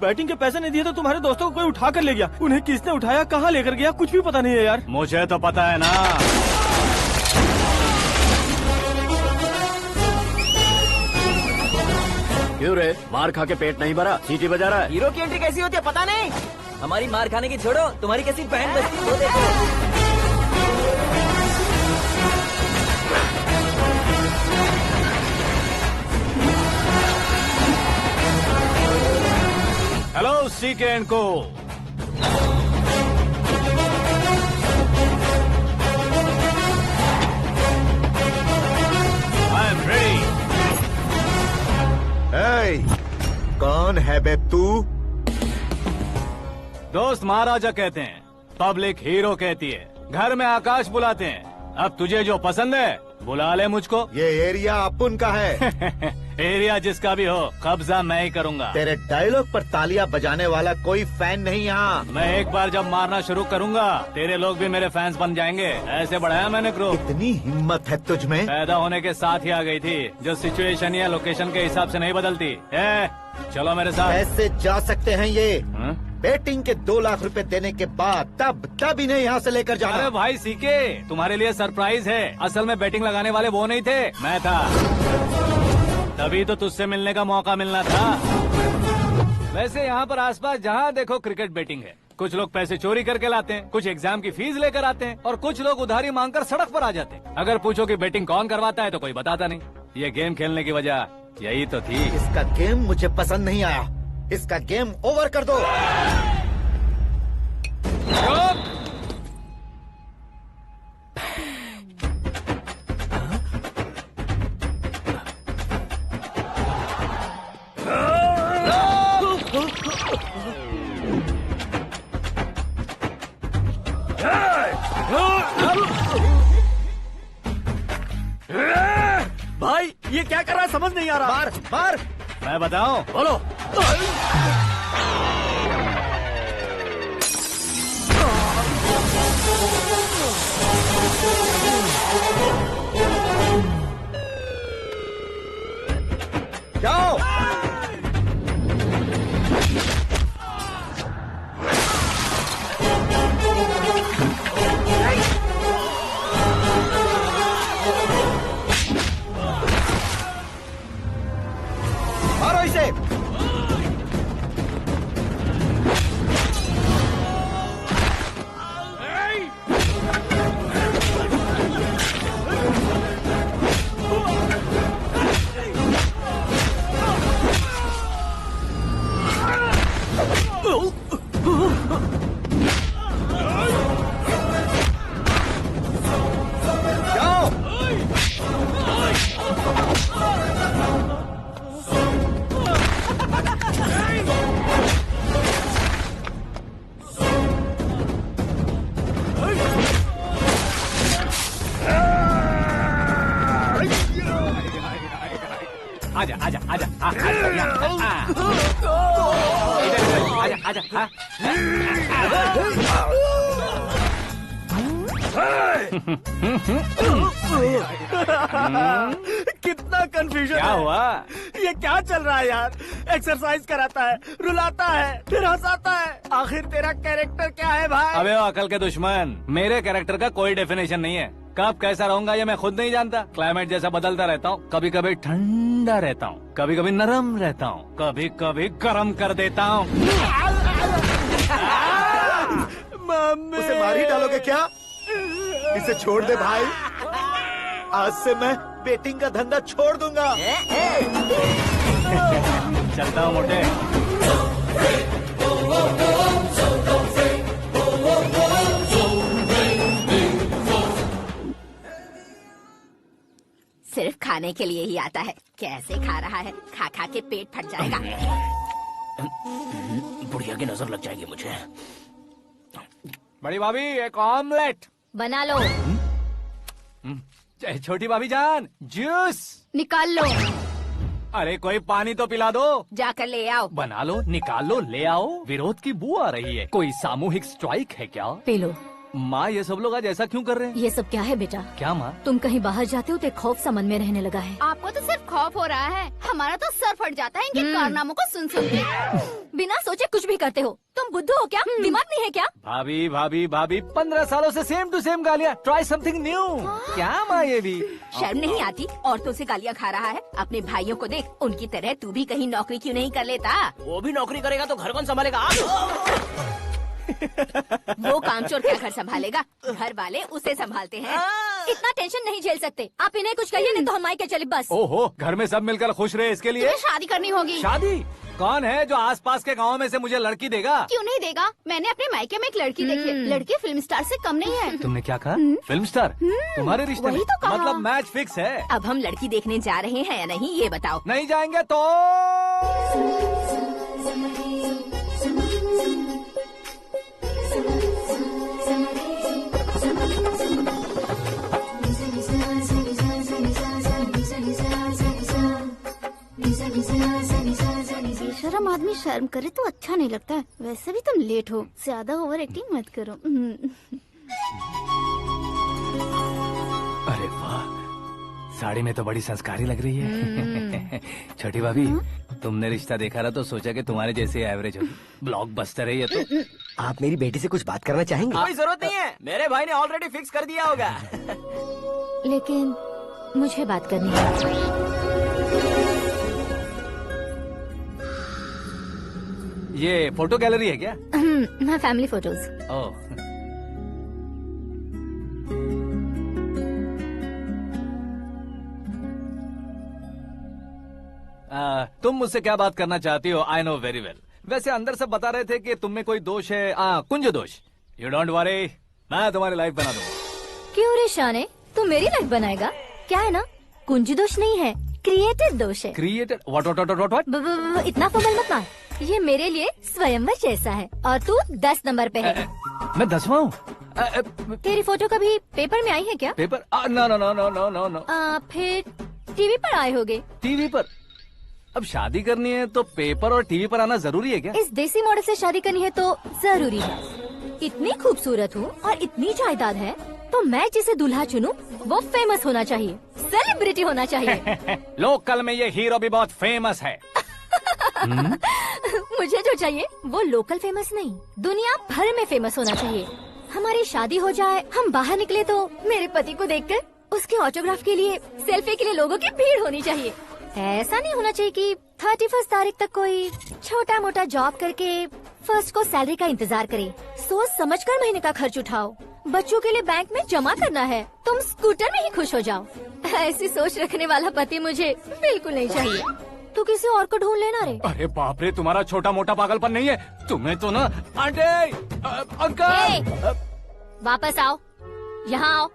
Batting के पैसे नहीं दिए तो तुम्हारे दोस्तों को कोई उठा कर ले गया। उन्हें किसने उठाया, कहाँ लेकर गया, कुछ भी पता नहीं है यार। मुझे तो पता है ना। क्यों रे, मार खा के पेट नहीं भरा, सीटी बजा रहा है? हीरो की एंट्री कैसी होती है पता नहीं। हमारी मार खाने की छोड़ो, तुम्हारी कैसी बहन बचती है वो देखो। हेलो सीके एंड को। I am ready. कौन है बे तू? दोस्त महाराजा कहते हैं, पब्लिक हीरो कहती है, घर में आकाश बुलाते हैं। अब तुझे जो पसंद है बुला ले मुझको। ये एरिया अपुन का है। एरिया जिसका भी हो, कब्जा मैं ही करूंगा। तेरे डायलॉग पर तालियां बजाने वाला कोई फैन नहीं यहाँ। मैं एक बार जब मारना शुरू करूंगा, तेरे लोग भी मेरे फैंस बन जाएंगे। ऐसे बढ़ाया मैंने ग्रुप। इतनी हिम्मत है तुझ में? पैदा होने के साथ ही आ गई थी, जो सिचुएशन या लोकेशन के हिसाब से नहीं बदलती। चलो मेरे साथ। कैसे जा सकते हैं ये? हाँ? बेटिंग के 2 लाख रुपए देने के बाद तब इन्हें यहाँ से लेकर जाना। अरे भाई सीके, तुम्हारे लिए सरप्राइज है। असल में बैटिंग लगाने वाले वो नहीं थे, मैं था। तभी तो तुझसे मिलने का मौका मिलना था। वैसे यहाँ पर आसपास जहाँ देखो क्रिकेट बैटिंग है। कुछ लोग पैसे चोरी करके लाते हैं, कुछ एग्जाम की फीस लेकर आते हैं, और कुछ लोग उधारी मांगकर सड़क पर आ जाते हैं। अगर पूछो कि बैटिंग कौन करवाता है तो कोई बताता नहीं। ये गेम खेलने की वजह यही तो थी। इसका गेम मुझे पसंद नहीं आया। इसका गेम ओवर कर दो। भाई ये क्या कर रहा है, समझ नहीं आ रहा। मार मार। मैं बताऊं? बोलो। जाओ। मारो इसे। जाओ। आजा आजा आजा आजा आजा। कितना कंफ्यूजन क्या है। हुआ? ये क्या चल रहा है यार? एक्सरसाइज कराता है, रुलाता है, फिर हंसाता है। आखिर तेरा कैरेक्टर क्या है भाई? अबे ओ अकल के दुश्मन, मेरे कैरेक्टर का कोई डेफिनेशन नहीं है। कब कैसा रहूंगा ये मैं खुद नहीं जानता। क्लाइमेट जैसा बदलता रहता हूँ। कभी कभी ठंडा रहता हूँ, कभी कभी नरम रहता हूँ, कभी कभी गर्म कर देता हूँ। उसे मार ही डालोगे क्या? इसे छोड़ दे भाई। आज से मैं बेटिंग का धंधा छोड़ दूंगा। चलता हूँ मोटे। सिर्फ खाने के लिए ही आता है। कैसे खा रहा है, खा खा के पेट फट जाएगा। बुढ़िया की नजर लग जाएगी मुझे। बड़ी भाभी एक ऑमलेट बना लो। छोटी भाभी जान जूस निकाल लो। अरे कोई पानी तो पिला दो। जाकर ले आओ। बना लो, निकाल लो, ले आओ। विरोध की बू आ रही है। कोई सामूहिक स्ट्राइक है क्या? P low. माँ ये सब लोग आज ऐसा क्यों कर रहे हैं? ये सब क्या है बेटा? क्या माँ? तुम कहीं बाहर जाते हो तो एक खौफ सा मन में रहने लगा है। आपको तो सिर्फ खौफ हो रहा है, हमारा तो सर फट जाता है इनके कारनामों को सुन सुन के। बिना सोचे कुछ भी करते हो। तुम बुद्धू हो क्या? दिमाग नहीं है क्या? भाभी भाभी भाभी 15 सालों से सेम टू सेम गालियाँ। Try something new. क्या माँ ये भी? शर्म नहीं आती? औरतों से गालियाँ खा रहा है। अपने भाइयों को देख, उनकी तरह तू भी कहीं नौकरी क्यों नहीं कर लेता? वो भी नौकरी करेगा तो घर कौन संभालेगा? वो कामचोर क्या घर संभालेगा? घर वाले उसे संभालते हैं। इतना टेंशन नहीं झेल सकते। आप इन्हें कुछ कहिए नहीं तो हम मायके चले बस। ओहो, घर में सब मिलकर खुश रहे इसके लिए। तुम्हें शादी करनी होगी। शादी? कौन है जो आसपास के गाँव में से मुझे लड़की देगा? क्यों नहीं देगा? मैंने अपने मायके में एक लड़की देखी है। लड़की फिल्म स्टार से कम नहीं है। तुमने क्या कहा? Film star? तुम्हारे रिश्ते में? वही तो कहा। मतलब मैच फिक्स है? अब हम लड़की देखने जा रहे हैं या नहीं ये बताओ। नहीं जाएंगे तो? बेशरम आदमी शर्म करे तो अच्छा नहीं लगता है। वैसे भी तुम लेट हो, ज्यादा ओवर एक्टिंग मत करो। अरे वाह, साड़ी में तो बड़ी संस्कारी लग रही है। छोटी भाभी, तुमने रिश्ता देखा ना तो सोचा कि तुम्हारे जैसे एवरेज होगी। ब्लॉकबस्टर है ये तो। आप मेरी बेटी से कुछ बात करना चाहेंगे? कोई जरूरत नहीं है, मेरे भाई ने ऑलरेडी फिक्स कर दिया होगा। लेकिन मुझे बात करनी है। ये फोटो गैलरी है क्या? मैं फैमिली फोटोज। ओह, तुम मुझसे क्या बात करना चाहती हो? I know very well. वैसे अंदर सब बता रहे थे कि तुम में कोई दोष है, कुंज दोष। यू डोंट वरी, मैं तुम्हारी लाइफ बना दूंगा। क्यों रे शाने, तू मेरी लाइफ बनाएगा? क्या है ना, कुंज दोष नहीं है, क्रिएटेड दोष है। क्रिएटेड? व्हाट? इतना फबल मत मार। ये मेरे लिए स्वयंवर जैसा है और तू 10 नंबर पे है। मैं 10वां हूँ? तेरी फोटो कभी पेपर में आई है क्या? Paper? No no no no no no no. फिर टीवी पर आए होगे। टीवी पर? अब शादी करनी है तो पेपर और टीवी पर आना जरूरी है क्या? इस देसी मॉडल से शादी करनी है तो जरूरी है। इतनी खूबसूरत हूँ और इतनी जायदाद है तो मैं जिसे दूल्हा चुनूं वो फेमस होना चाहिए, सेलिब्रिटी होना चाहिए। लोकल में ये हीरो भी बहुत फेमस है। मुझे जो चाहिए वो लोकल फेमस नहीं, दुनिया भर में फेमस होना चाहिए। हमारी शादी हो जाए, हम बाहर निकले तो मेरे पति को देखकर उसके ऑटोग्राफ के लिए, सेल्फी के लिए लोगों की भीड़ होनी चाहिए। ऐसा नहीं होना चाहिए कि 31 तारीख तक कोई छोटा मोटा जॉब करके फर्स्ट को सैलरी का इंतजार करे। सोच समझकर महीने का खर्च उठाओ। बच्चों के लिए बैंक में जमा करना है, तुम स्कूटर में ही खुश हो जाओ। ऐसी सोच रखने वाला पति मुझे बिल्कुल नहीं चाहिए। तू किसी और को ढूंढ लेना रे। अरे बाप रे, तुम्हारा छोटा मोटा पागलपन नहीं है? तुम्हें तो ना आंटी, अंकल। वापस आओ, यहाँ आओ।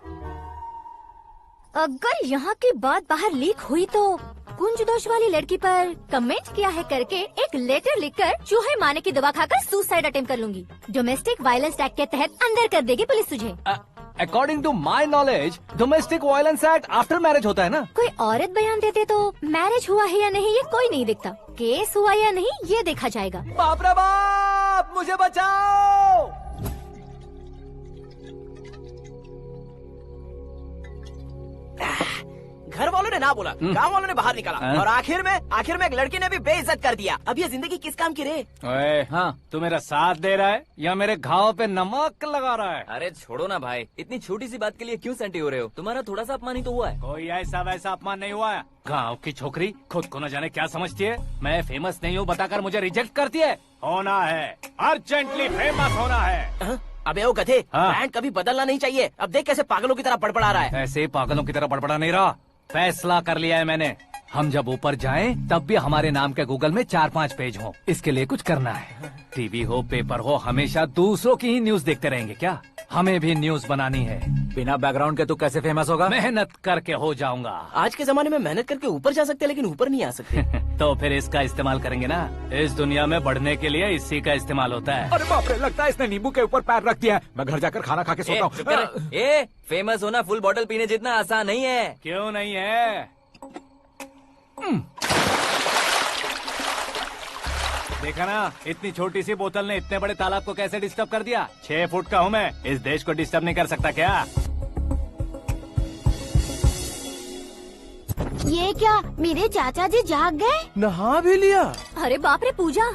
अगर यहाँ की बात बाहर लीक हुई तो कुंज दोष वाली लड़की पर कमेंट किया है करके एक लेटर लिखकर चूहे मारने की दवा खाकर सुसाइड अटेम्प्ट कर लूंगी। डोमेस्टिक वायलेंस एक्ट के तहत अंदर कर देगी पुलिस तुझे। According to my knowledge domestic violence act after marriage होता है ना? कोई औरत बयान देते तो मैरिज हुआ है या नहीं ये कोई नहीं देखता, केस हुआ या नहीं ये देखा जाएगा। बाप रे बाप, मुझे बचाओ। घर वालों ने ना बोला, गांव वालों ने बाहर निकाला और आखिर में एक लड़की ने भी बेइज्जत कर दिया। अब ये जिंदगी किस काम की रे? ओए, हाँ, तू मेरा साथ दे रहा है या मेरे घाव पे नमक लगा रहा है? अरे छोड़ो ना भाई, इतनी छोटी सी बात के लिए क्यों सेंटी हो रहे हो? तुम्हारा थोड़ा सा अपमान ही तो हुआ है। कोई ऐसा वैसा अपमान नहीं हुआ है। गाँव की छोकरी खुद को न जाने क्या समझती है। मैं फेमस नहीं हूँ बताकर मुझे रिजेक्ट करती है। होना है, अर्जेंटली फेमस होना है। अबे ओ गधे, हाँ। ब्रांड कभी बदलना नहीं चाहिए। अब देख कैसे पागलों की तरह बड़बड़ा रहा है। ऐसे पागलों की तरह बड़बड़ा नहीं रहा, फैसला कर लिया है मैंने। हम जब ऊपर जाएं तब भी हमारे नाम के गूगल में 4-5 पेज हो। इसके लिए कुछ करना है। टीवी हो, पेपर हो, हमेशा दूसरों की ही न्यूज देखते रहेंगे क्या? हमें भी न्यूज बनानी है। बिना बैकग्राउंड के तू कैसे फेमस होगा? मेहनत करके हो जाऊंगा। आज के जमाने में मेहनत करके ऊपर जा सकते हैं लेकिन ऊपर नहीं आ सकते। तो फिर इसका इस्तेमाल करेंगे ना। इस दुनिया में बढ़ने के लिए इसी का इस्तेमाल होता है। अरे बाप रे, लगता है इसने नींबू के ऊपर पैर रख दिया है। मैं घर जाकर खाना खा के सोता चुप कर। फेमस होना फुल बॉटल पीने जितना आसान नहीं है। क्यों नहीं है? देखा ना, इतनी छोटी सी बोतल ने इतने बड़े तालाब को कैसे डिस्टर्ब कर दिया। 6 फुट का हूँ मैं, इस देश को डिस्टर्ब नहीं कर सकता क्या? ये क्या मेरे चाचा जी जाग गए? नहा भी लिया। अरे बाप रे पूजा।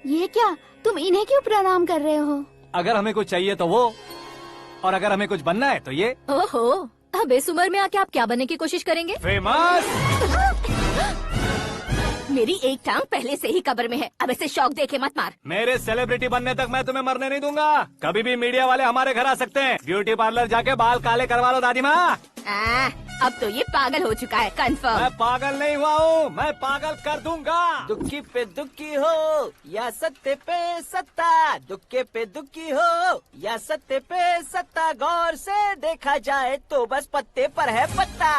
ये क्या तुम इन्हें क्यों प्रणाम कर रहे हो? अगर हमें कुछ चाहिए तो वो, और अगर हमें कुछ बनना है तो ये। ओहो, अब इस उम्र में आके आप क्या बनने की कोशिश करेंगे? फेमस। मेरी एक टांग पहले से ही कब्र में है, अब ऐसे शौक देके मत मार। मेरे सेलिब्रिटी बनने तक मैं तुम्हें मरने नहीं दूंगा। कभी भी मीडिया वाले हमारे घर आ सकते हैं। ब्यूटी पार्लर जाके बाल काले करवा लो दादी माँ। अब तो ये पागल हो चुका है, कंफर्म। मैं पागल नहीं हुआ हूँ, मैं पागल कर दूंगा। दुखी पे दुखी हो या सत्य पे सत्ता, दुखे पे दुखी हो या सत्य पे सत्ता, गौर से देखा जाए तो बस पत्ते पर है पत्ता।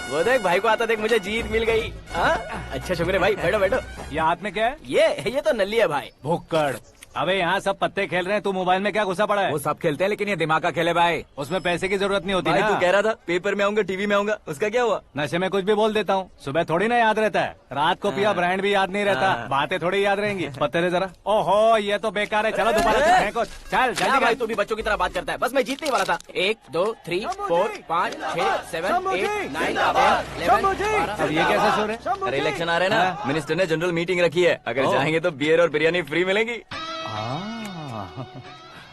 वो देख भाई को आता देख, मुझे जीत मिल गई। अच्छा शुक्र भाई, बैठो बैठो। ये हाथ में क्या है? ये तो नल्ली है भाई। भुक्कड़। अबे यहाँ सब पत्ते खेल रहे हैं, तू मोबाइल में क्या घुसा पड़ा है? वो सब खेलते हैं लेकिन ये दिमाग का खेल है भाई। उसमें पैसे की जरूरत नहीं होती भाई ना। तू कह रहा था पेपर में आऊंगा, टीवी में आऊंगा, उसका क्या हुआ? नशे में कुछ भी बोल देता हूँ, सुबह थोड़ी ना याद रहता है। रात को पिया ब्रांड भी याद नहीं रहता, बातें थोड़ी याद रहेंगी। पत्ते दे जरा। ओहो ये तो बेकार है, चलो दोबारा से फेंको। चल क्या जल्दी भाई कर। तू भी बच्चों की तरह बात करता है। बस मैं जीतने ही वाला था। 1 2 3 4 5 6 7 8 9 10 11 अब ये कैसे शोर है? अरे इलेक्शन आ रहे हैं ना, मिनिस्टर ने जनरल मीटिंग रखी है, अगर जाएंगे तो बियर और बिरयानी फ्री मिलेगी।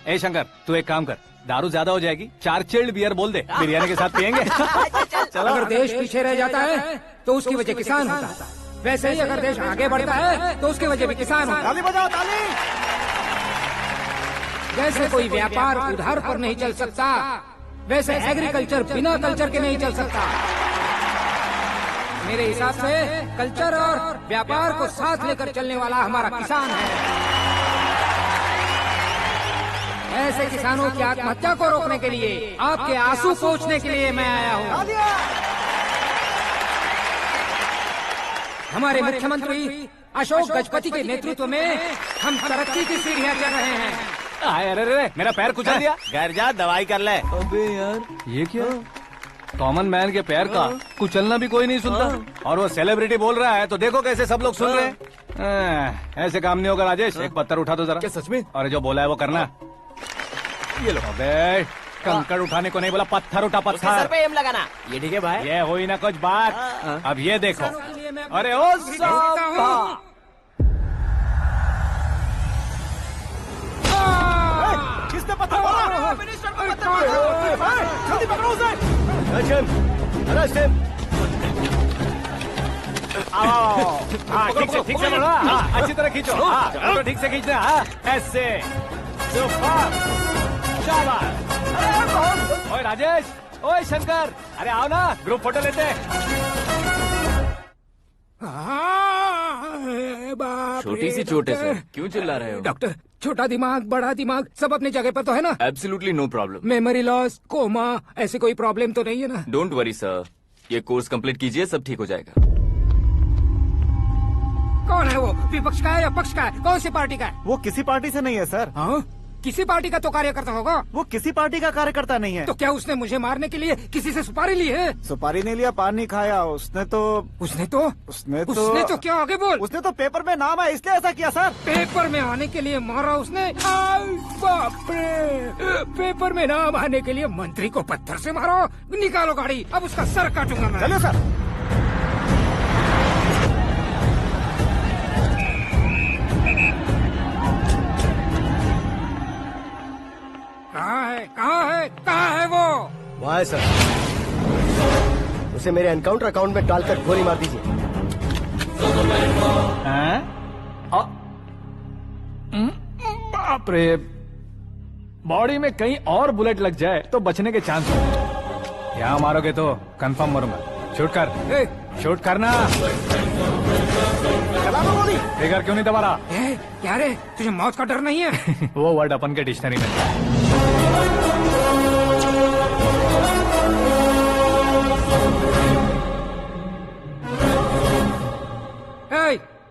ए शंकर, तू एक काम कर, दारू ज्यादा हो जाएगी, 4 चिल्ड बियर बोल दे, बिरयानी के साथ पियेंगे। चलो। अगर देश पीछे रह जाता है तो उसकी वजह किसान होता है, वैसे ही अगर देश आगे बढ़ता है तो उसकी वजह भी किसान होता है। ताली बजाओ, ताली। जैसे कोई व्यापार उधार पर नहीं चल सकता, वैसे एग्रीकल्चर बिना कल्चर के नहीं चल सकता। मेरे हिसाब से कल्चर और व्यापार को साथ लेकर चलने वाला हमारा किसान है। ऐसे किसानों की आत्महत्या को रोकने के लिए, आपके आंसू पोंछने के लिए मैं आया हूँ। हमारे मुख्यमंत्री अशोक गजपति के नेतृत्व में हम तरक्की की सीढ़ियाँ चढ़ रहे हैं। अरे अरे मेरा पैर कुचल दिया। घर जा, दवाई कर ले। अबे यार ये क्या? कॉमन मैन के पैर का कुचलना भी कोई नहीं सुनता, और वो सेलिब्रिटी बोल रहा है तो देखो कैसे सब लोग सुन रहे हैं। ऐसे काम नहीं होगा राजेश, एक पत्थर उठा दो जरा। क्या सच में? और जो बोला है वो करना। ये लो। अबे कंकड़ उठाने को नहीं बोला, पत्थर उठा, उसके सर पत्थर। पे एम लगाना। ये ठीक है भाई। ये हुई ना कुछ बात। अब ये देखो। अरे ओ साहब, किसने पत्थर मारा? जल्दी पकड़ो उसे। हाँ ठीक से बढ़ो, हाँ अच्छी तरह खींचो, हाँ तो ठीक से खींचना, हाँ ऐसे। शाबाश। ओए राजेश, ओए शंकर, अरे आओ ना, ग्रुप फोटो लेते हैं। छोटी सी चोट है सर, क्यों चिल्ला रहे हो? डॉक्टर, छोटा दिमाग बड़ा दिमाग सब अपनी जगह पर तो है ना? Absolutely no problem. Memory loss, coma, ऐसी कोई प्रॉब्लम तो नहीं है ना? डोंट वरी सर, ये कोर्स कंप्लीट कीजिए, सब ठीक हो जाएगा। कौन है वो? विपक्ष का है या पक्ष का है? कौन सी पार्टी का है? वो किसी पार्टी से नहीं है सर। हाँ? किसी पार्टी का तो कार्यकर्ता होगा। वो किसी पार्टी का कार्यकर्ता नहीं है। तो क्या उसने मुझे मारने के लिए किसी से सुपारी ली है? सुपारी नहीं लिया, पान नहीं खाया। उसने तो क्या आगे बोल? उसने तो पेपर में नाम है इसलिए ऐसा किया सर। पेपर में आने के लिए मारा उसने? आई बाप रे! पेपर में नाम आने के लिए मंत्री को पत्थर से मारो? निकालो गाड़ी, अब उसका सर काटूंगा मैं। चलो सर। कहाँ है वो? वहाँ है सर, उसे मेरे एनकाउंटर अकाउंट में डालकर गोली मार दीजिए। बाप रे, बॉडी में कहीं और बुलेट लग जाए तो बचने के चांस हो। यहाँ मारोगे तो कंफर्म मरूंगा। शूट कर, शूट करना। फिगर क्यों नहीं दबा रहा? क्या रे, तुझे मौत का डर नहीं है? वो वर्ड अपन के डिक्शनरी में है।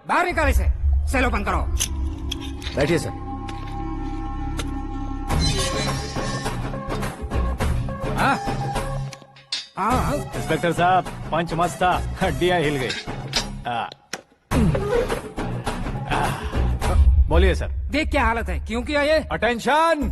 बाहर निकाल इसे, सेल ओपन करो। बैठिए सर। हाँ हाँ इंस्पेक्टर साहब, पंच मस्त था, हड्डियां हिल गई। बोलिए सर। देख क्या हालत है, क्यों किया ये? अटेंशन,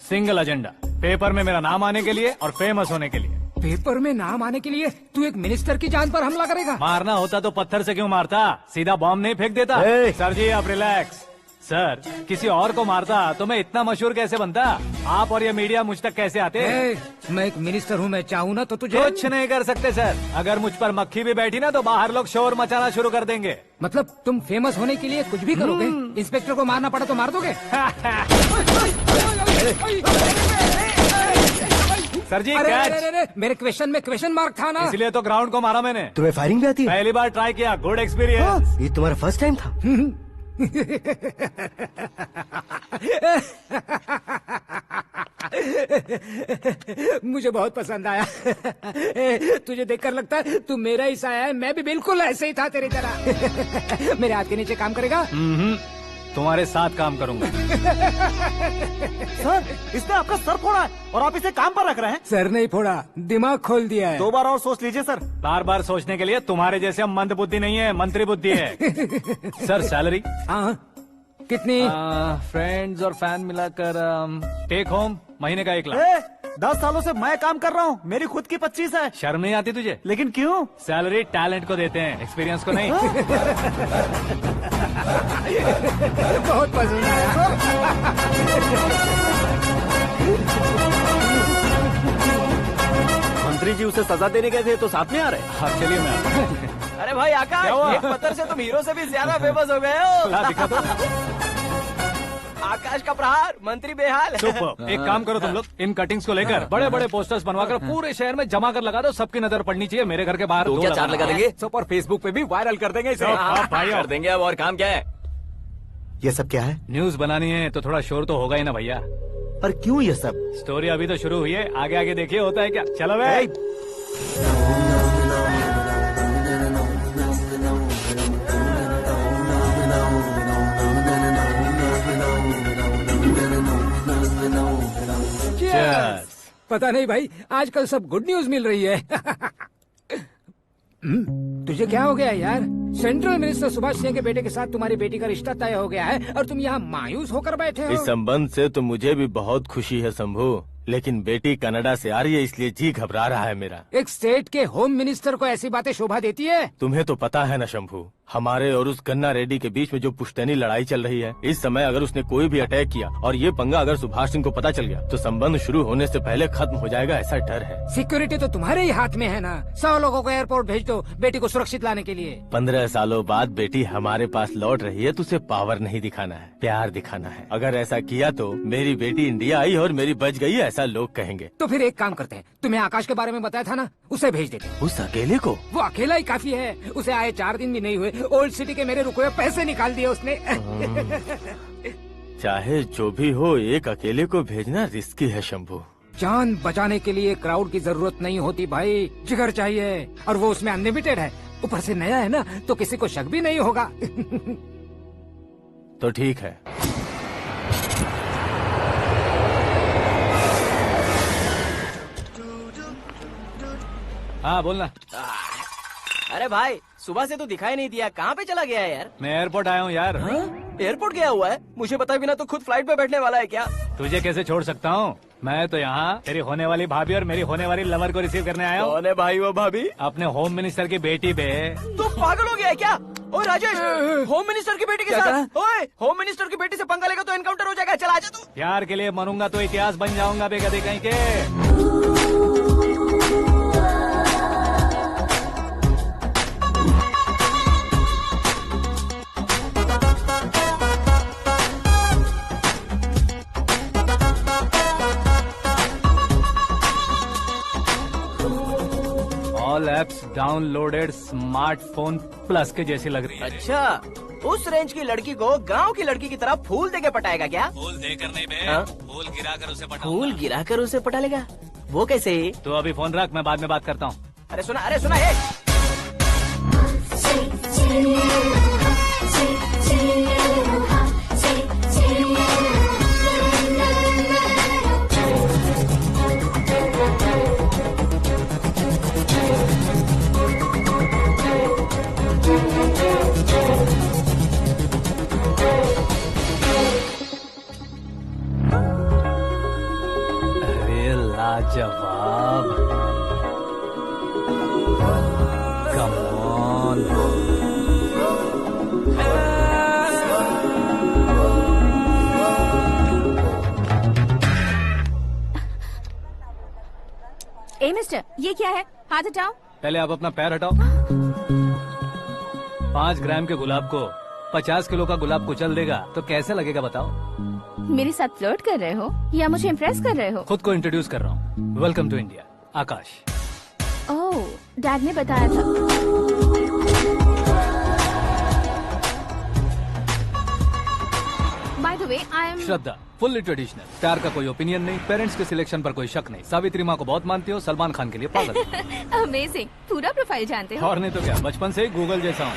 सिंगल एजेंडा, पेपर में मेरा नाम आने के लिए और फेमस होने के लिए। पेपर में नाम आने के लिए तू एक मिनिस्टर की जान पर हमला करेगा? मारना होता तो पत्थर से क्यों मारता, सीधा बॉम्ब नहीं फेंक देता। सर जी आप रिलैक्स। सर, किसी और को मारता तो मैं इतना मशहूर कैसे बनता? आप और ये मीडिया मुझ तक कैसे आते? मैं एक मिनिस्टर हूँ, मैं चाहूँ ना तो तुझे कुछ नहीं कर सकते सर। अगर मुझ पर मक्खी भी बैठी ना तो बाहर लोग शोर मचाना शुरू कर देंगे। मतलब तुम फेमस होने के लिए कुछ भी करोगे? इंस्पेक्टर को मारना पड़ा तो मार दोगे? सर जी अरे, कैच। अरे, अरे, मेरे क्वेश्चन में क्वेश्चन मार्क था ना, इसलिए तो ग्राउंड को मारा मैंने। तुम्हें फायरिंग भी आती है? पहली बार ट्राई किया, गुड एक्सपीरियंस। ये तुम्हारा फर्स्ट टाइम था? मुझे बहुत पसंद आया। तुझे देखकर लगता है तू मेरा ही साया है, मैं भी बिल्कुल ऐसे ही था तेरी तरह। मेरे हाथ के नीचे काम करेगा? तुम्हारे साथ काम करूंगा। सर, इसने आपका सर फोड़ा है और आप इसे काम पर रख रहे हैं। सर नहीं फोड़ा, दिमाग खोल दिया है। 2 बार और सोच लीजिए सर। बार बार सोचने के लिए तुम्हारे जैसे हम मंद बुद्धि नहीं है, मंत्री बुद्धि है। Sir salary? हाँ कितनी? फ्रेंड्स और फैन मिलाकर टेक होम महीने का 1 लाख। 10 सालों से मैं काम कर रहा हूँ, मेरी खुद की 25 है। शर्म नहीं आती तुझे? लेकिन क्यों? सैलरी टैलेंट को देते हैं, एक्सपीरियंस को नहीं। बहुत पसंद आया। मंत्री जी उसे सजा देने गए थे तो साथ में आ रहे। हाँ चलिए मैं। अरे भाई आकाश, एक पत्थर से तुम हीरो से भी ज्यादा फेमस हो गए हो। ला दिखा दो। आकाश का प्रहार, मंत्री बेहाल। सुपर। एक काम करो तुम लोग, इन कटिंग्स को लेकर बड़े बड़े पोस्टर्स बनवाकर पूरे शहर में जमा कर लगा दो, सबकी नजर पड़नी चाहिए। मेरे घर के बाहर तो क्या 4 लगा देंगे? और फेसबुक पे भी वायरल कर देंगे इसे। भाई कर देंगे। अब और काम क्या है? ये सब क्या है? न्यूज बनानी है तो थोड़ा शोर तो होगा ही ना भैया। पर क्यों ये सब? स्टोरी अभी तो शुरू हुई है, आगे आगे देखिए होता है क्या। चलो भाई। पता नहीं भाई, आजकल सब गुड न्यूज मिल रही है। तुझे क्या हो गया यार? सेंट्रल मिनिस्टर सुभाष सिंह के बेटे के साथ तुम्हारी बेटी का रिश्ता तय हो गया है और तुम यहाँ मायूस होकर बैठे हो। इस संबंध से तो मुझे भी बहुत खुशी है शंभू, लेकिन बेटी कनाडा से आ रही है इसलिए जी घबरा रहा है मेरा। एक स्टेट के होम मिनिस्टर को ऐसी बातें शोभा देती है? तुम्हें तो पता है ना शंभू, हमारे और उस गन्ना रेड्डी के बीच में जो पुश्तैनी लड़ाई चल रही है, इस समय अगर उसने कोई भी अटैक किया और ये पंगा अगर सुभाष सिंह को पता चल गया तो संबंध शुरू होने से पहले खत्म हो जाएगा, ऐसा डर है। सिक्योरिटी तो तुम्हारे ही हाथ में है ना। 100 लोगों को एयरपोर्ट भेज दो बेटी को सुरक्षित लाने के लिए। 15 सालों बाद बेटी हमारे पास लौट रही है तो उसे पावर नहीं दिखाना है, प्यार दिखाना है। अगर ऐसा किया तो मेरी बेटी इंडिया आई और मेरी बच गई, ऐसा लोग कहेंगे। तो फिर एक काम करते हैं, तुम्हें आकाश के बारे में बताया था ना, उसे भेज देते। उस अकेले को? वो अकेला ही काफी है, उसे आए 4 दिन भी नहीं हुए, ओल्ड सिटी के मेरे रुके हुए पैसे निकाल दिए उसने। चाहे जो भी हो, एक अकेले को भेजना रिस्की है शंभू। जान बचाने के लिए क्राउड की जरूरत नहीं होती भाई, जिगर चाहिए, और वो उसमें अनलिमिटेड है। ऊपर से नया है ना तो किसी को शक भी नहीं होगा। तो ठीक है। हाँ बोलना। अरे भाई, सुबह से तो दिखाई नहीं दिया, कहाँ पे चला गया है यार? मैं एयरपोर्ट आया हूँ यार। एयरपोर्ट गया हुआ है? मुझे बताए बिना तो खुद फ्लाइट पे बैठने वाला है क्या? तुझे कैसे छोड़ सकता हूँ? मैं तो यहाँ तेरी होने वाली भाभी और मेरी होने वाली लवर को रिसीव करने आया हूँ। कौन है भाई वो भाभी? अपने होम मिनिस्टर की बेटी बे। तू पागल हो गया है क्या? ओए राजेश, होम मिनिस्टर की बेटी के साथ? ओए, होम मिनिस्टर की बेटी से पंगा लेगा तो एनकाउंटर हो जाएगा, चल आजा तू। प्यार के लिए मरूंगा तो इतिहास बन जाऊंगा बेगदे कहीं के। All apps downloaded smartphone plus के जैसी लग रही है। अच्छा, उस रेंज की लड़की को गांव की लड़की की तरह फूल देके पटाएगा क्या? फूल देकर नहीं बे, हाँ? फूल गिराकर उसे पटा। फूल गिराकर उसे पटा लेगा? वो कैसे? तो अभी फोन रख, मैं बाद में बात करता हूँ। अरे सुना है। लाजवाब। Come on. ए मिस्टर, ये क्या है? हाथ हटाओ। पहले आप अपना पैर हटाओ। 5 ग्राम के गुलाब को 50 किलो का गुलाब कुचल देगा तो कैसे लगेगा बताओ? मेरे साथ फ्लर्ट कर रहे हो या मुझे इम्प्रेस कर रहे हो? खुद को इंट्रोड्यूस कर रहा हूँ। Welcome to India, Akash. Oh, dad ने बताया था। By the way, I am Shraddha, fully traditional. प्यार का कोई ओपिनियन नहीं, पेरेंट्स के सिलेक्शन पर कोई शक नहीं। सावित्री माँ को बहुत मानती हो, सलमान खान के लिए पागल। अमेजिंग, पूरा प्रोफाइल जानते हो। और नहीं तो क्या, बचपन से ही गूगल जैसा हूँ।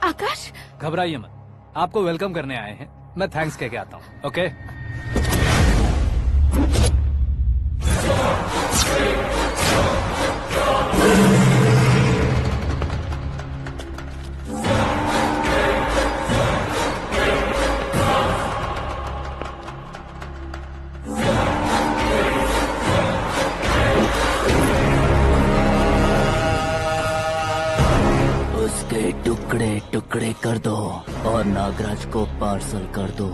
आकाश, घबराइए मत, आपको वेलकम करने आए हैं। मैं थैंक्स कह के आता हूँ। ओके? उसके टुकड़े टुकड़े कर दो और नागराज को पार्सल कर दो।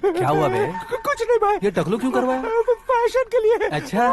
क्या हुआ बे? कुछ नहीं भाई। ये टकलू क्यों करवाया? फैशन के लिए। अच्छा।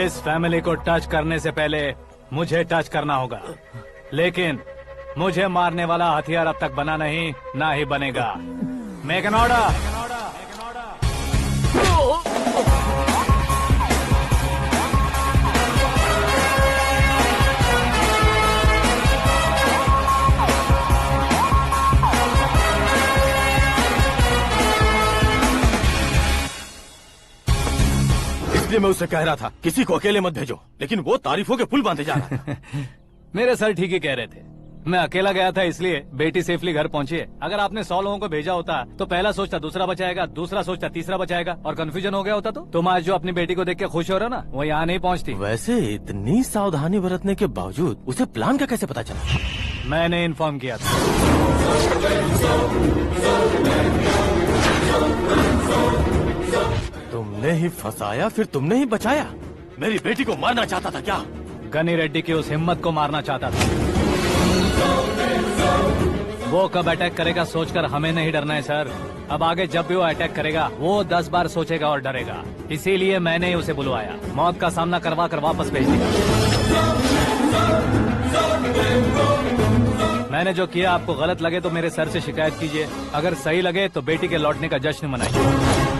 इस फैमिली को टच करने से पहले मुझे टच करना होगा, लेकिन मुझे मारने वाला हथियार अब तक बना नहीं, ना ही बनेगा। Make an order. इसलिए मैं उससे कह रहा था किसी को अकेले मत भेजो, लेकिन वो तारीफों के पुल बांधे जा रहा है। मेरे सर ठीक ही कह रहे थे। मैं अकेला गया था इसलिए बेटी सेफली घर पहुंची है। अगर आपने 100 लोगों को भेजा होता तो पहला सोचता दूसरा बचाएगा, दूसरा सोचता तीसरा बचाएगा, और कंफ्यूजन हो गया होता तो तुम आज जो अपनी बेटी को देख के खुश हो रहे हो ना, वो यहाँ नहीं पहुँचती। वैसे इतनी सावधानी बरतने के बावजूद उसे प्लान का कैसे पता चला? मैंने इन्फॉर्म किया था। तुमने ही फंसाया, फिर तुमने ही बचाया। मेरी बेटी को मारना चाहता था क्या? गनी रेड्डी की उस हिम्मत को मारना चाहता था। वो कब अटैक करेगा सोचकर हमें नहीं डरना है सर। अब आगे जब भी वो अटैक करेगा वो 10 बार सोचेगा और डरेगा। इसीलिए मैंने ही उसे बुलवाया। मौत का सामना करवा कर वापस भेज दिया। मैंने जो किया आपको गलत लगे तो मेरे सर से शिकायत कीजिए, अगर सही लगे तो बेटी के लौटने का जश्न मनाइए।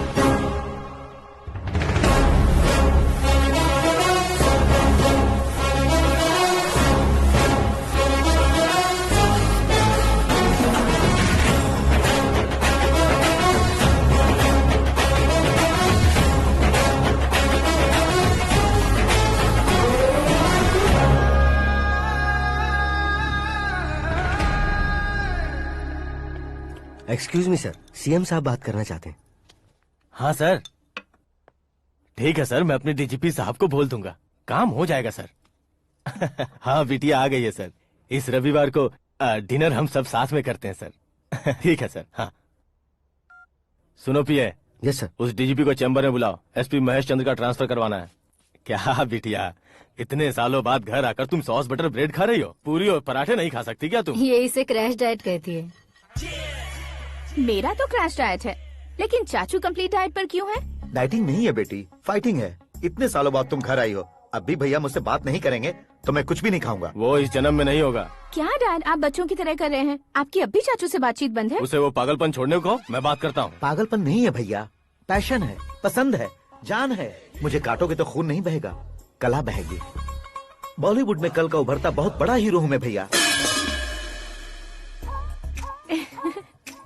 एक्सक्यूज मी सर, सीएम साहब बात करना चाहते हैं। हाँ सर, ठीक है सर, मैं अपने डीजीपी साहब को बोल दूंगा, काम हो जाएगा सर। हाँ बिटिया आ गई है सर। इस रविवार को डिनर हम सब साथ में करते हैं सर। ठीक है सर। हाँ सुनो पिए। Yes sir. उस डीजीपी को चैम्बर में बुलाओ, एसपी महेश चंद्र का ट्रांसफर करवाना है। क्या बिटिया, इतने सालों बाद घर आकर तुम सॉस बटर ब्रेड खा रही हो? पूरी और पराठे नहीं खा सकती क्या तुम? ये इसे क्रैश डाइट कहती है। मेरा तो क्रैश डाइट है, लेकिन चाचू कंप्लीट डाइट पर क्यों है? डाइटिंग नहीं है बेटी, फाइटिंग है। इतने सालों बाद तुम घर आई हो, अब भी भैया मुझसे बात नहीं करेंगे तो मैं कुछ भी नहीं खाऊंगा। वो इस जन्म में नहीं होगा। क्या डैड, आप बच्चों की तरह कर रहे हैं? आपकी अब भी चाचू से बातचीत बंद है? उसे वो पागलपन छोड़ने को मैं बात करता हूँ। पागलपन नहीं है भैया, पैशन है, पसंद है, जान है। मुझे काटोगे तो खून नहीं बहेगा, कला बहेगी। बॉलीवुड में कल का उभरता बहुत बड़ा हीरो हूँ मैं भैया।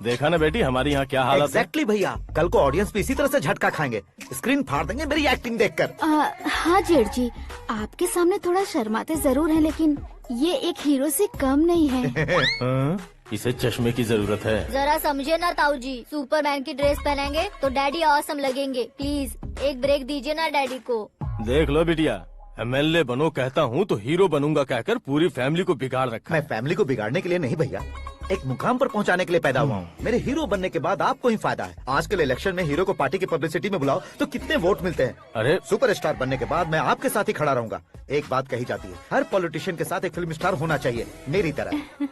देखा ना बेटी हमारी यहाँ क्या हालत है। एग्जैक्टली भैया, कल को ऑडियंस भी इसी तरह से झटका खाएंगे, स्क्रीन फाड़ देंगे मेरी एक्टिंग देखकर। हाँ जेठ जी, आपके सामने थोड़ा शर्माते जरूर हैं, लेकिन ये एक हीरो से कम नहीं है। इसे चश्मे की जरूरत है। जरा समझे ना ताऊ जी, सुपरमैन की ड्रेस पहनेंगे तो डैडी ऑसम लगेंगे। प्लीज एक ब्रेक दीजिए ना डैडी को। देख लो बिटिया, एमएलए बनो कहता हूँ तो हीरो बनूंगा कहकर पूरी फैमिली को बिगाड़ रखा। मैं फैमिली को बिगाड़ने के लिए नहीं भैया, एक मुकाम पर पहुंचाने के लिए पैदा हुआ हूँ। मेरे हीरो बनने के बाद आपको ही फायदा है। आजकल इलेक्शन में हीरो को पार्टी की पब्लिसिटी में बुलाओ तो कितने वोट मिलते हैं। अरे सुपरस्टार बनने के बाद मैं आपके साथ ही खड़ा रहूंगा। एक बात कही जाती है, हर पॉलिटिशियन के साथ एक फिल्म स्टार होना चाहिए, मेरी तरह।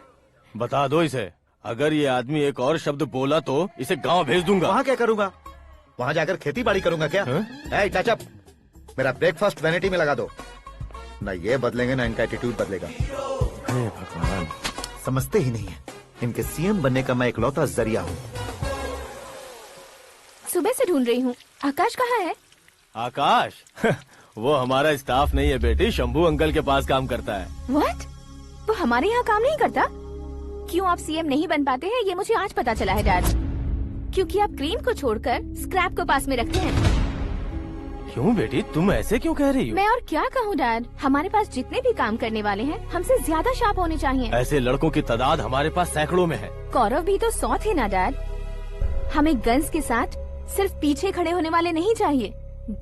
बता दो इसे, अगर ये आदमी एक और शब्द बोला तो इसे गाँव भेज दूंगा। वहाँ क्या करूँगा? वहाँ जाकर खेती बाड़ी करूँगा क्या? चाचा, मेरा ब्रेकफास्ट वैनिटी में लगा दो। न ये बदलेंगे न इनका एटीट्यूड बदलेगा। भगवान, समझते ही नहीं है, इनके सीएम बनने का मैं इकलौता जरिया हूँ। सुबह से ढूंढ रही हूँ, आकाश कहाँ है? आकाश? वो हमारा स्टाफ नहीं है बेटी, शंभू अंकल के पास काम करता है। व्हाट? वो हमारे यहाँ काम नहीं करता? क्यों आप सीएम नहीं बन पाते हैं ये मुझे आज पता चला है डैड। क्योंकि आप क्रीम को छोड़कर स्क्रैप को पास में रखते हैं। क्यों बेटी, तुम ऐसे क्यों कह रही हो? मैं और क्या कहूँ डैड, हमारे पास जितने भी काम करने वाले हैं हमसे ज्यादा शार्प होने चाहिए। ऐसे लड़कों की तादाद हमारे पास सैकड़ों में है। कौरव भी तो 100 थे ना डैड। हमें गन्स के साथ सिर्फ पीछे खड़े होने वाले नहीं चाहिए,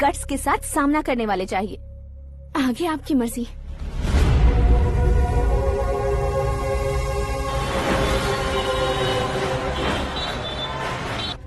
गट्स के साथ सामना करने वाले चाहिए। आगे आपकी मर्जी।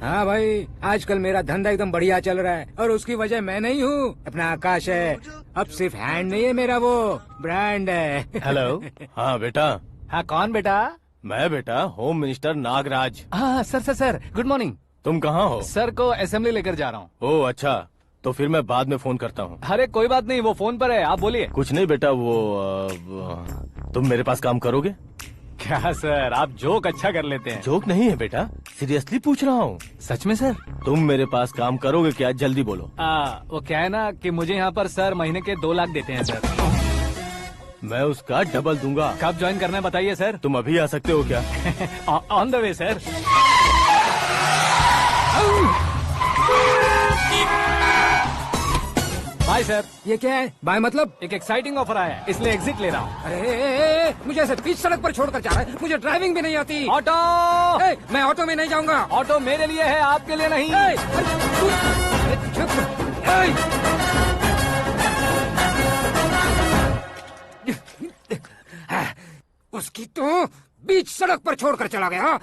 हाँ भाई, आजकल मेरा धंधा एकदम बढ़िया चल रहा है और उसकी वजह मैं नहीं हूँ, अपना आकाश है। अब सिर्फ हैंड नहीं है मेरा, वो ब्रांड है। हेलो। हाँ बेटा। हाँ कौन बेटा? मैं बेटा होम मिनिस्टर नागराज। हाँ सर गुड मॉर्निंग। तुम कहाँ हो? सर को असेंबली लेकर जा रहा हूँ। ओह अच्छा, तो फिर मैं बाद में फोन करता हूँ। अरे कोई बात नहीं, वो फोन पर है, आप बोलिए। कुछ नहीं बेटा, तुम मेरे पास काम करोगे? क्या सर, आप जोक अच्छा कर लेते हैं। जोक नहीं है बेटा, सीरियसली पूछ रहा हूँ। सच में सर? तुम मेरे पास काम करोगे क्या? जल्दी बोलो। वो क्या है ना कि मुझे यहाँ पर सर महीने के 2 लाख देते हैं सर। मैं उसका डबल दूंगा। कब ज्वाइन करना है बताइए सर। तुम अभी आ सकते हो क्या? On the way sir. Bye sir. ये क्या है? बाय मतलब? एक एक्साइटिंग ऑफर आया है, इसलिए एग्जिट ले रहा हूँ। अरे मुझे ऐसे बीच सड़क पर छोड़कर जा रहा है, मुझे ड्राइविंग भी नहीं आती। ऑटो! मैं ऑटो में नहीं जाऊंगा। ऑटो मेरे लिए है, आपके लिए नहीं। उसकी तो बीच सड़क पर छोड़कर चला गया।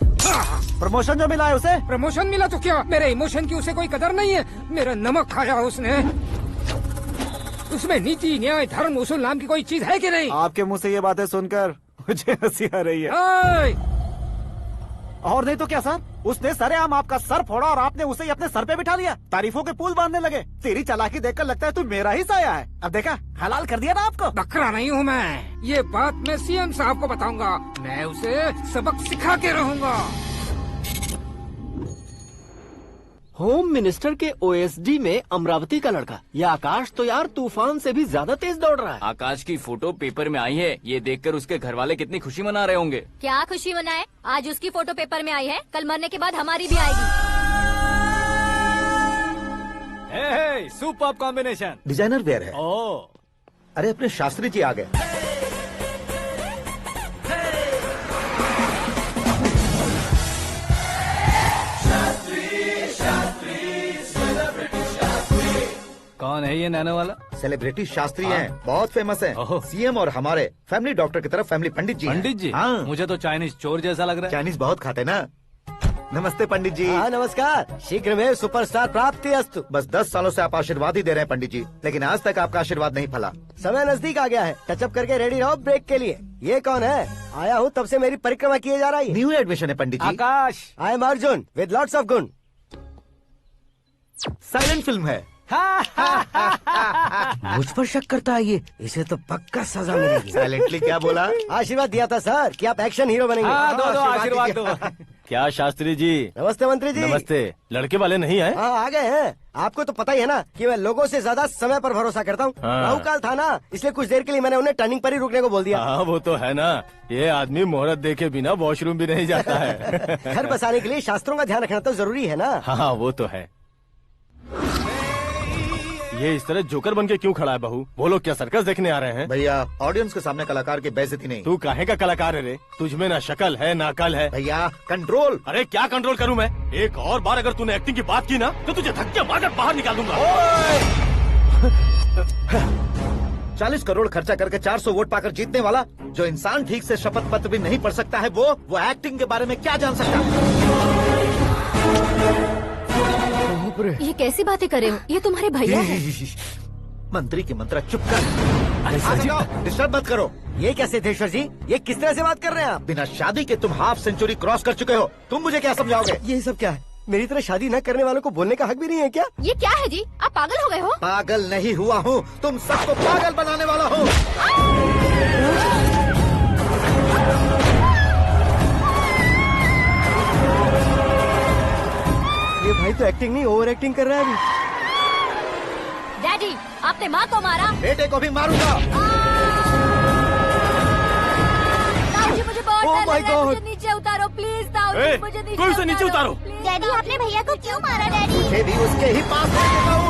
प्रमोशन जो मिला है उसे? प्रमोशन मिला तो क्या, मेरे इमोशन की उसे कोई कदर नहीं है। मेरा नमक खाया उसने। उसमें नीति, न्याय, धर्म, उसूल नाम की कोई चीज है कि नहीं? आपके मुंह से ये बातें सुनकर मुझे हंसी आ रही है। ओए! और नहीं तो क्या सर, उसने सरेआम आपका सर फोड़ा और आपने उसे ही अपने सर पे बिठा लिया। तारीफों के पुल बांधने लगे। तेरी चालाकी देखकर लगता है तू मेरा ही साया है। अब देखा, हलाल कर दिया ना आपको। बकरा नहीं हूँ मैं। ये बात मैं सीएम साहब को बताऊंगा। मैं उसे सबक सिखा के रहूंगा। होम मिनिस्टर के ओएसडी में अमरावती का लड़का। ये आकाश तो यार तूफान से भी ज्यादा तेज दौड़ रहा है। आकाश की फोटो पेपर में आई है, ये देखकर उसके घर वाले कितनी खुशी मना रहे होंगे। क्या खुशी मनाए? आज उसकी फोटो पेपर में आई है, कल मरने के बाद हमारी भी आएगी। Super combination. डिजाइनर वेयर है। ओह, अरे अपने शास्त्री जी आ गए। कौन है ये नैनो वाला? सेलिब्रिटी शास्त्री हैं, बहुत फेमस हैं। सीएम और हमारे फैमिली डॉक्टर की तरफ फैमिली पंडित जी हैं। पंडित जी? हाँ। मुझे तो चाइनीज चोर जैसा लग रहा है। चाइनीज बहुत खाते ना। नमस्ते पंडित जी। हाँ नमस्कार। शीघ्र में सुपरस्टार प्राप्ति अस्तु। बस 10 सालों से आप आशीर्वाद ही दे रहे हैं पंडित जी, लेकिन आज तक आपका आशीर्वाद नहीं फला। समय नजदीक आ गया है, टचअप करके रेडी रहो ब्रेक के लिए। ये कौन है? आया हूँ तब से मेरी परिक्रमा किए जा रही है। न्यू एडमिशन है Pandit ji. Akash. I am Arjun with lots of गुण। साइलेंट फिल्म है। मुझ पर शक करता है ये, इसे तो पक्का सजा मिलेगी। साइलेंटली क्या बोला? आशीर्वाद दिया था सर कि आप एक्शन हीरो बनेंगे। हाँ, दो आशीर्वाद दो। क्या शास्त्री जी? नमस्ते मंत्री जी। नमस्ते। लड़के वाले नहीं आए? हाँ आ गए हैं। आपको तो पता ही है ना कि मैं लोगों से ज्यादा समय पर भरोसा करता हूँ। हाँ। राहु काल था ना, इसलिए कुछ देर के लिए मैंने उन्हें टर्निंग पर ही रुकने को बोल दिया। हाँ वो तो है ना, ये आदमी मुहूर्त देखे बिना वॉशरूम भी नहीं जाता है। घर बसाने के लिए शास्त्रों का ध्यान रखना तो जरूरी है ना। हाँ वो तो है। ये इस तरह जोकर बन के क्यों खड़ा है बहू? वो लोग क्या सर्कस देखने आ रहे हैं? भैया ऑडियंस के सामने कलाकार की बेइज्जती नहीं। तू काहे का कलाकार है रे? तुझ में ना शक्ल है ना अकल है। भैया कंट्रोल। अरे क्या कंट्रोल करूं मैं? एक और बार अगर तूने एक्टिंग की बात की ना तो तुझे धक्के मारकर बाहर निकाल दूंगा। 40 करोड़ खर्चा करके 400 वोट पाकर जीतने वाला, जो इंसान ठीक से शपथ पत्र भी नहीं पढ़ सकता है, वो एक्टिंग के बारे में क्या जान सकता है? ये कैसी बातें कर रहे हो? ये तुम्हारे भैया हैं। मंत्री की मंत्रा चुप कर। डिस्टर्ब मत करो। ये क्या सिद्धेश्वर जी, ये किस तरह से बात कर रहे हैं आप? बिना शादी के तुम हाफ सेंचुरी क्रॉस कर चुके हो, तुम मुझे क्या समझाओगे? ये सब क्या है? मेरी तरह शादी न करने वालों को बोलने का हक भी नहीं है क्या? ये क्या है जी? आप पागल हो गए हो? पागल नहीं हुआ हूँ, तुम सबको पागल बनाने वाला हूँ। ये भाई तो एक्टिंग नहीं ओवर एक्टिंग कर रहा है अभी। डैडी, आपने माँ को मारा। बेटे को भी मारूंगा। ताऊ जी मुझे बहुत Oh डर my लग रहा है, God! मुझे नीचे उतारो प्लीज। ताऊ जी मुझे नीचे कोई उसे नीचे उतारो। डैडी आपने भैया को क्यों मारा? डैडी मुझे भी उसके ही पास लेके जाऊं।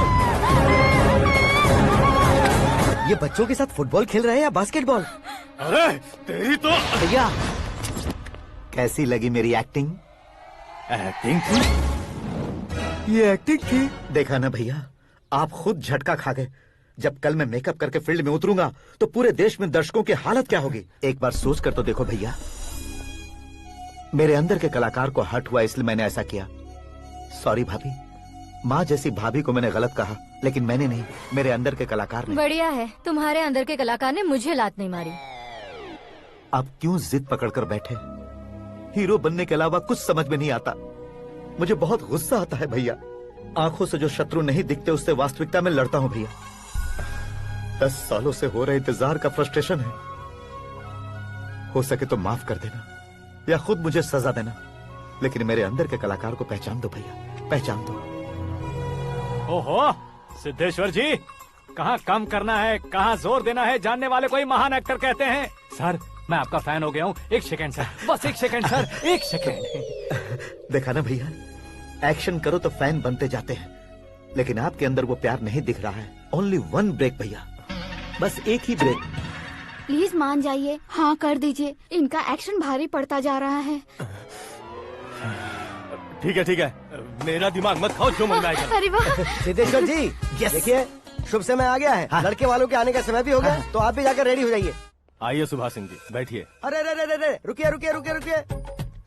ये बच्चों के साथ फुटबॉल खेल रहे हैं या बास्केटबॉल? अरे तेरी तो भैया कैसी लगी मेरी एक्टिंग? एक्टिंग थी। ये एक्टिंग थी। देखा ना भैया, आप खुद झटका खा गए। जब कल मैं मेकअप करके फील्ड में उतरूंगा तो पूरे देश में दर्शकों की हालत क्या होगी? एक बार सोच कर तो देखो भैया। मेरे अंदर के कलाकार को हर्ट हुआ इसलिए मैंने ऐसा किया। सॉरी भाभी। माँ जैसी भाभी को मैंने गलत कहा, लेकिन मैंने नहीं, मेरे अंदर के कलाकार ने। बढ़िया है, तुम्हारे अंदर के कलाकार ने मुझे लात नहीं मारी। आप क्यों जिद पकड़कर बैठे? हीरो बनने के अलावा कुछ समझ में नहीं आता। मुझे बहुत गुस्सा आता है भैया। आंखों से जो शत्रु नहीं दिखते उससे वास्तविकता में लड़ता हूँ भैया। 10 सालों से हो रहे इंतजार का फ्रस्ट्रेशन है। हो सके तो माफ कर देना या खुद मुझे सजा देना, लेकिन मेरे अंदर के कलाकार को पहचान दो भैया, पहचान दो। ओहो सिद्धेश्वर जी, कहाँ कम करना है कहाँ जोर देना है जानने वाले को ही महान एक्टर कहते हैं। सर मैं आपका फैन हो गया हूँ। एक सेकंड सर, बस एक सेकंड सर, एक सेकंड। देखा ना भैया, एक्शन करो तो फैन बनते जाते हैं, लेकिन आपके अंदर वो प्यार नहीं दिख रहा है। ओनली 1 ब्रेक भैया, बस एक ही ब्रेक। प्लीज मान जाइए, हाँ कर दीजिए। इनका एक्शन भारी पड़ता जा रहा है। ठीक है, मेरा दिमाग मत खाओ, जो मन में आएगा। अरे वाह सिद्धेश्वर जी देखिए, शुभ समय आ गया है। लड़के वालों के आने का समय भी हो गया, तो आप भी जाकर रेडी हो जाइए। आइए सुभाष सिंह जी, बैठिए। अरे अरे अरे अरे, रुकिए रुकिए रुकिए रुकिए।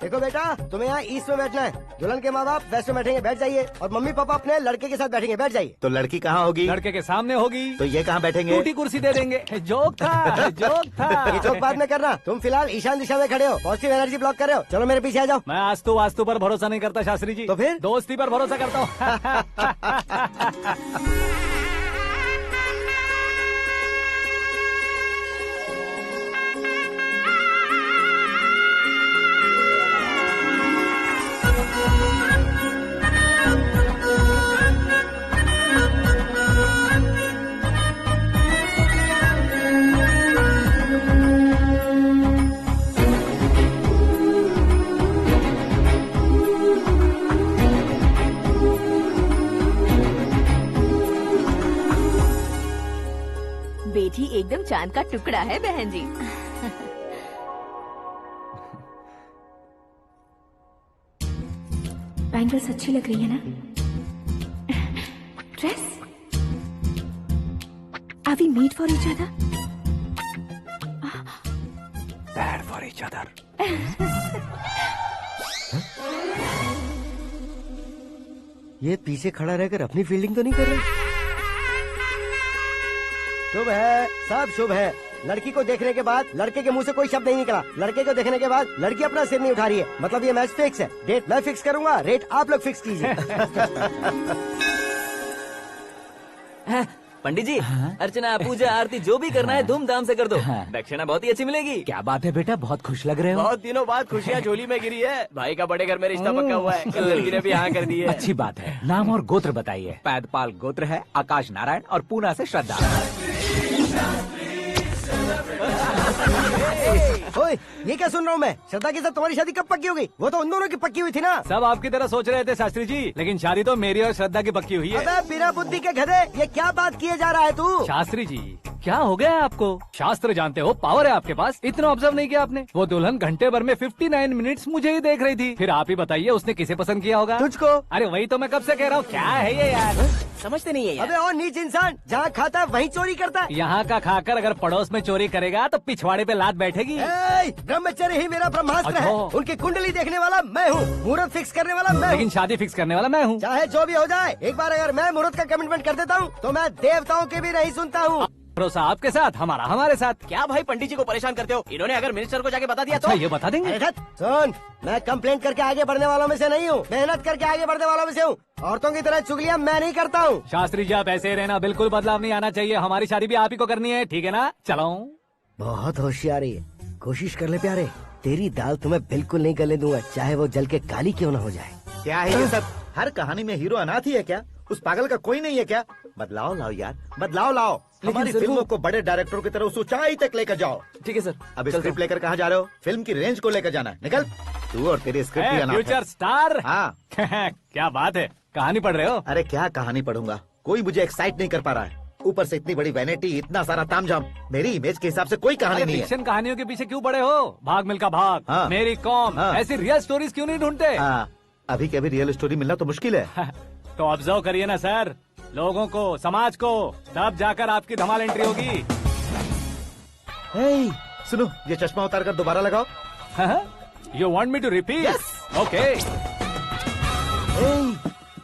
देखो बेटा, तुम्हें यहाँ ईस्ट में बैठना है। दुल्हन के माँ बाप वेस्ट में बैठेंगे, बैठ जाइए। और मम्मी पापा अपने लड़के के साथ बैठेंगे, बैठ जाइए। तो लड़की कहाँ होगी? लड़के के सामने होगी। तो ये कहाँ बैठेंगे? टूटी कुर्सी दे देंगे। जोक था, जोक था। ये जोक बाद में करना। तुम फिलहाल ईशान दिशा में खड़े हो, पॉजिटिव एनर्जी ब्लॉक कर रहे हो। चलो मेरे पीछे आ जाओ। मैं आस्तु वास्तु पर भरोसा नहीं करता शास्त्री जी। तो फिर? दोस्ती पर भरोसा करता हूँ। बेटी एकदम चांद का टुकड़ा है बहन जी। बैंगल्स अच्छी लग रही है ना? Dress? Are we made for each other? Bad for each other. ये पीछे खड़ा रहकर अपनी फील्डिंग तो नहीं कर रहा? शुभ है, सब शुभ है। लड़की को देखने के बाद लड़के के मुंह से कोई शब्द नहीं निकला। लड़के को देखने के बाद लड़की अपना सिर नहीं उठा रही है। मतलब ये मैच फिक्स है। डेट मैं फिक्स करूंगा, रेट आप लोग फिक्स कीजिए। पंडित जी, अर्चना पूजा आरती जो भी करना है धूमधाम से कर दो। दक्षिणा बहुत ही अच्छी मिलेगी। क्या बात है बेटा, बहुत खुश लग रहे हो। बहुत दिनों बाद खुशियाँ झोली में गिरी है। भाई का बड़े घर में रिश्ता पक्का हुआ है। कल लड़की ने भी हाँ कर दी है। अच्छी बात है। नाम और गोत्र बताइए। पैदपाल गोत्र है, आकाश नारायण और पूना से श्रद्धा। ओए, ये क्या सुन रहा हूँ मैं? श्रद्धा के साथ तुम्हारी शादी कब पक्की हो गई? वो तो उन दोनों की पक्की हुई थी ना। सब आपकी तरह सोच रहे थे शास्त्री जी, लेकिन शादी तो मेरी और श्रद्धा की पक्की हुई है। अबे बिना बुद्धि के गधे, ये क्या बात किए जा रहा है तू? शास्त्री जी, क्या हो गया है आपको? शास्त्र जानते हो, पावर है आपके पास। इतना ऑब्जर्व नहीं किया आपने? वो दुल्हन घंटे भर में 59 मिनट्स मुझे ही देख रही थी। फिर आप ही बताइए उसने किसे पसंद किया होगा? तुझको। अरे वही तो मैं कब से कह रहा हूँ, क्या है ये यार? समझते नहीं है यार। अबे और नीच इंसान, जहाँ खाता है वहीं चोरी करता है। यहाँ का खाकर अगर पड़ोस में चोरी करेगा तो पिछवाड़े पे लात बैठेगी। ब्रह्मचर्य ही मेरा ब्रह्मास्त्र है। अच्छा। उनकी कुंडली देखने वाला मैं हूँ, मुहूर्त फिक्स करने वाला मैं हूँ। लेकिन शादी फिक्स करने वाला मैं हूँ। चाहे जो भी हो जाए, एक बार अगर मैं मुहूर्त का कमिटमेंट कर देता हूँ तो मैं देवताओं के भी नहीं सुनता हूँ। भरोसा आपके साथ, हमारा हमारे साथ। क्या भाई पंडित जी को परेशान करते हो? इन्होंने अगर मिनिस्टर को जाके बता दिया अच्छा, तो ये बता देंगे? अरे धत, सुन, मैं कंप्लेंट करके आगे बढ़ने वालों में से नहीं हूँ, मेहनत करके आगे बढ़ने वालों में से हूँ। औरतों की तरह चुगलियाँ मैं नहीं करता हूँ। शास्त्री जी, आप ऐसे ही रहना, बिल्कुल बदलाव नहीं आना चाहिए। हमारी शादी भी आप ही को करनी है, ठीक है ना? चलो। बहुत होशियारी है, कोशिश कर ले प्यारे। तेरी दाल तुम्हें बिल्कुल नहीं गलने दूंगा, चाहे वो जल के काली क्यों न हो जाए। क्या है ये सब? हर कहानी में हीरो अनाथ ही है क्या? उस पागल का कोई नहीं है क्या? बदलाव लाओ यार, बदलाव लाओ। हमारी फिल्मों को बड़े डायरेक्टरों की तरह उस ऊंचाई तक लेकर जाओ। ठीक है सर। अब स्क्रिप्ट लेकर कहाँ जा रहे हो? फिल्म की रेंज को लेकर जाना है। निकल तू और तेरी स्क्रिप्ट भी अनाथ है। Future star. हाँ। क्या बात है, कहानी पढ़ रहे हो? अरे क्या कहानी पढ़ूंगा, कोई मुझे एक्साइट नहीं कर पा रहा है। ऊपर से इतनी बड़ी वैनिटी, इतना सारा तामझाम। मेरी इमेज के हिसाब से कोई कहानी नहीं है। फिक्शन कहानियों के पीछे क्यों पड़े हो? भाग मिल्खा भाग, हाँ। मेरी कॉम, हाँ। ऐसी रियल स्टोरीज क्यों नहीं ढूंढते? हाँ, अभी के अभी रियल स्टोरी मिलना तो मुश्किल है। तो ऑब्जर्व करिए ना सर, लोगों को, समाज को, तब जाकर आपकी धमाल एंट्री होगी। सुनो, ये चश्मा उतार कर दोबारा लगाओ। You want me to repeat? Okay.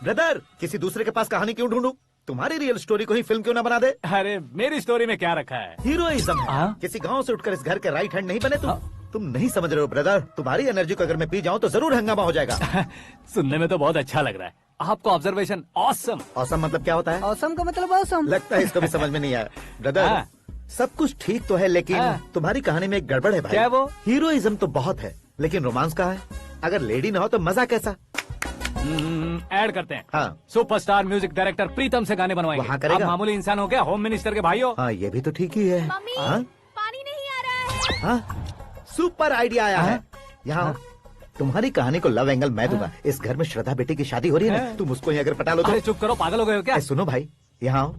Brother, किसी दूसरे के पास कहानी क्यों ढूंढूं? तुम्हारी रियल स्टोरी को ही फिल्म क्यों ना बना दे? अरे मेरी स्टोरी में क्या रखा है? हीरोइज्म है। हाँ? किसी गांव से उठकर इस घर के राइट हैंड नहीं बने तुम। तुम नहीं समझ रहे हो ब्रदर, तुम्हारी एनर्जी को अगर मैं पी जाऊं तो जरूर हंगामा हो जाएगा। सुनने में तो बहुत अच्छा लग रहा है। आपको ऑब्जर्वेशन ऑसम। ऑसम मतलब क्या होता है? औसम का मतलब औसम। लगता है इसको भी समझ में नहीं आया। ब्रदर, हाँ। सब कुछ ठीक तो है, लेकिन हाँ। तुम्हारी कहानी में एक गड़बड़ है भाई। क्या है वो? हीरोइज्म तो बहुत है, लेकिन रोमांस कहाँ है? अगर लेडी ना हो तो मजा कैसा? ऐड करते हैं। हाँ। सुपरस्टार म्यूजिक डायरेक्टर प्रीतम से गाने बनवाएंगे। वहाँ करेगा? आप मामूली इंसान हो क्या? होम मिनिस्टर के भाई हो। हाँ, ये भी तो ठीक ही है। मम्मी, हाँ? पानी नहीं आ रहा है। हाँ? सुपर आइडिया आया है। यहाँ तुम्हारी कहानी को लव एंगल मैं दूंगा। इस घर में श्रद्धा बेटी की शादी हो रही है ना, तुम उसको ही अगर पटा लो तो। अरे चुप करो, पागल हो गए हो क्या? सुनो भाई, यहाँ आओ।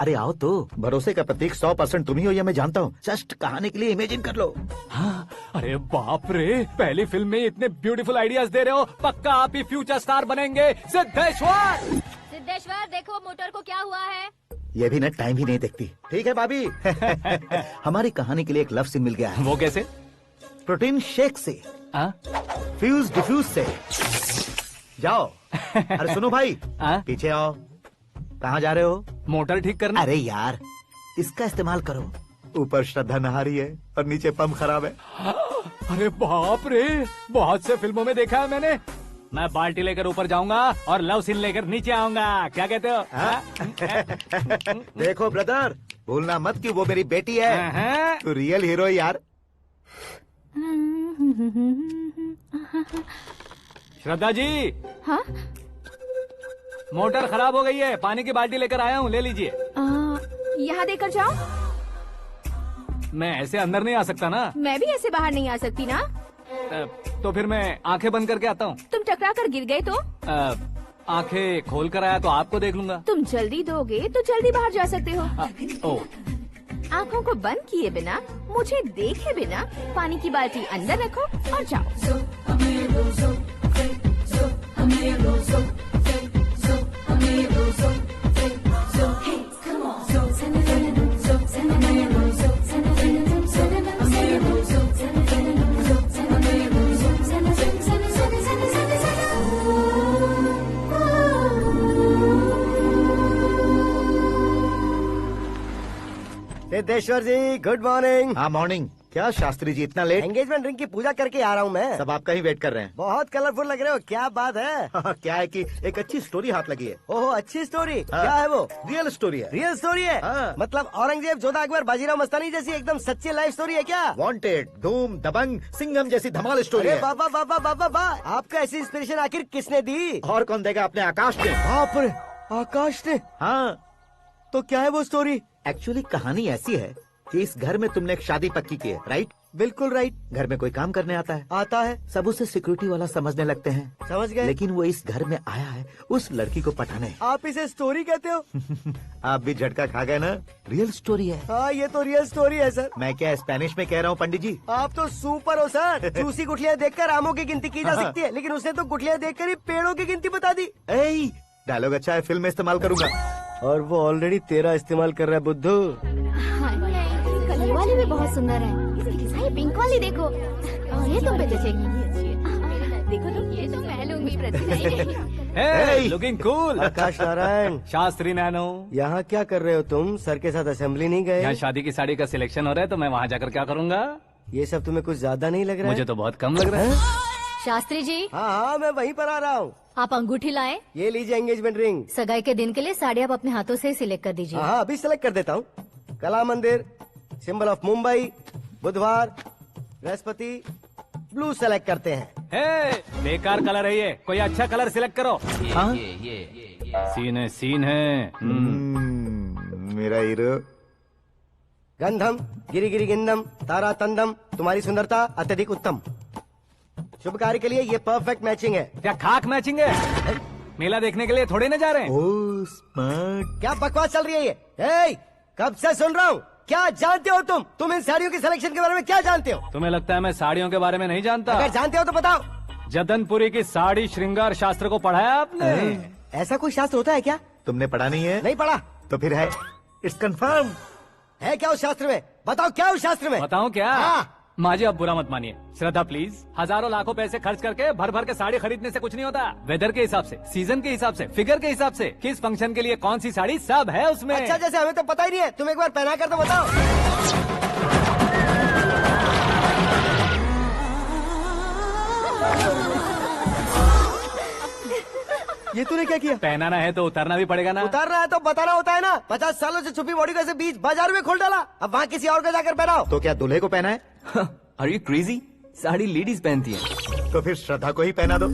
अरे आओ तो। भरोसे का प्रतीक 100% तुम ही हो, ये मैं जानता हूँ। जस्ट कहानी के लिए इमेजिन कर लो। हाँ, अरे बाप रे, पहली फिल्म में इतने ब्यूटीफुल आइडियाज दे रहे हो, पक्का आप ही फ्यूचर स्टार बनेंगे। सिद्धेश्वर, सिद्धेश्वर देखो मोटर को क्या हुआ है। ये भी ना टाइम ही नहीं देखती। ठीक है भाभी। हमारी कहानी के लिए एक लव सीन मिल गया है। वो कैसे? प्रोटीन शेक से, हाँ? फ्यूज डिफ्यूज से। जाओ। अरे सुनो भाई, हाँ? पीछे आओ। कहाँ जा रहे हो? मोटर ठीक करना। अरे यार, इसका इस्तेमाल करो। ऊपर श्रद्धा नहा रही है और नीचे पंप खराब है। अरे बाप रे, बहुत से फिल्मों में देखा है मैंने। मैं बाल्टी लेकर ऊपर जाऊंगा और लव सीन लेकर नीचे आऊंगा। क्या कहते हो? देखो ब्रदर, भूलना मत कि वो मेरी बेटी है। तू रियल हीरो है यार। श्रद्धा जी। हाँ? मोटर खराब हो गई है, पानी की बाल्टी लेकर आया हूँ, ले लीजिए। यहाँ देकर जाओ। मैं ऐसे अंदर नहीं आ सकता ना। मैं भी ऐसे बाहर नहीं आ सकती ना। तो फिर मैं आंखें बंद करके आता हूँ। तुम टकरा कर गिर गए तो? आंखें खोल कर आया तो आपको देख लूंगा। तुम जल्दी दोगे तो जल्दी बाहर जा सकते हो। आँखों को बंद किए बिना, मुझे देखे बिना पानी की बाल्टी अंदर रखो और जाओ। सिद्धेश्वर जी, गुड मॉर्निंग। हाँ मॉर्निंग। क्या शास्त्री जी इतना लेट? एंगेजमेंट रिंग की पूजा करके आ रहा हूँ मैं। सब आपका ही वेट कर रहे हैं। बहुत कलरफुल लग रहे हो, क्या बात है? क्या है कि एक अच्छी स्टोरी हाथ लगी है। ओह, अच्छी स्टोरी। क्या है वो? रियल स्टोरी है। रियल स्टोरी है? हाँ। मतलब औरंगजेब, जोधा अकबर, बाजीराव मस्तानी जैसी एकदम सच्ची लाइफ स्टोरी है क्या? वांटेड, धूम, दबंग, सिंघम जैसी धमाल स्टोरी है। बाबा बाबा बाबा बाबा, आपका ऐसी इंस्पिरेशन आखिर किसने दी? और कौन देगा? अपने आकाश ने। बाप रे, आकाश ने? हाँ। तो क्या है वो स्टोरी? एक्चुअली कहानी ऐसी है कि इस घर में तुमने एक शादी पक्की की है, राइट? बिल्कुल राइट। घर में कोई काम करने आता है। आता है। सब उसे सिक्योरिटी वाला समझने लगते हैं। समझ गए। लेकिन वो इस घर में आया है उस लड़की को पटाने। आप इसे स्टोरी कहते हो? आप भी झटका खा गए ना। रियल स्टोरी है। हाँ, ये तो रियल स्टोरी है सर। मैं क्या स्पेनिश में कह रहा हूँ पंडित जी? आप तो सुपर हो सर। चूसी गुठलियाँ देखकर आमों की गिनती की जा सकती है, लेकिन उसने तो गुठलियाँ देखकर ही पेड़ों की गिनती बता दी। डायलॉग अच्छा है, फिल्म में इस्तेमाल करूंगा। और वो ऑलरेडी तेरा इस्तेमाल कर रहा है बुद्धू। ये वाली भी बहुत सुंदर है। ये पिंक वाली देखो, ये तुम पे जचेगी। देखो तो, ये तो मैं लूंगी। Looking cool. आकाश नारायण। शास्त्री नैनो। यहाँ क्या कर रहे हो तुम? सर के साथ असेंबली नहीं गए? यहाँ शादी की साड़ी का सिलेक्शन हो रहा है तो मैं वहाँ जाकर क्या करूँगा? ये सब तुम्हें कुछ ज्यादा नहीं लग रहा है? मुझे तो बहुत कम लग रहा है। शास्त्री जी। हाँ, मैं वहीं पर आ रहा हूँ। आप अंगूठी लाए। ये लीजिए एंगेजमेंट रिंग। सगाई के दिन के लिए साड़ी आप अपने हाथों से सिलेक्ट कर दीजिए। हाँ, अभी सिलेक्ट कर देता हूँ। कला मंदिर, सिंबल ऑफ मुंबई, बुधवार, बृहस्पति, ब्लू सेलेक्ट करते हैं। बेकार कलर है ये, कोई अच्छा कलर सिलेक्ट करो। सीन है। मेरा हीरो। गंधम, गिरी गिरी गिंदम, तारा तंदम, तुम्हारी सुंदरता अत्यधिक उत्तम। शुभ कार्य के लिए ये परफेक्ट मैचिंग है। क्या खाक मैचिंग है? मेला देखने के लिए थोड़े न जा रहे हैं। Oh smart. क्या बकवास चल रही है ये? कब से सुन रहा हूँ। क्या जानते हो तुम इन साड़ियों की सिलेक्शन के बारे में क्या जानते हो? तुम्हें लगता है मैं साड़ियों के बारे में नहीं जानता? अगर जानते हो तो बताओ। जदनपुरी की साड़ी श्रृंगार शास्त्र को पढ़ा है आपने? ऐसा कोई शास्त्र होता है क्या? तुमने पढ़ा नहीं है? नहीं पढ़ा। तो फिर है, इट्स कंफर्म। है क्या उस शास्त्र में? बताओ क्या उस शास्त्र में? बताऊं क्या? हाँ। माजी अब बुरा मत मानिए। श्रद्धा प्लीज, हजारों लाखों पैसे खर्च करके भर भर के साड़ी खरीदने से कुछ नहीं होता। वेदर के हिसाब से, सीजन के हिसाब से, फिगर के हिसाब से, किस फंक्शन के लिए कौन सी साड़ी, सब है उसमें। अच्छा, जैसे हमें तो पता ही नहीं है, तुम एक बार पहना कर तो बताओ। ये तूने क्या किया? पहनाना है तो उतारना भी पड़ेगा ना। उतारना है तो बताना होता है ना। 50 सालों से छुपी बॉडी को ऐसे बीच बाजार में खोल डाला, अब वहाँ किसी और को जाकर पहनाओ। तो क्या दूल्हे को पहना है? Are you crazy? Sari ladies पहनती है। तो फिर श्रद्धा को ही पहना दो।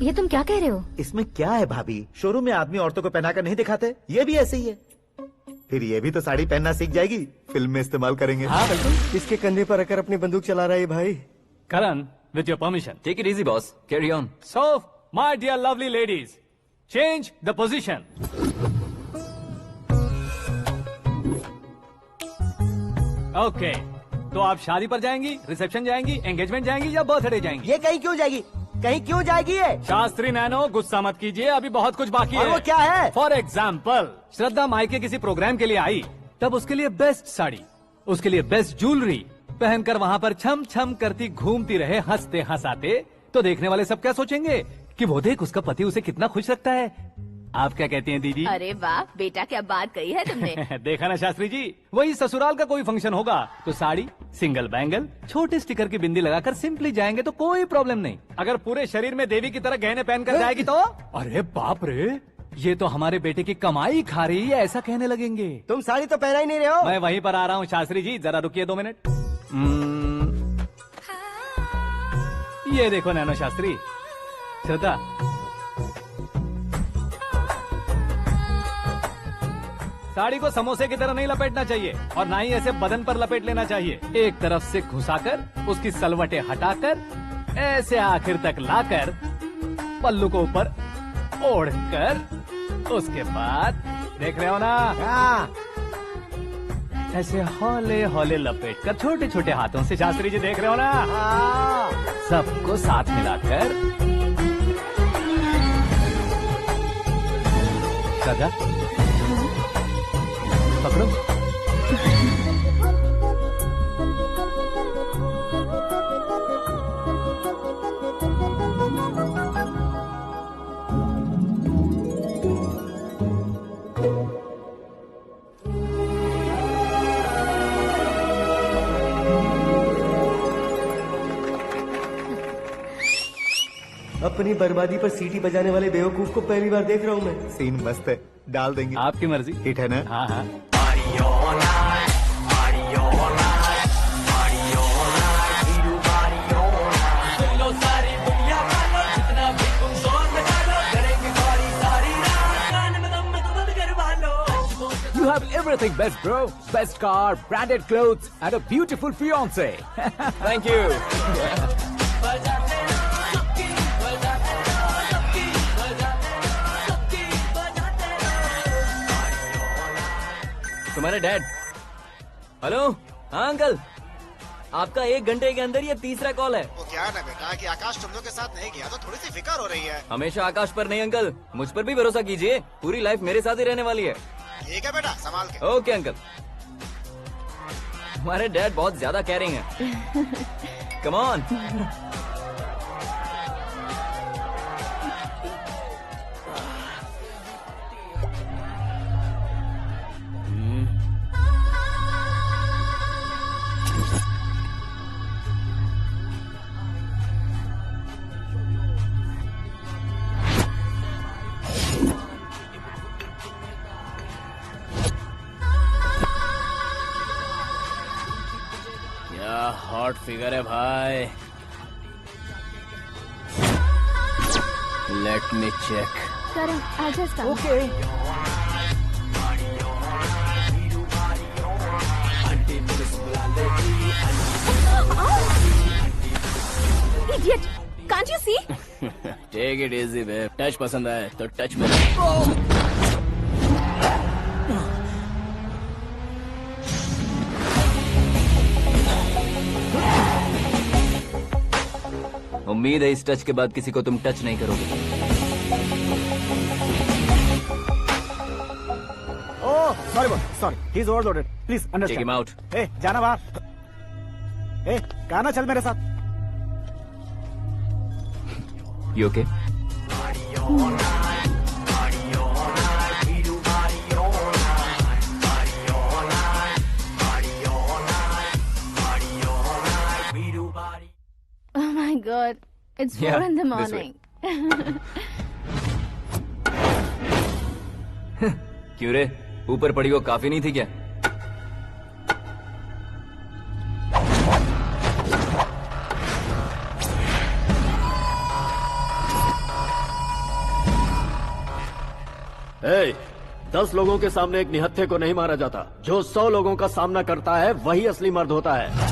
ये तुम क्या कह रहे हो? इसमें क्या है भाभी? शोरूम में आदमी औरतों को पहनाकर नहीं दिखाते? ये भी ऐसे ही है। फिर ये भी तो साड़ी पहनना सीख जाएगी, फिल्म में इस्तेमाल करेंगे। हाँ बिल्कुल। इसके कंधे पर रखकर अपनी बंदूक चला रहा है भाई। करण, with your permission. Take it easy, boss. Carry on. So, my dear lovely ladies, change the position. Okay. तो आप शादी पर जाएंगी, रिसेप्शन जाएंगी, एंगेजमेंट जाएंगी या बर्थडे जाएंगी? ये कहीं क्यों जाएगी? कहीं क्यों जाएगी ये? शास्त्री नैनो, गुस्सा मत कीजिए, अभी बहुत कुछ बाकी और है। वो क्या है? फॉर एग्जाम्पल, श्रद्धा मायके किसी प्रोग्राम के लिए आई, तब उसके लिए बेस्ट साड़ी, उसके लिए बेस्ट ज्वेलरी पहनकर वहाँ पर छम छम करती घूमती रहे हंसते हंसाते, तो देखने वाले सब क्या सोचेंगे कि वो देख उसका पति उसे कितना खुश रखता है। आप क्या कहती हैं दीदी? अरे वाह बेटा, क्या बात कही है तुमने। देखा ना शास्त्री जी, वही ससुराल का कोई फंक्शन होगा तो साड़ी, सिंगल बैंगल, छोटे स्टिकर की बिंदी लगाकर सिंपली जाएंगे तो कोई प्रॉब्लम नहीं। अगर पूरे शरीर में देवी की तरह गहने पहन कर जाएगी तो अरे बाप रे, ये तो हमारे बेटे की कमाई खा रही है, ऐसा कहने लगेंगे। तुम साड़ी तो पहना ही नहीं रहे हो। मैं वहीं पर आ रहा हूँ शास्त्री जी, जरा रुकिए 2 मिनट। ये देखो नैनो शास्त्री, श्रद्धा, साड़ी को समोसे की तरह नहीं लपेटना चाहिए और ना ही ऐसे बदन पर लपेट लेना चाहिए। एक तरफ से घुसाकर उसकी सलवटें हटाकर ऐसे आखिर तक लाकर पल्लू को ऊपर ओढ़कर, उसके बाद देख रहे हो ना, ऐसे हौले हौले लपेट कर छोटे छोटे हाथों से, शास्त्री जी देख रहे हो ना, सबको साथ मिलाकर, श्रद्धा पकड़ो। अपनी बर्बादी पर सीटी बजाने वाले बेवकूफ को पहली बार देख रहा हूँ मैं। सीन मस्त है, डाल देंगे। आपकी मर्जी। हिट है ना? हाँ हाँ। You have everything best, bro. Best car, branded clothes, and a beautiful fiance. Thank you. तुम्हारे डैड। हेलो, हाँ अंकल, आपका 1 घंटे के अंदर ये तीसरा कॉल है। वो क्या है ना बेटा कि आकाश तुम लोग के साथ नहीं गया तो थोड़ी सी फिक्र हो रही है। हमेशा आकाश पर नहीं अंकल, मुझ पर भी भरोसा कीजिए, पूरी लाइफ मेरे साथ ही रहने वाली है। ठीक है बेटा, संभाल के। Okay uncle. हमारे डैड बहुत ज्यादा केयरिंग है। Come on. हॉट फिगर है भाई। Let me check. Karan, I'll just come. Okay. Idiot! Can't you see? Take it easy babe. Touch पसंद आए तो टच में। उम्मीद है इस टच के बाद किसी को तुम टच नहीं करोगे। Oh sorry sorry, he is overloaded, please understand. Take him out. ए जाना बाहर। ए गाना चल मेरे साथ। You okay? Oh my God, it's 4 Yeah, in the this way. morning. क्यों रे, ऊपर पड़ी वो काफी नहीं थी क्या? ए, 10 लोगों के सामने एक निहत्थे को नहीं मारा जाता। जो 100 लोगों का सामना करता है वही असली मर्द होता है।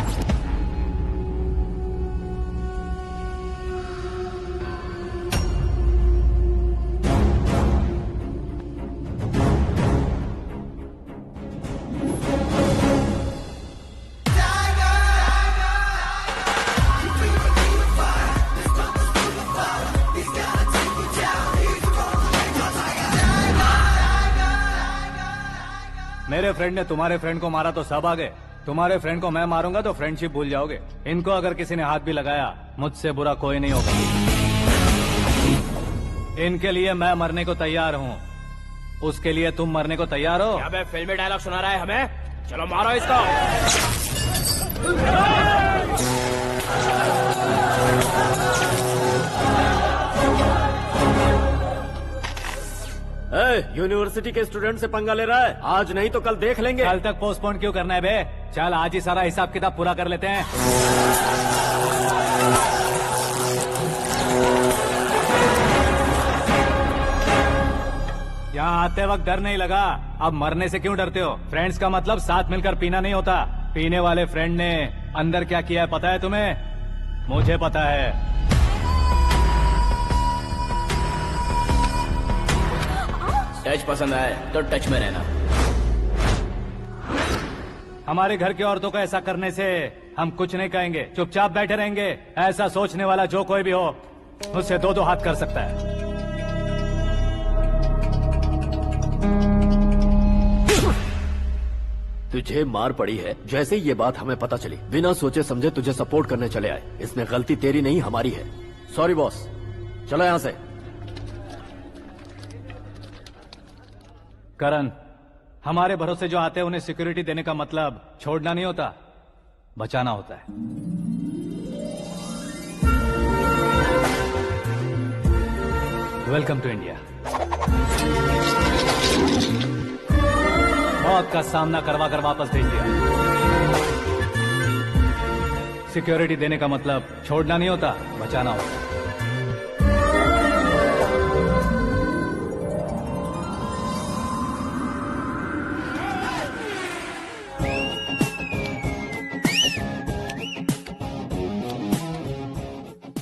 मेरे फ्रेंड ने तुम्हारे फ्रेंड को मारा तो सब आ गए, तुम्हारे फ्रेंड को मैं मारूंगा तो फ्रेंडशिप भूल जाओगे। इनको अगर किसी ने हाथ भी लगाया, मुझसे बुरा कोई नहीं होगा। इनके लिए मैं मरने को तैयार हूँ, उसके लिए तुम मरने को तैयार हो? अबे फिल्मी डायलॉग सुना रहा है हमें? चलो मारो इसको। यूनिवर्सिटी के स्टूडेंट से पंगा ले रहा है, आज नहीं तो कल देख लेंगे। कल तक पोस्टपोन क्यों करना है बे? चल आज ही सारा हिसाब किताब पूरा कर लेते हैं। यहाँ आते वक्त डर नहीं लगा, अब मरने से क्यों डरते हो? फ्रेंड्स का मतलब साथ मिलकर पीना नहीं होता। पीने वाले फ्रेंड ने अंदर क्या किया है पता है तुम्हें? मुझे पता है। टच पसंद आए तो टच में रहना। हमारे घर की औरतों को ऐसा करने से हम कुछ नहीं कहेंगे, चुपचाप बैठे रहेंगे। ऐसा सोचने वाला जो कोई भी हो, उससे दो दो हाथ कर सकता है। तुझे मार पड़ी है, जैसे ही ये बात हमें पता चली बिना सोचे समझे तुझे सपोर्ट करने चले आए। इसमें गलती तेरी नहीं हमारी है। सॉरी बॉस, चलो यहाँ से। करण, हमारे भरोसे जो आते हैं उन्हें सिक्योरिटी देने का मतलब छोड़ना नहीं होता, बचाना होता है। Welcome to India. मौत का सामना करवा कर वापस भेज दिया। सिक्योरिटी देने का मतलब छोड़ना नहीं होता, बचाना होता है।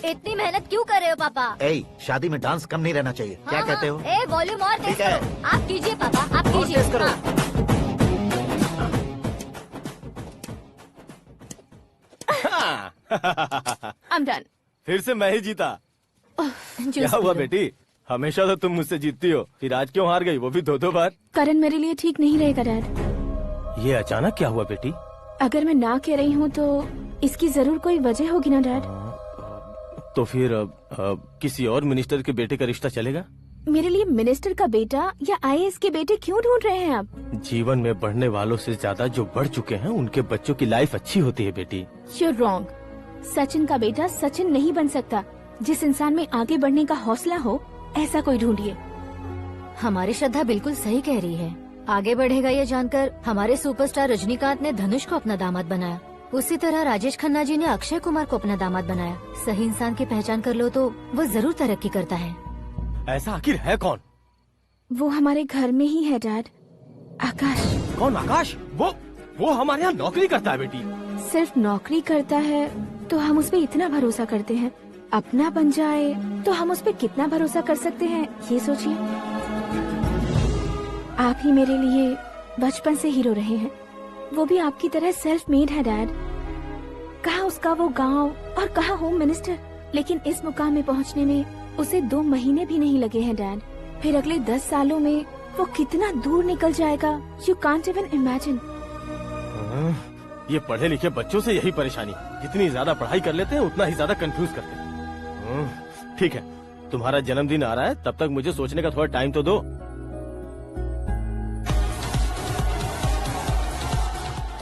इतनी मेहनत क्यों कर रहे हो पापा? ए, शादी में डांस कम नहीं रहना चाहिए। क्या कहते हो? ए वॉल्यूम और तेज ठीक है। करो। आप कीजिए पापा, आप और कीजिए। तेज करो। I'm done. फिर से मैं ही जीता। क्या हुआ बेटी? हमेशा तो तुम मुझसे जीतती हो, फिर आज क्यों हार गई, वो भी दो बार? करण मेरे लिए ठीक नहीं रहेगा डैड। ये अचानक क्या हुआ बेटी? अगर मैं ना कह रही हूँ तो इसकी जरूर कोई वजह होगी ना डैड। तो फिर किसी और मिनिस्टर के बेटे का रिश्ता चलेगा? मेरे लिए मिनिस्टर का बेटा या आईएएस के बेटे क्यों ढूंढ रहे हैं आप? जीवन में बढ़ने वालों से ज्यादा जो बढ़ चुके हैं उनके बच्चों की लाइफ अच्छी होती है बेटी। You're wrong. सचिन का बेटा सचिन नहीं बन सकता। जिस इंसान में आगे बढ़ने का हौसला हो, ऐसा कोई ढूंढिए। हमारी श्रद्धा बिल्कुल सही कह रही है। आगे बढ़ेगा ये जानकर हमारे सुपरस्टार रजनीकांत ने धनुष को अपना दामाद बनाया। उसी तरह राजेश खन्ना जी ने अक्षय कुमार को अपना दामाद बनाया। सही इंसान की पहचान कर लो तो वो जरूर तरक्की करता है। ऐसा आखिर है कौन? वो हमारे घर में ही है डैड, आकाश। कौन आकाश? वो हमारे यहाँ नौकरी करता है बेटी। सिर्फ नौकरी करता है तो हम उस पे इतना भरोसा करते हैं, अपना बन जाए तो हम उस पे कितना भरोसा कर सकते हैं, ये सोचिए। आप ही मेरे लिए बचपन से हीरो रहे हैं, वो भी आपकी तरह सेल्फ मेड है डैड। कहाँ उसका वो गांव और कहाँ होम मिनिस्टर, लेकिन इस मुकाम में पहुँचने में उसे 2 महीने भी नहीं लगे हैं डैड। फिर अगले 10 सालों में वो कितना दूर निकल जाएगा, यू कांट इवन इमेजिन। ये पढ़े लिखे बच्चों से यही परेशानी, जितनी ज्यादा पढ़ाई कर लेते हैं उतना ही ज्यादा कंफ्यूज करते हैं। ठीक है, तुम्हारा जन्मदिन आ रहा है, तब तक मुझे सोचने का थोड़ा टाइम तो दो।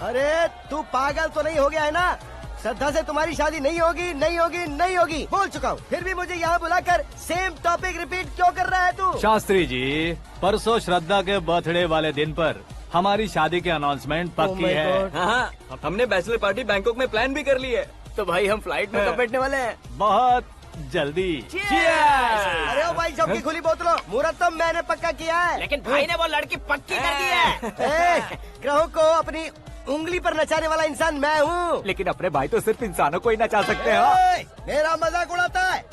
अरे तू पागल तो नहीं हो गया है ना? श्रद्धा से तुम्हारी शादी नहीं होगी, नहीं होगी, नहीं होगी, बोल चुका हूँ। फिर भी मुझे यहाँ बुलाकर सेम टॉपिक रिपीट क्यों कर रहा है तू? शास्त्री जी, परसों श्रद्धा के बर्थडे वाले दिन पर हमारी शादी की अनाउंसमेंट पक्की है। हाँ, हमने बैचलर पार्टी बैंकॉक में प्लान भी कर ली है। तो भाई हम फ्लाइट में कब बैठने वाले हैं? बहुत जल्दी। अरे ओ भाई, सबकी खुली बोतलों, मुहूर्त तो मैंने पक्का किया है। लेकिन भाई ने वो लड़की पक्की कर दी है। ग्रहों को अपनी उंगली पर नचाने वाला इंसान मैं हूँ। लेकिन अपने भाई तो सिर्फ इंसानों को ही नचा सकते हैं। मेरा मजाक उड़ाता है?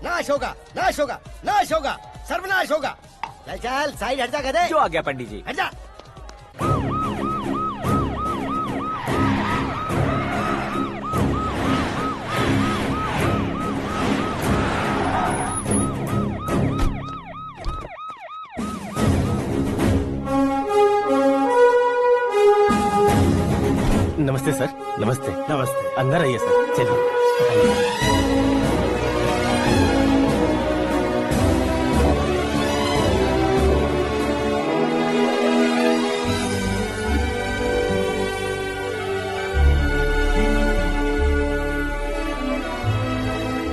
नाश होगा, नाश होगा, नाश होगा, सर्वनाश होगा। चल चल साइड हट जा गधे। जो आ गया पंडित जी। हट जा। नमस्ते सर। नमस्ते। नमस्ते। अंदर आइए सर, चलिए।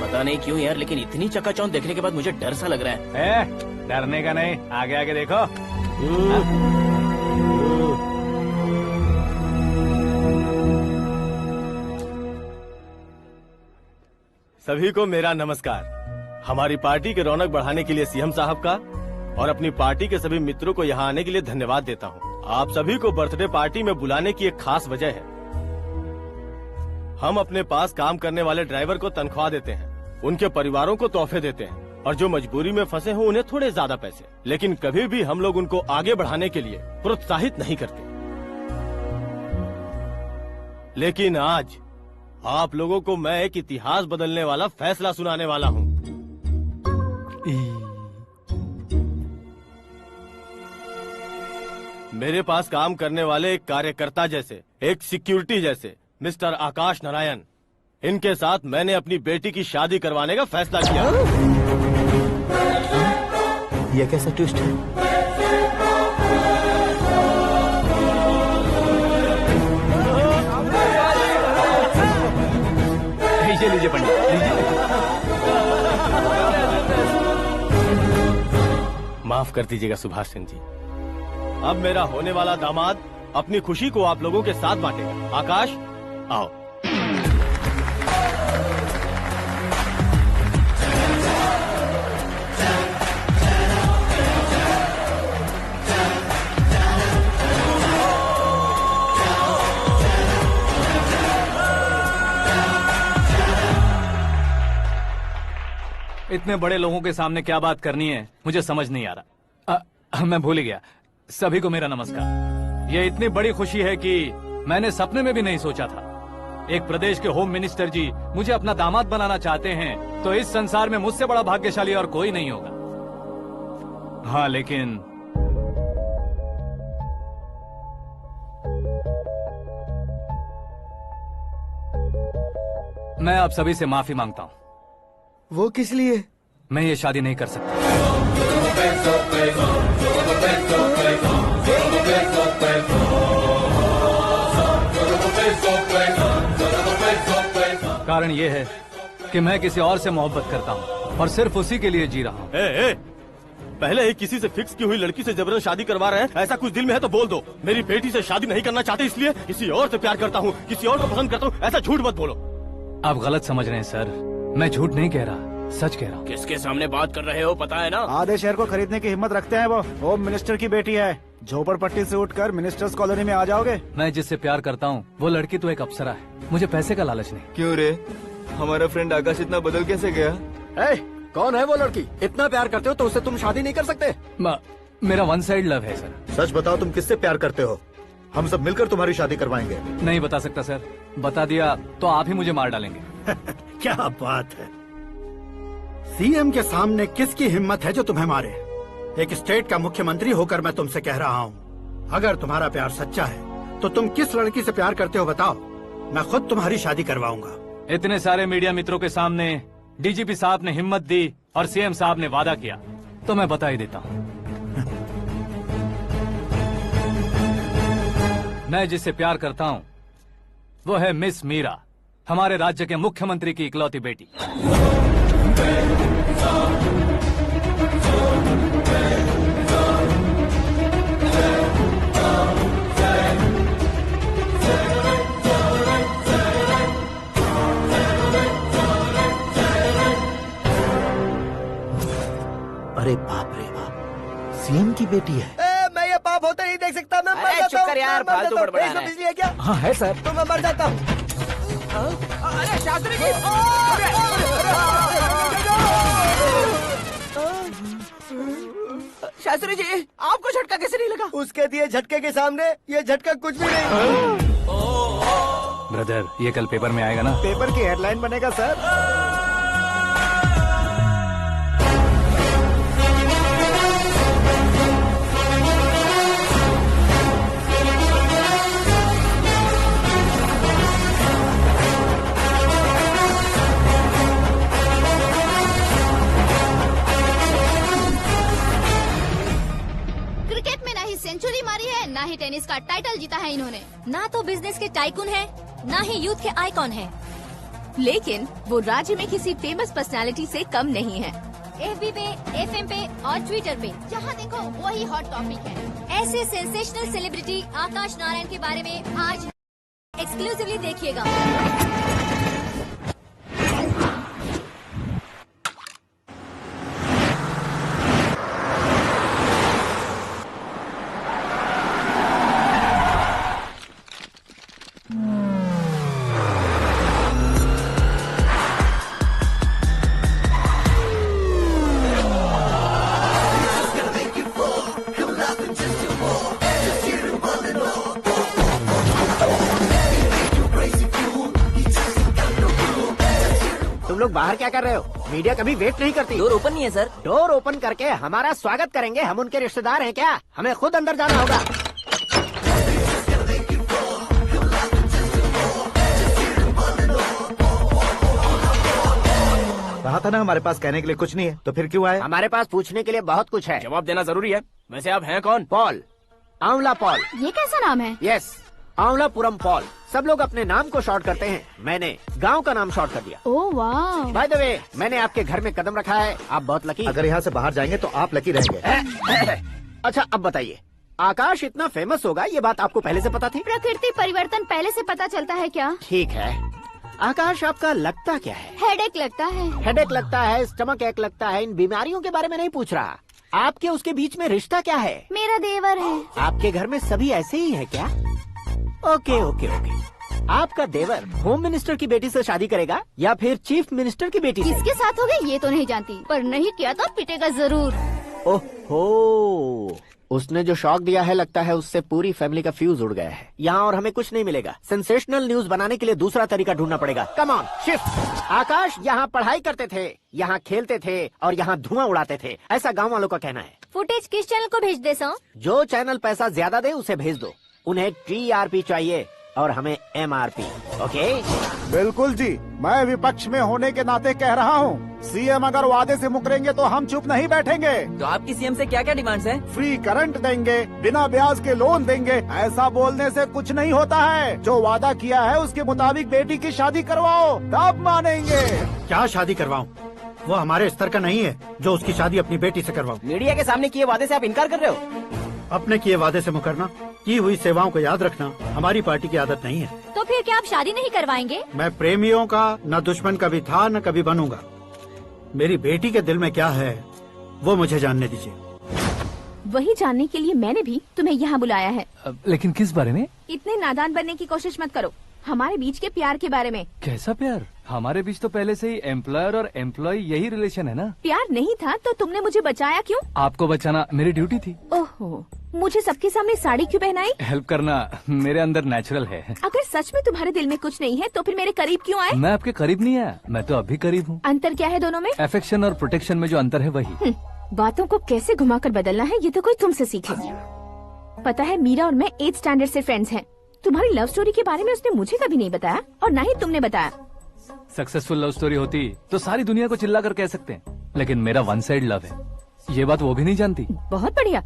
पता नहीं क्यों यार, लेकिन इतनी चकाचौंध देखने के बाद मुझे डर सा लग रहा है। डरने का नहीं, आगे आगे देखो। सभी को मेरा नमस्कार। हमारी पार्टी के रौनक बढ़ाने के लिए सीएम साहब का और अपनी पार्टी के सभी मित्रों को यहाँ आने के लिए धन्यवाद देता हूँ। आप सभी को बर्थडे पार्टी में बुलाने की एक खास वजह है। हम अपने पास काम करने वाले ड्राइवर को तनख्वाह देते हैं, उनके परिवारों को तोहफे देते हैं और जो मजबूरी में फंसे हो उन्हें थोड़े ज्यादा पैसे, लेकिन कभी भी हम लोग उनको आगे बढ़ाने के लिए प्रोत्साहित नहीं करते। लेकिन आज आप लोगों को मैं एक इतिहास बदलने वाला फैसला सुनाने वाला हूँ। मेरे पास काम करने वाले एक कार्यकर्ता जैसे, एक सिक्योरिटी जैसे मिस्टर आकाश नारायण, इनके साथ मैंने अपनी बेटी की शादी करवाने का फैसला किया। यह कैसा ट्विस्ट है? लीजिए पंडित, लीजिए। माफ कर दीजिएगा सुभाष सिंह जी। अब मेरा होने वाला दामाद अपनी खुशी को आप लोगों के साथ बांटेगा। आकाश, आओ। इतने बड़े लोगों के सामने क्या बात करनी है मुझे समझ नहीं आ रहा। मैं भूल ही गया। सभी को मेरा नमस्कार। ये इतनी बड़ी खुशी है कि मैंने सपने में भी नहीं सोचा था। एक प्रदेश के होम मिनिस्टर जी मुझे अपना दामाद बनाना चाहते हैं, तो इस संसार में मुझसे बड़ा भाग्यशाली और कोई नहीं होगा। हाँ, लेकिन मैं आप सभी से माफी मांगता हूँ। वो किस लिए? मैं ये शादी नहीं कर सकता। कारण ये है कि मैं किसी और से मोहब्बत करता हूँ और सिर्फ उसी के लिए जी रहा हूँ। पहले ही किसी से फिक्स की हुई लड़की से जबरन शादी करवा रहे हैं। ऐसा कुछ दिल में है तो बोल दो। मेरी बेटी से शादी नहीं करना चाहते इसलिए किसी और से प्यार करता हूँ, किसी और को पसंद करता हूँ, ऐसा झूठ मत बोलो। आप गलत समझ रहे हैं सर, मैं झूठ नहीं कह रहा, सच कह रहा हूँ। किसके सामने बात कर रहे हो पता है ना? आधे शहर को खरीदने की हिम्मत रखते हैं वो। होम मिनिस्टर की बेटी है। झोपड़पट्टी से उठकर मिनिस्टर्स कॉलोनी में आ जाओगे। मैं जिससे प्यार करता हूँ वो लड़की तो एक अप्सरा है, मुझे पैसे का लालच नहीं। क्यों रे, हमारा फ्रेंड आकाश इतना बदल कैसे गया? कौन है वो लड़की? इतना प्यार करते हो तो उससे तुम शादी नहीं कर सकते? मेरा वन साइड लव है सर। सच बताओ, तुम किससे प्यार करते हो? हम सब मिलकर तुम्हारी शादी करवाएंगे। नहीं बता सकता सर, बता दिया तो आप ही मुझे मार डालेंगे। क्या बात है, सीएम के सामने किसकी हिम्मत है जो तुम्हें मारे? एक स्टेट का मुख्यमंत्री होकर मैं तुमसे कह रहा हूँ, अगर तुम्हारा प्यार सच्चा है तो तुम किस लड़की से प्यार करते हो बताओ, मैं खुद तुम्हारी शादी करवाऊंगा। इतने सारे मीडिया मित्रों के सामने डीजीपी साहब ने हिम्मत दी और सीएम साहब ने वादा किया, तो मैं बता ही देता हूँ। मैं जिससे प्यार करता हूँ वो है मिस मीरा, हमारे राज्य के मुख्यमंत्री की इकलौती बेटी। अरे बाप रे बाप, सीएम की बेटी है। मैं ये पाप होते नहीं देख सकता। मैं मर जाता हूँ। यार, फालतू बड़बड़ा रहा है। बिजली है क्या? हाँ है सर। तो मैं मर जाता हूँ। अरे शास्त्री जी, शास्त्री जी, आपको झटका कैसे नहीं लगा? उसके दिए झटके के सामने ये झटका कुछ भी नहीं। ब्रदर, ये कल पेपर में आएगा ना? पेपर की हेडलाइन बनेगा सर। ना ही टेनिस का टाइटल जीता है इन्होंने, ना तो बिजनेस के टाइकून है, ना ही यूथ के आइकॉन है। लेकिन वो राज्य में किसी फेमस पर्सनालिटी से कम नहीं है। FB पे, FM पे और ट्विटर पे जहाँ देखो वही हॉट टॉपिक है। ऐसे सेंसेशनल सेलिब्रिटी आकाश नारायण के बारे में आज एक्सक्लूसिवली देखिएगा। लोग बाहर क्या कर रहे हो? मीडिया कभी वेट नहीं करती। डोर ओपन नहीं है सर। डोर ओपन करके हमारा स्वागत करेंगे? हम उनके रिश्तेदार हैं क्या? हमें खुद अंदर जाना होगा। कहा था ना हमारे पास कहने के लिए कुछ नहीं है, तो फिर क्यों आए? हमारे पास पूछने के लिए बहुत कुछ है। जवाब देना जरूरी है। वैसे आप हैं कौन? पॉल, आंवला पॉल। ये कैसा नाम है? यस, आंवलापुरम पॉल। सब लोग अपने नाम को शॉर्ट करते हैं, मैंने गांव का नाम शॉर्ट कर दिया। ओह वाह। बाय द वे, मैंने आपके घर में कदम रखा है, आप बहुत लकी। अगर यहाँ से बाहर जाएंगे तो आप लकी रहेंगे। अच्छा अब बताइए, आकाश इतना फेमस होगा ये बात आपको पहले से पता थी? प्रकृति परिवर्तन पहले से पता चलता है क्या? ठीक है, आकाश आपका लगता क्या है? हेडेक लगता है। हेडेक लगता है, स्टमक एक लगता है, इन बीमारियों के बारे में नहीं पूछ रहा। आपके उसके बीच में रिश्ता क्या है? मेरा देवर है। आपके घर में सभी ऐसे ही है क्या? Okay okay okay. आपका देवर होम मिनिस्टर की बेटी से शादी करेगा या फिर चीफ मिनिस्टर की बेटी से? किसके साथ होगा ये तो नहीं जानती, पर नहीं किया तो पिटेगा जरूर। ओहो, उसने जो शॉक दिया है लगता है उससे पूरी फैमिली का फ्यूज उड़ गया है। यहाँ और हमें कुछ नहीं मिलेगा। सेंसेशनल न्यूज बनाने के लिए दूसरा तरीका ढूंढना पड़ेगा। Come on shift. आकाश यहाँ पढ़ाई करते थे, यहाँ खेलते थे और यहाँ धुआं उड़ाते थे, ऐसा गाँव वालों का कहना है। फुटेज किस चैनल को भेज दे सो? जो चैनल पैसा ज्यादा दे उसे भेज दो। उन्हें TRP चाहिए और हमें MRP। ओके? बिल्कुल जी, मैं विपक्ष में होने के नाते कह रहा हूँ, सीएम अगर वादे से मुकरेंगे तो हम चुप नहीं बैठेंगे। तो आपकी सीएम से क्या क्या डिमांड्स हैं? फ्री करंट देंगे, बिना ब्याज के लोन देंगे। ऐसा बोलने से कुछ नहीं होता है। जो वादा किया है उसके मुताबिक बेटी की शादी करवाओ, तब मानेंगे। क्या शादी करवाऊं? वो हमारे स्तर का नहीं है जो उसकी शादी अपनी बेटी से करवाऊं। मीडिया के सामने किए वादे से आप इनकार कर रहे हो? अपने किए वादे से मुकरना, की हुई सेवाओं को याद रखना हमारी पार्टी की आदत नहीं है। तो फिर क्या आप शादी नहीं करवाएंगे? मैं प्रेमियों का न दुश्मन कभी था न कभी बनूंगा। मेरी बेटी के दिल में क्या है वो मुझे जानने दीजिए। वही जानने के लिए मैंने भी तुम्हें यहाँ बुलाया है। लेकिन किस बारे में? इतने नादान बनने की कोशिश मत करो। हमारे बीच के प्यार के बारे में। कैसा प्यार? हमारे बीच तो पहले से ही एम्प्लॉयर और एम्प्लॉय यही रिलेशन है ना। प्यार नहीं था तो तुमने मुझे बचाया क्यों? आपको बचाना मेरी ड्यूटी थी। ओहो, मुझे सबके सामने साड़ी क्यों पहनाई? हेल्प करना मेरे अंदर नेचुरल है। अगर सच में तुम्हारे दिल में कुछ नहीं है तो फिर मेरे करीब क्यों आए? मैं आपके करीब नहीं आया, मैं तो अभी करीब हूँ। अंतर क्या है दोनों में? अफेक्शन और प्रोटेक्शन में जो अंतर है वही। बातों को कैसे घुमाकर बदलना है ये तो कोई तुमसे सीखे। पता है, मीरा और मैं 8th स्टैंडर्ड से फ्रेंड्स हैं। तुम्हारी लव स्टोरी के बारे में उसने मुझे कभी नहीं बताया और ना ही तुमने बताया। सक्सेसफुल लव स्टोरी होती तो सारी दुनिया को चिल्ला कर कह सकते हैं, लेकिन मेरा वन साइड लव है, ये बात वो भी नहीं जानती। बहुत बढ़िया।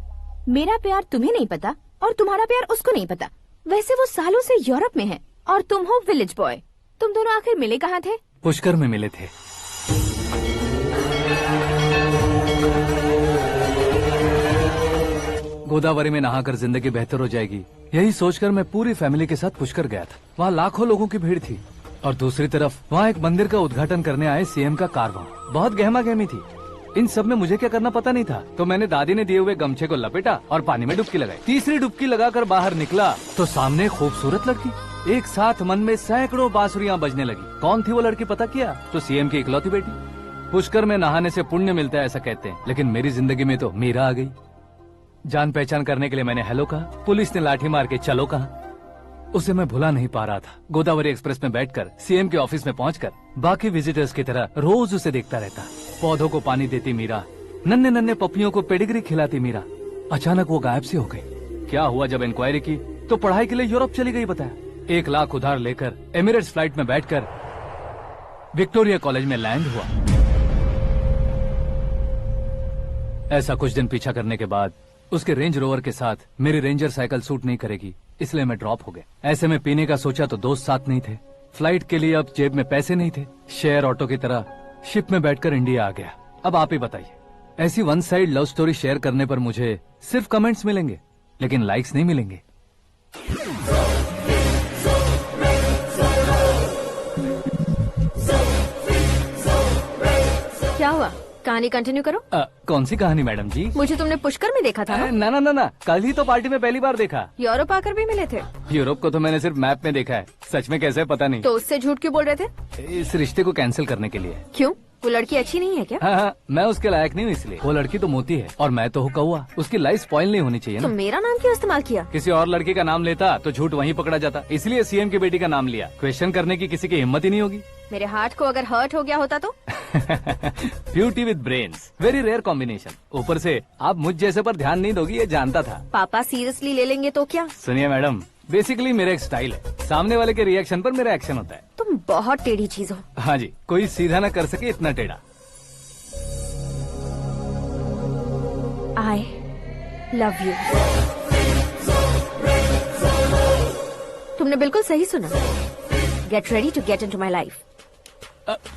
मेरा प्यार तुम्हें नहीं पता और तुम्हारा प्यार उसको नहीं पता। वैसे वो सालों से यूरोप में है और तुम हो विलेज बॉय। तुम दोनों आखिर मिले कहाँ थे? पुष्कर में मिले थे। गोदावरी में नहाकर जिंदगी बेहतर हो जाएगी, यही सोचकर मैं पूरी फैमिली के साथ पुष्कर गया था। वहाँ लाखों लोगों की भीड़ थी और दूसरी तरफ वहाँ एक मंदिर का उद्घाटन करने आए सीएम का कारवां। बहुत गहमा गहमी थी। इन सब में मुझे क्या करना पता नहीं था, तो मैंने दादी ने दिए हुए गमछे को लपेटा और पानी में डुबकी लगाई। तीसरी डुबकी लगाकर बाहर निकला तो सामने खूबसूरत लड़की। एक साथ मन में सैकड़ों बांसुरियां बजने लगी। कौन थी वो लड़की पता किया? तो सीएम की इकलौती बेटी। पुष्कर में नहाने से पुण्य मिलता है ऐसा कहते हैं, लेकिन मेरी जिंदगी में तो मीरा आ गई। जान पहचान करने के लिए मैंने हेलो कहा, पुलिस ने लाठी मार के चलो कहा। उसे मैं भुला नहीं पा रहा था। गोदावरी एक्सप्रेस में बैठकर सीएम के ऑफिस में पहुंचकर बाकी विजिटर्स की तरह रोज उसे देखता रहता। पौधों को पानी देती मीरा, नन्हे नन्हे पपियों को पेडिग्री खिलाती मीरा। अचानक वो गायब सी हो गई। क्या हुआ? जब इंक्वायरी की तो पढ़ाई के लिए यूरोप चली गई बताया। 1 लाख उधार लेकर एमिरेट्स फ्लाइट में बैठकर विक्टोरिया कॉलेज में लैंड हुआ। ऐसा कुछ दिन पीछा करने के बाद उसके रेंज रोवर के साथ मेरी रेंजर साइकिल सूट नहीं करेगी, इसलिए मैं ड्रॉप हो गया। ऐसे में पीने का सोचा तो दोस्त साथ नहीं थे, फ्लाइट के लिए अब जेब में पैसे नहीं थे, शेयर ऑटो की तरह शिप में बैठकर इंडिया आ गया। अब आप ही बताइए, ऐसी one side love story share करने पर मुझे सिर्फ कमेंट्स मिलेंगे लेकिन लाइक्स नहीं मिलेंगे। क्या हुआ, कहानी कंटिन्यू करो। कौन सी कहानी मैडम जी? मुझे तुमने पुष्कर में देखा था ना? ना ना ना, कल ही तो पार्टी में पहली बार देखा। यूरोप आकर भी मिले थे? यूरोप को तो मैंने सिर्फ मैप में देखा है, सच में कैसे पता नहीं। तो उससे झूठ क्यों बोल रहे थे? इस रिश्ते को कैंसिल करने के लिए। क्यों, वो लड़की अच्छी नहीं है क्या? हाँ, मैं उसके लायक नहीं हूँ इसलिए। वो लड़की तो मोती है और मैं तो हूँ कौवा, उसकी लाइफ स्पॉइल नहीं होनी चाहिए तो ना। मेरा नाम क्यों इस्तेमाल किया? किसी और लड़की का नाम लेता तो झूठ वहीं पकड़ा जाता, इसलिए सीएम की बेटी का नाम लिया। क्वेश्चन करने की किसी की हिम्मत ही नहीं होगी। मेरे हार्ट को अगर हर्ट हो गया होता तो? Beauty with brains, very rare combination. ऊपर से आप मुझ जैसे पर ध्यान नहीं दोगी ये जानता था। पापा सीरियसली ले लेंगे तो क्या? सुनिए मैडम, बेसिकली मेरा एक स्टाइल है, सामने वाले के रिएक्शन पर मेरा एक्शन होता है। तुम बहुत टेढ़ी चीज हो। हाँ जी, कोई सीधा न कर सके इतना टेढ़ा। I love you. तुमने बिल्कुल सही सुना। Get ready to get into my life.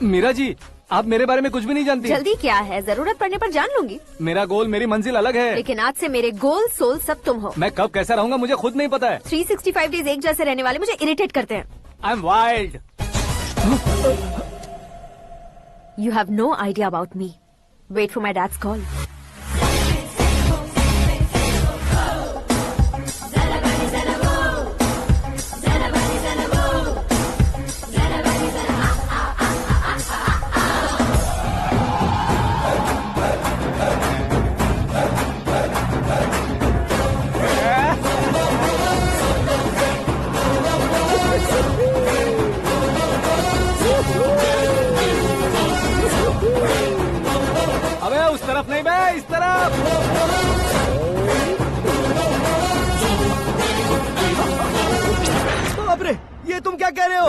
Meera ji, आप मेरे बारे में कुछ भी नहीं जानती। जल्दी क्या है, जरूरत पड़ने पर जान लूंगी। मेरा गोल, मेरी मंजिल अलग है। लेकिन आज से मेरे गोल सोल सब तुम हो। मैं कब कैसा रहूंगा मुझे खुद नहीं पता है। 365 डेज एक जैसे रहने वाले मुझे इरिटेट करते हैं। I'm wild. You have no idea about me. Wait for my dad's call. अबे उस तरफ नहीं बे, इस तरफ। बाप रे, ये तुम क्या कह रहे हो?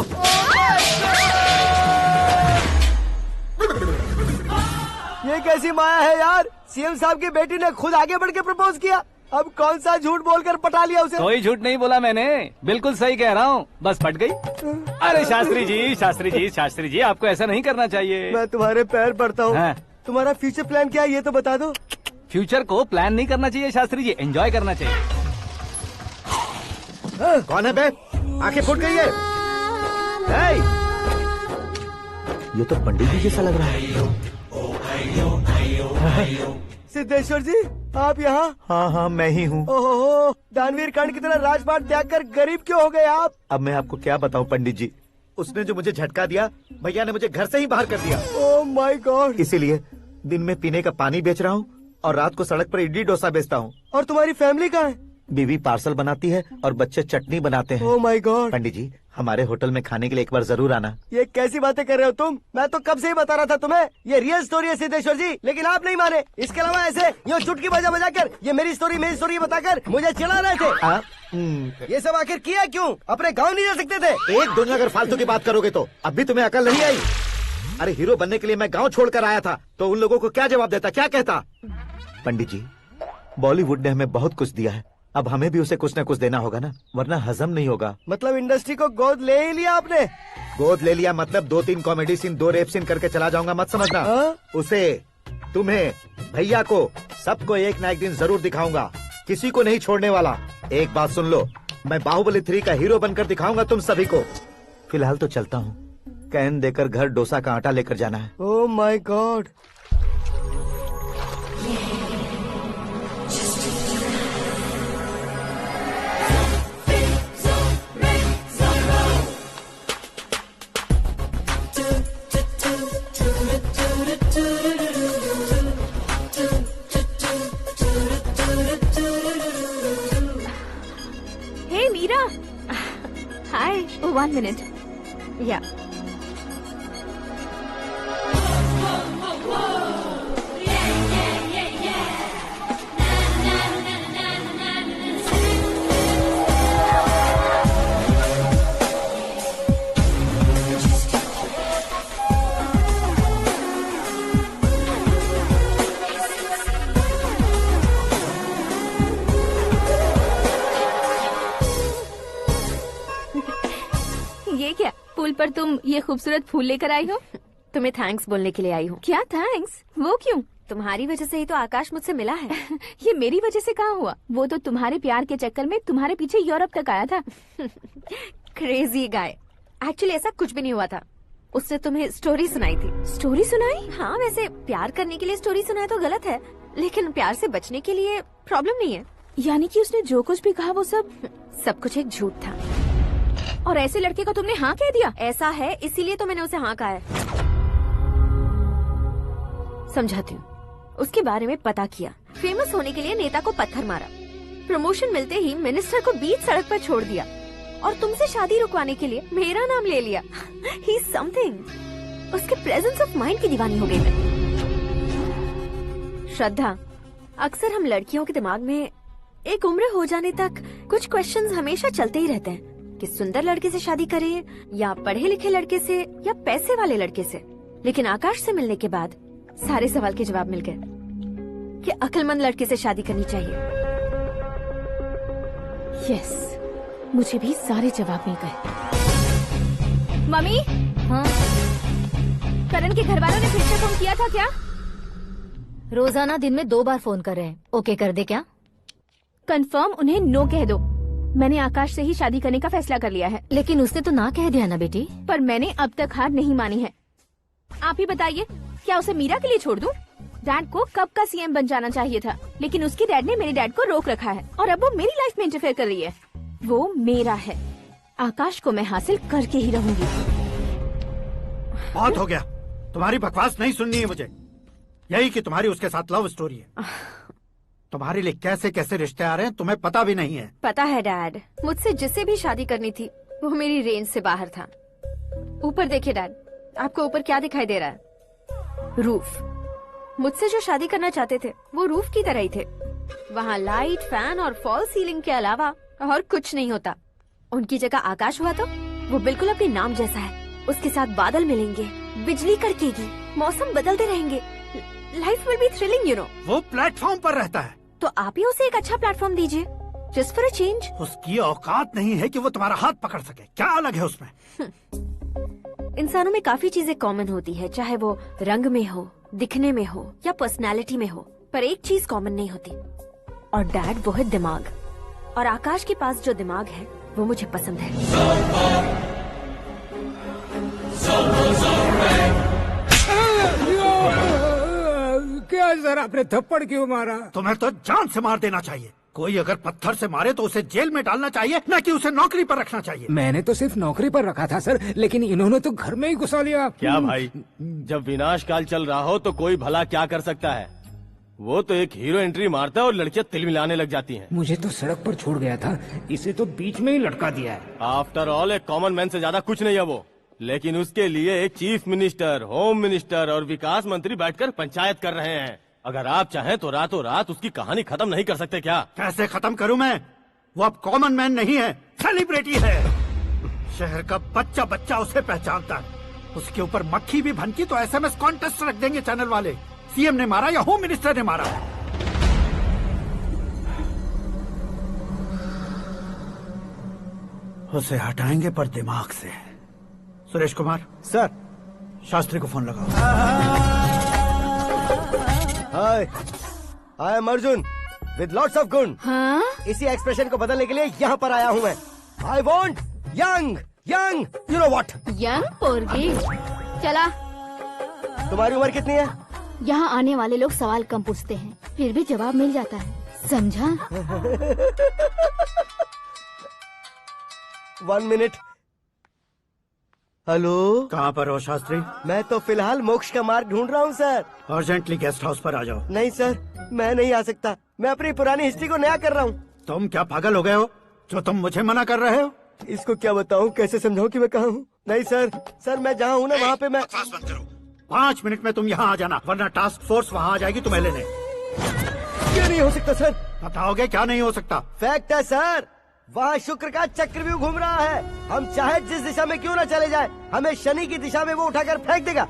ये कैसी माया है यार? सीएम साहब की बेटी ने खुद आगे बढ़ के प्रपोज किया, अब कौन सा झूठ बोलकर पटा लिया उसे? कोई झूठ नहीं बोला मैंने, बिल्कुल सही कह रहा हूँ, बस पट गई। अरे शास्त्री जी, शास्त्री जी, शास्त्री जी, आपको ऐसा नहीं करना चाहिए। मैं तुम्हारे पैर पड़ता हूँ। हाँ। तुम्हारा फ्यूचर प्लान क्या है ये तो बता दो। फ्यूचर को प्लान नहीं करना चाहिए शास्त्री जी, एंजॉय करना चाहिए। कौन है बे? आंखें फूट गई है। हे! ये तो पंडित जी जैसा लग रहा है। सिद्धेश्वर जी, आप यहाँ? हाँ हाँ, मैं ही हूँ। ओहो, दानवीर कर्ण की तरह राजपाट त्याग कर गरीब क्यों हो गए आप? अब मैं आपको क्या बताऊँ पंडित जी, उसने जो मुझे झटका दिया, भैया ने मुझे घर से ही बाहर कर दिया। Oh my God. इसीलिए दिन में पीने का पानी बेच रहा हूँ और रात को सड़क पर इडली डोसा बेचता हूँ। और तुम्हारी फैमिली कहाँ है? बीवी पार्सल बनाती है और बच्चे चटनी बनाते हैं। Oh my God. पंडित जी, हमारे होटल में खाने के लिए एक बार जरूर आना। ये कैसी बातें कर रहे हो तुम? मैं तो कब से ही बता रहा था तुम्हें, ये रियल स्टोरी है सिद्धेश्वर जी, लेकिन आप नहीं माने। इसके अलावा ऐसे यूँ चुटकी बजा कर ये मेरी स्टोरी बताकर मुझे चिढ़ा रहे थे। ये सब आखिर किया क्यों? अपने गाँव नहीं जा सकते थे? एक दुनिया अगर फालतू की बात करोगे तो अब भी तुम्हें अकल नहीं आई। अरे हीरो बनने के लिए मैं गाँव छोड़कर आया था, तो उन लोगों को क्या जवाब देता, क्या कहता? पंडित जी, बॉलीवुड ने हमें बहुत कुछ दिया है, अब हमें भी उसे कुछ न कुछ देना होगा ना, वरना हजम नहीं होगा। मतलब इंडस्ट्री को गोद ले ही लिया आपने? गोद ले लिया मतलब 2-3 कॉमेडी सीन, 2 रेप सीन करके चला जाऊंगा मत समझना। उसे, तुम्हें, भैया को, सबको एक ना एक दिन जरूर दिखाऊंगा, किसी को नहीं छोड़ने वाला। एक बात सुन लो, मैं बाहुबली 3 का हीरो बनकर दिखाऊंगा तुम सभी को। फिलहाल तो चलता हूँ, कैन देकर घर डोसा का आटा लेकर जाना है। Oh my God. Hey, Meera. Hi. Oh, 1 minute. Yeah. पर तुम ये खूबसूरत फूल लेकर आई हो? तुम्हें थैंक्स बोलने के लिए आई हूँ। क्या थैंक्स? वो क्यों? तुम्हारी वजह से ही तो आकाश मुझसे मिला है। ये मेरी वजह से कहाँ हुआ? वो तो तुम्हारे प्यार के चक्कर में तुम्हारे पीछे यूरोप तक आया था। Crazy guy. एक्चुअली ऐसा कुछ भी नहीं हुआ था। उसने तुम्हें स्टोरी सुनाई थी। स्टोरी सुनाई? हाँ, वैसे प्यार करने के लिए स्टोरी सुनाए तो गलत है, लेकिन प्यार से बचने के लिए प्रॉब्लम नहीं है। यानी कि उसने जो कुछ भी कहा वो सब कुछ एक झूठ था। और ऐसे लड़के को तुमने हाँ कह दिया? ऐसा है, इसीलिए तो मैंने उसे हाँ कहा है। समझाती हूँ। उसके बारे में पता किया, फेमस होने के लिए नेता को पत्थर मारा, प्रमोशन मिलते ही मिनिस्टर को बीच सड़क पर छोड़ दिया और तुमसे शादी रुकवाने के लिए मेरा नाम ले लिया। He is something. उसके प्रेजेंस ऑफ माइंड की दीवानी हो गई मैं। श्रद्धा, अक्सर हम लड़कियों के दिमाग में एक उम्र हो जाने तक कुछ क्वेश्चंस हमेशा चलते ही रहते हैं कि सुंदर लड़के से शादी करें या पढ़े लिखे लड़के से या पैसे वाले लड़के से। लेकिन आकाश से मिलने के बाद सारे सवाल के जवाब मिल गए कि अक्लमंद लड़के से शादी करनी चाहिए। यस, मुझे भी सारे जवाब मिल गए। मम्मी, हाँ? करण के घर वालों ने फिर से फोन किया था क्या? रोजाना दिन में 2 बार फोन कर रहे हैं। ओके कर दे क्या? कंफर्म उन्हें नो कह दो। मैंने आकाश से ही शादी करने का फैसला कर लिया है। लेकिन उसने तो ना कह दिया ना बेटी। पर मैंने अब तक हार नहीं मानी है। आप ही बताइए, क्या उसे मीरा के लिए छोड़ दूं? डैड को कब का सीएम बन जाना चाहिए था, लेकिन उसके डैड ने मेरे डैड को रोक रखा है और अब वो मेरी लाइफ में इंटरफेयर कर रही है। वो मेरा है। आकाश को मैं हासिल करके ही रहूंगी। बहुत हो गया, तुम्हारी बकवास नहीं सुननी है मुझे। यही कि तुम्हारी उसके साथ लव स्टोरी है। तुम्हारे लिए कैसे कैसे रिश्ते आ रहे हैं तुम्हें पता भी नहीं है। पता है डैड, मुझसे जिसे भी शादी करनी थी वो मेरी रेंज से बाहर था। ऊपर देखिए डैड, आपको ऊपर क्या दिखाई दे रहा है? रूफ। मुझसे जो शादी करना चाहते थे वो रूफ की तरह ही थे। वहाँ लाइट, फैन और फॉल सीलिंग के अलावा और कुछ नहीं होता। उनकी जगह आकाश हुआ तो वो बिल्कुल अपने नाम जैसा है। उसके साथ बादल मिलेंगे, बिजली कड़केगी, मौसम बदलते रहेंगे, life will be thrilling, you know. वो प्लेटफॉर्म पर रहता है तो आप ही उसे एक अच्छा प्लेटफॉर्म दीजिए, जस्ट फॉर अ चेंज। उसकी औकात नहीं है कि वो तुम्हारा हाथ पकड़ सके। क्या अलग है उसमें? इंसानों में काफी चीजें कॉमन होती है, चाहे वो रंग में हो, दिखने में हो या पर्सनालिटी में हो, पर एक चीज कॉमन नहीं होती, और डैड वो है दिमाग। और आकाश के पास जो दिमाग है वो मुझे पसंद है। क्या सर, आपने थप्पड़ क्यों मारा? तुम्हें तो जान से मार देना चाहिए। कोई अगर पत्थर से मारे तो उसे जेल में डालना चाहिए, न कि उसे नौकरी पर रखना चाहिए। मैंने तो सिर्फ नौकरी पर रखा था सर, लेकिन इन्होंने तो घर में ही घुसा लिया। क्या भाई, जब विनाश काल चल रहा हो तो कोई भला क्या कर सकता है? वो तो एक हीरो एंट्री मारता है और लड़कियां तिल मिलाने लग जाती हैं। मुझे तो सड़क पर छोड़ गया था, इसे तो बीच में ही लटका दिया है। आफ्टर ऑल एक कॉमन मैन से ज्यादा कुछ नहीं है वो, लेकिन उसके लिए एक चीफ मिनिस्टर, होम मिनिस्टर और विकास मंत्री बैठकर पंचायत कर रहे हैं। अगर आप चाहें तो रातों रात उसकी कहानी खत्म नहीं कर सकते क्या? कैसे खत्म करूं मैं? वो अब कॉमन मैन नहीं है, सेलिब्रिटी है। शहर का बच्चा बच्चा उसे पहचानता है। उसके ऊपर मक्खी भी भनकी तो एसएमएस कॉन्टेस्ट रख देंगे चैनल वाले। सीएम ने मारा या होम मिनिस्टर ने मारा। उसे हटाएंगे पर दिमाग से। सुरेश कुमार सर, शास्त्री को फोन लगाओ। Hi, I am Arjun with lots of गुण। हाँ? इसी एक्सप्रेशन को बदलने के लिए यहाँ पर आया हूँ मैं। I want young young, you know what? Young पोरगी। चला। तुम्हारी उम्र कितनी है? यहाँ आने वाले लोग सवाल कम पूछते हैं, फिर भी जवाब मिल जाता है, समझा? 1 मिनट। हेलो, कहाँ पर हो शास्त्री? मैं तो फिलहाल मोक्ष का मार्ग ढूंढ रहा हूँ सर। अर्जेंटली गेस्ट हाउस पर आ जाओ। नहीं सर, मैं नहीं आ सकता। मैं अपनी पुरानी हिस्ट्री को नया कर रहा हूँ। तुम क्या पागल हो गए हो जो तुम मुझे मना कर रहे हो? इसको क्या बताऊँ, कैसे समझाऊँ कि मैं कहाँ हूँ? नहीं सर, सर मैं जहाँ हूँ ना वहाँ पे मैं। 5 मिनट में तुम यहाँ आ जाना, वरना टास्क फोर्स वहाँ आ जाएगी तुम्हें लेने। क्या नहीं हो सकता सर? बताओगे क्या नहीं हो सकता? फैक्ट है सर, वहाँ शुक्र का चक्रव्यूह घूम रहा है। हम चाहे जिस दिशा में क्यों न चले जाए, हमें शनि की दिशा में वो उठाकर फेंक देगा।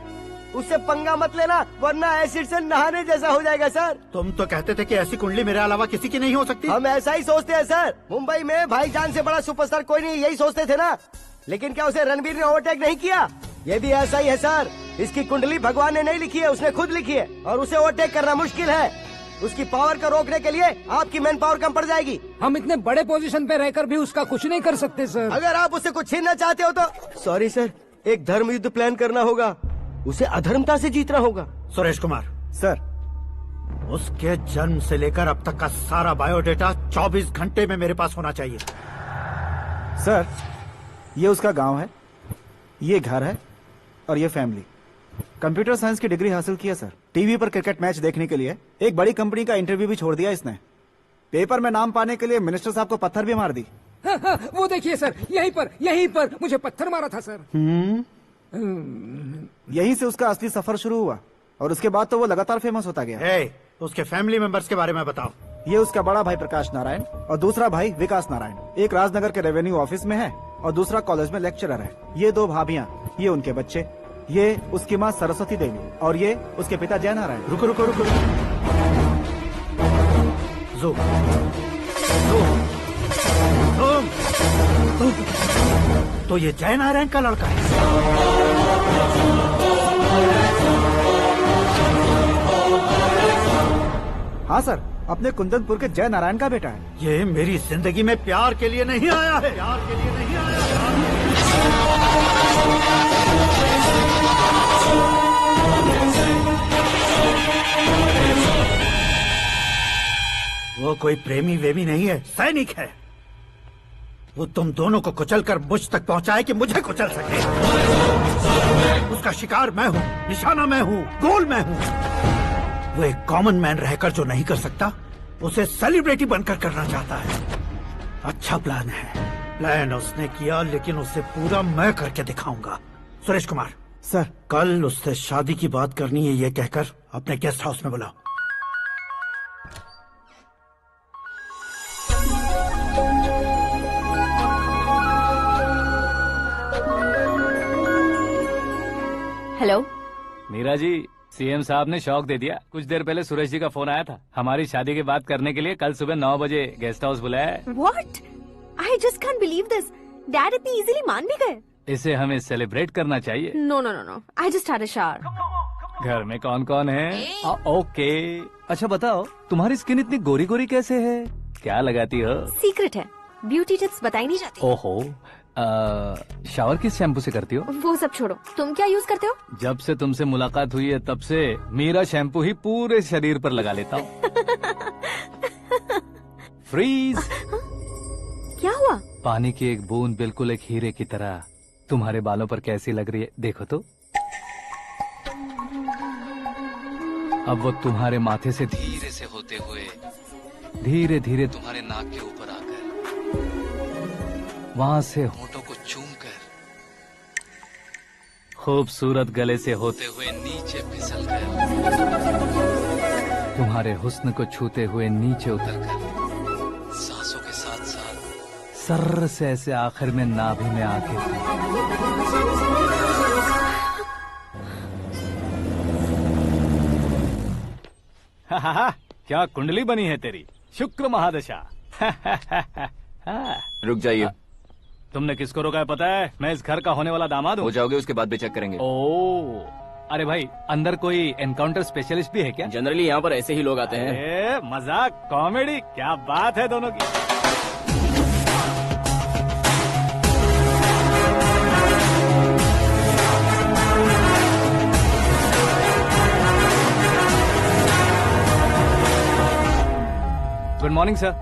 उससे पंगा मत लेना, वरना एसिड से नहाने जैसा हो जाएगा सर। तुम तो कहते थे कि ऐसी कुंडली मेरे अलावा किसी की नहीं हो सकती। हम ऐसा ही सोचते हैं सर। मुंबई में भाईजान से बड़ा सुपरस्टार कोई नहीं, यही सोचते थे ना। लेकिन क्या उसे रणबीर ने ओवरटेक नहीं किया? ये भी ऐसा ही है सर। इसकी कुंडली भगवान ने नहीं लिखी है, उसने खुद लिखी है और उसे ओवरटेक करना मुश्किल है। उसकी पावर को रोकने के लिए आपकी मैन पावर कम पड़ जाएगी। हम इतने बड़े पोजीशन पे रहकर भी उसका कुछ नहीं कर सकते सर। अगर आप उससे कुछ छीनना चाहते हो तो सॉरी सर, एक धर्म युद्ध प्लान करना होगा। उसे अधर्मता से जीतना होगा। सुरेश कुमार सर, उसके जन्म से लेकर अब तक का सारा बायोडेटा 24 घंटे में मेरे पास होना चाहिए। सर, ये उसका गांव है, ये घर है और ये फैमिली। कंप्यूटर साइंस की डिग्री हासिल की है सर। टीवी पर क्रिकेट मैच देखने के लिए एक बड़ी कंपनी का इंटरव्यू भी छोड़ दिया इसने। पेपर में नाम पाने के लिए मिनिस्टर साहब को पत्थर भी मार दी। वो देखिए सर, यहीं पर मुझे पत्थर मारा था सर। यहीं से उसका असली सफर शुरू हुआ और उसके बाद तो वो लगातार फेमस होता गया। उसके फैमिली मेंबर्स के बारे में बताओ। ये उसका बड़ा भाई प्रकाश नारायण और दूसरा भाई विकास नारायण। एक राजनगर के रेवेन्यू ऑफिस में है और दूसरा कॉलेज में लेक्चरर है। ये 2 भाभियां, ये उनके बच्चे, ये उसकी माँ सरस्वती देवी और ये उसके पिता जय नारायण। रुको रुको रुको, जो तो ये जय नारायण का लड़का है। हाँ सर, अपने कुंदनपुर के जय नारायण का बेटा है। ये मेरी जिंदगी में प्यार के लिए नहीं आया है। प्यार के लिए नहीं आया है। वो कोई प्रेमी वेमी नहीं है, सैनिक है। वो तुम दोनों को कुचलकर मुझ तक पहुंचाए कि मुझे कुचल सके। उसका शिकार मैं हूँ, निशाना मैं हूँ, गोल मैं हूँ। वो एक कॉमन मैन रहकर जो नहीं कर सकता, उसे सेलिब्रिटी बनकर करना चाहता है। अच्छा प्लान है। प्लान उसने किया, लेकिन उसे पूरा मैं करके दिखाऊंगा। सुरेश कुमार सर, कल उससे शादी की बात करनी है, ये कहकर अपने गेस्ट हाउस में बुलाओ। हेलो मीरा जी, सीएम साहब ने शौक दे दिया। कुछ देर पहले सुरेश जी का फोन आया था, हमारी शादी की बात करने के लिए कल सुबह 9 बजे गेस्ट हाउस बुलाया है। What? I just can't believe this. Dad इतनी इजीली मान भी गए। इसे हमें सेलिब्रेट करना चाहिए। No, no, no, no. I just had a shower. घर में कौन कौन है? ओके। अच्छा बताओ, तुम्हारी स्किन इतनी गोरी गोरी कैसे है? क्या लगाती हो? सीक्रेट है, ब्यूटी टिप्स बताई नहीं जाती। ओहो, शावर किस शैम्पू से करती हो? वो सब छोड़ो, तुम क्या यूज करते हो? जब से तुमसे मुलाकात हुई है तब से मीरा शैम्पू ही पूरे शरीर पर लगा लेता हूँ। फ्रीज। क्या हुआ? पानी की एक बूंद बिल्कुल एक हीरे की तरह तुम्हारे बालों पर कैसी लग रही है, देखो तो। अब वो तुम्हारे माथे से धीरे से होते हुए धीरे धीरे तुम्हारे नाक के ऊपर आकर वहां से होठों को चूमकर खूबसूरत गले से होते हुए नीचे फिसलकर तुम्हारे हुस्न को छूते हुए नीचे उतरकर सांसों के साथ साथ सर्र से ऐसे आखिर में नाभि में आके क्या कुंडली बनी है तेरी, शुक्र महादशा। रुक जाइए। तुमने किसको रोका है पता है? मैं इस घर का होने वाला दामाद हूँ। हो जाओगे उसके बाद भी चेक करेंगे। ओ, अरे भाई, अंदर कोई एनकाउंटर स्पेशलिस्ट भी है क्या? जनरली यहाँ पर ऐसे ही लोग आते हैं। मजाक, कॉमेडी, क्या बात है दोनों की। Good morning sir.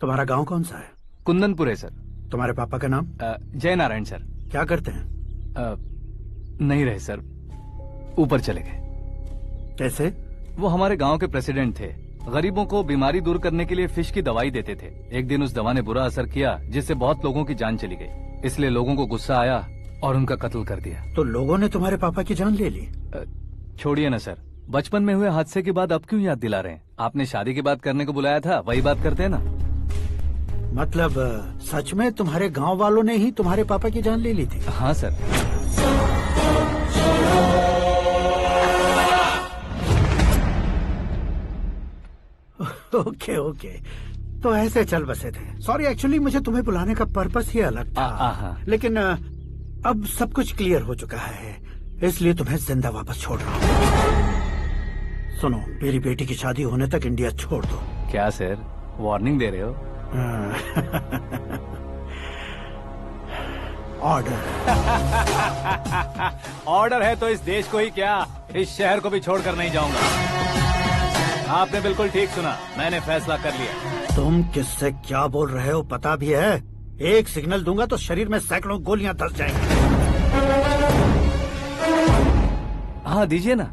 तुम्हारा गांव कौन सा है? कुंदनपुर है सर। तुम्हारे पापा का नाम? जय नारायण सर। क्या करते हैं? नहीं रहे सर, ऊपर चले गए। कैसे? वो हमारे गांव के प्रेसिडेंट थे। गरीबों को बीमारी दूर करने के लिए फिश की दवाई देते थे। एक दिन उस दवा ने बुरा असर किया जिससे बहुत लोगों की जान चली गई। इसलिए लोगों को गुस्सा आया और उनका कत्ल कर दिया। तो लोगों ने तुम्हारे पापा की जान ले ली? छोड़िए ना सर, बचपन में हुए हादसे की बात अब क्यों याद दिला रहे हैं? आपने शादी की बात करने को बुलाया था, वही बात करते हैं ना। मतलब सच में तुम्हारे गांव वालों ने ही तुम्हारे पापा की जान ले ली थी? हाँ सर। ओके ओके, तो ऐसे चल बसे थे। सॉरी, एक्चुअली मुझे तुम्हें बुलाने का पर्पस ही अलग था, लेकिन अब सब कुछ क्लियर हो चुका है, इसलिए तुम्हें जिंदा वापस छोड़ रहा हूँ। सुनो, मेरी बेटी की शादी होने तक इंडिया छोड़ दो। क्या सर, वार्निंग दे रहे हो? ऑर्डर। ऑर्डर है तो इस देश को ही क्या, इस शहर को भी छोड़कर नहीं जाऊंगा। आपने बिल्कुल ठीक सुना, मैंने फैसला कर लिया। तुम किससे क्या बोल रहे हो पता भी है? एक सिग्नल दूंगा तो शरीर में सैकड़ों गोलियां धस जाएंगी। हाँ दीजिए ना।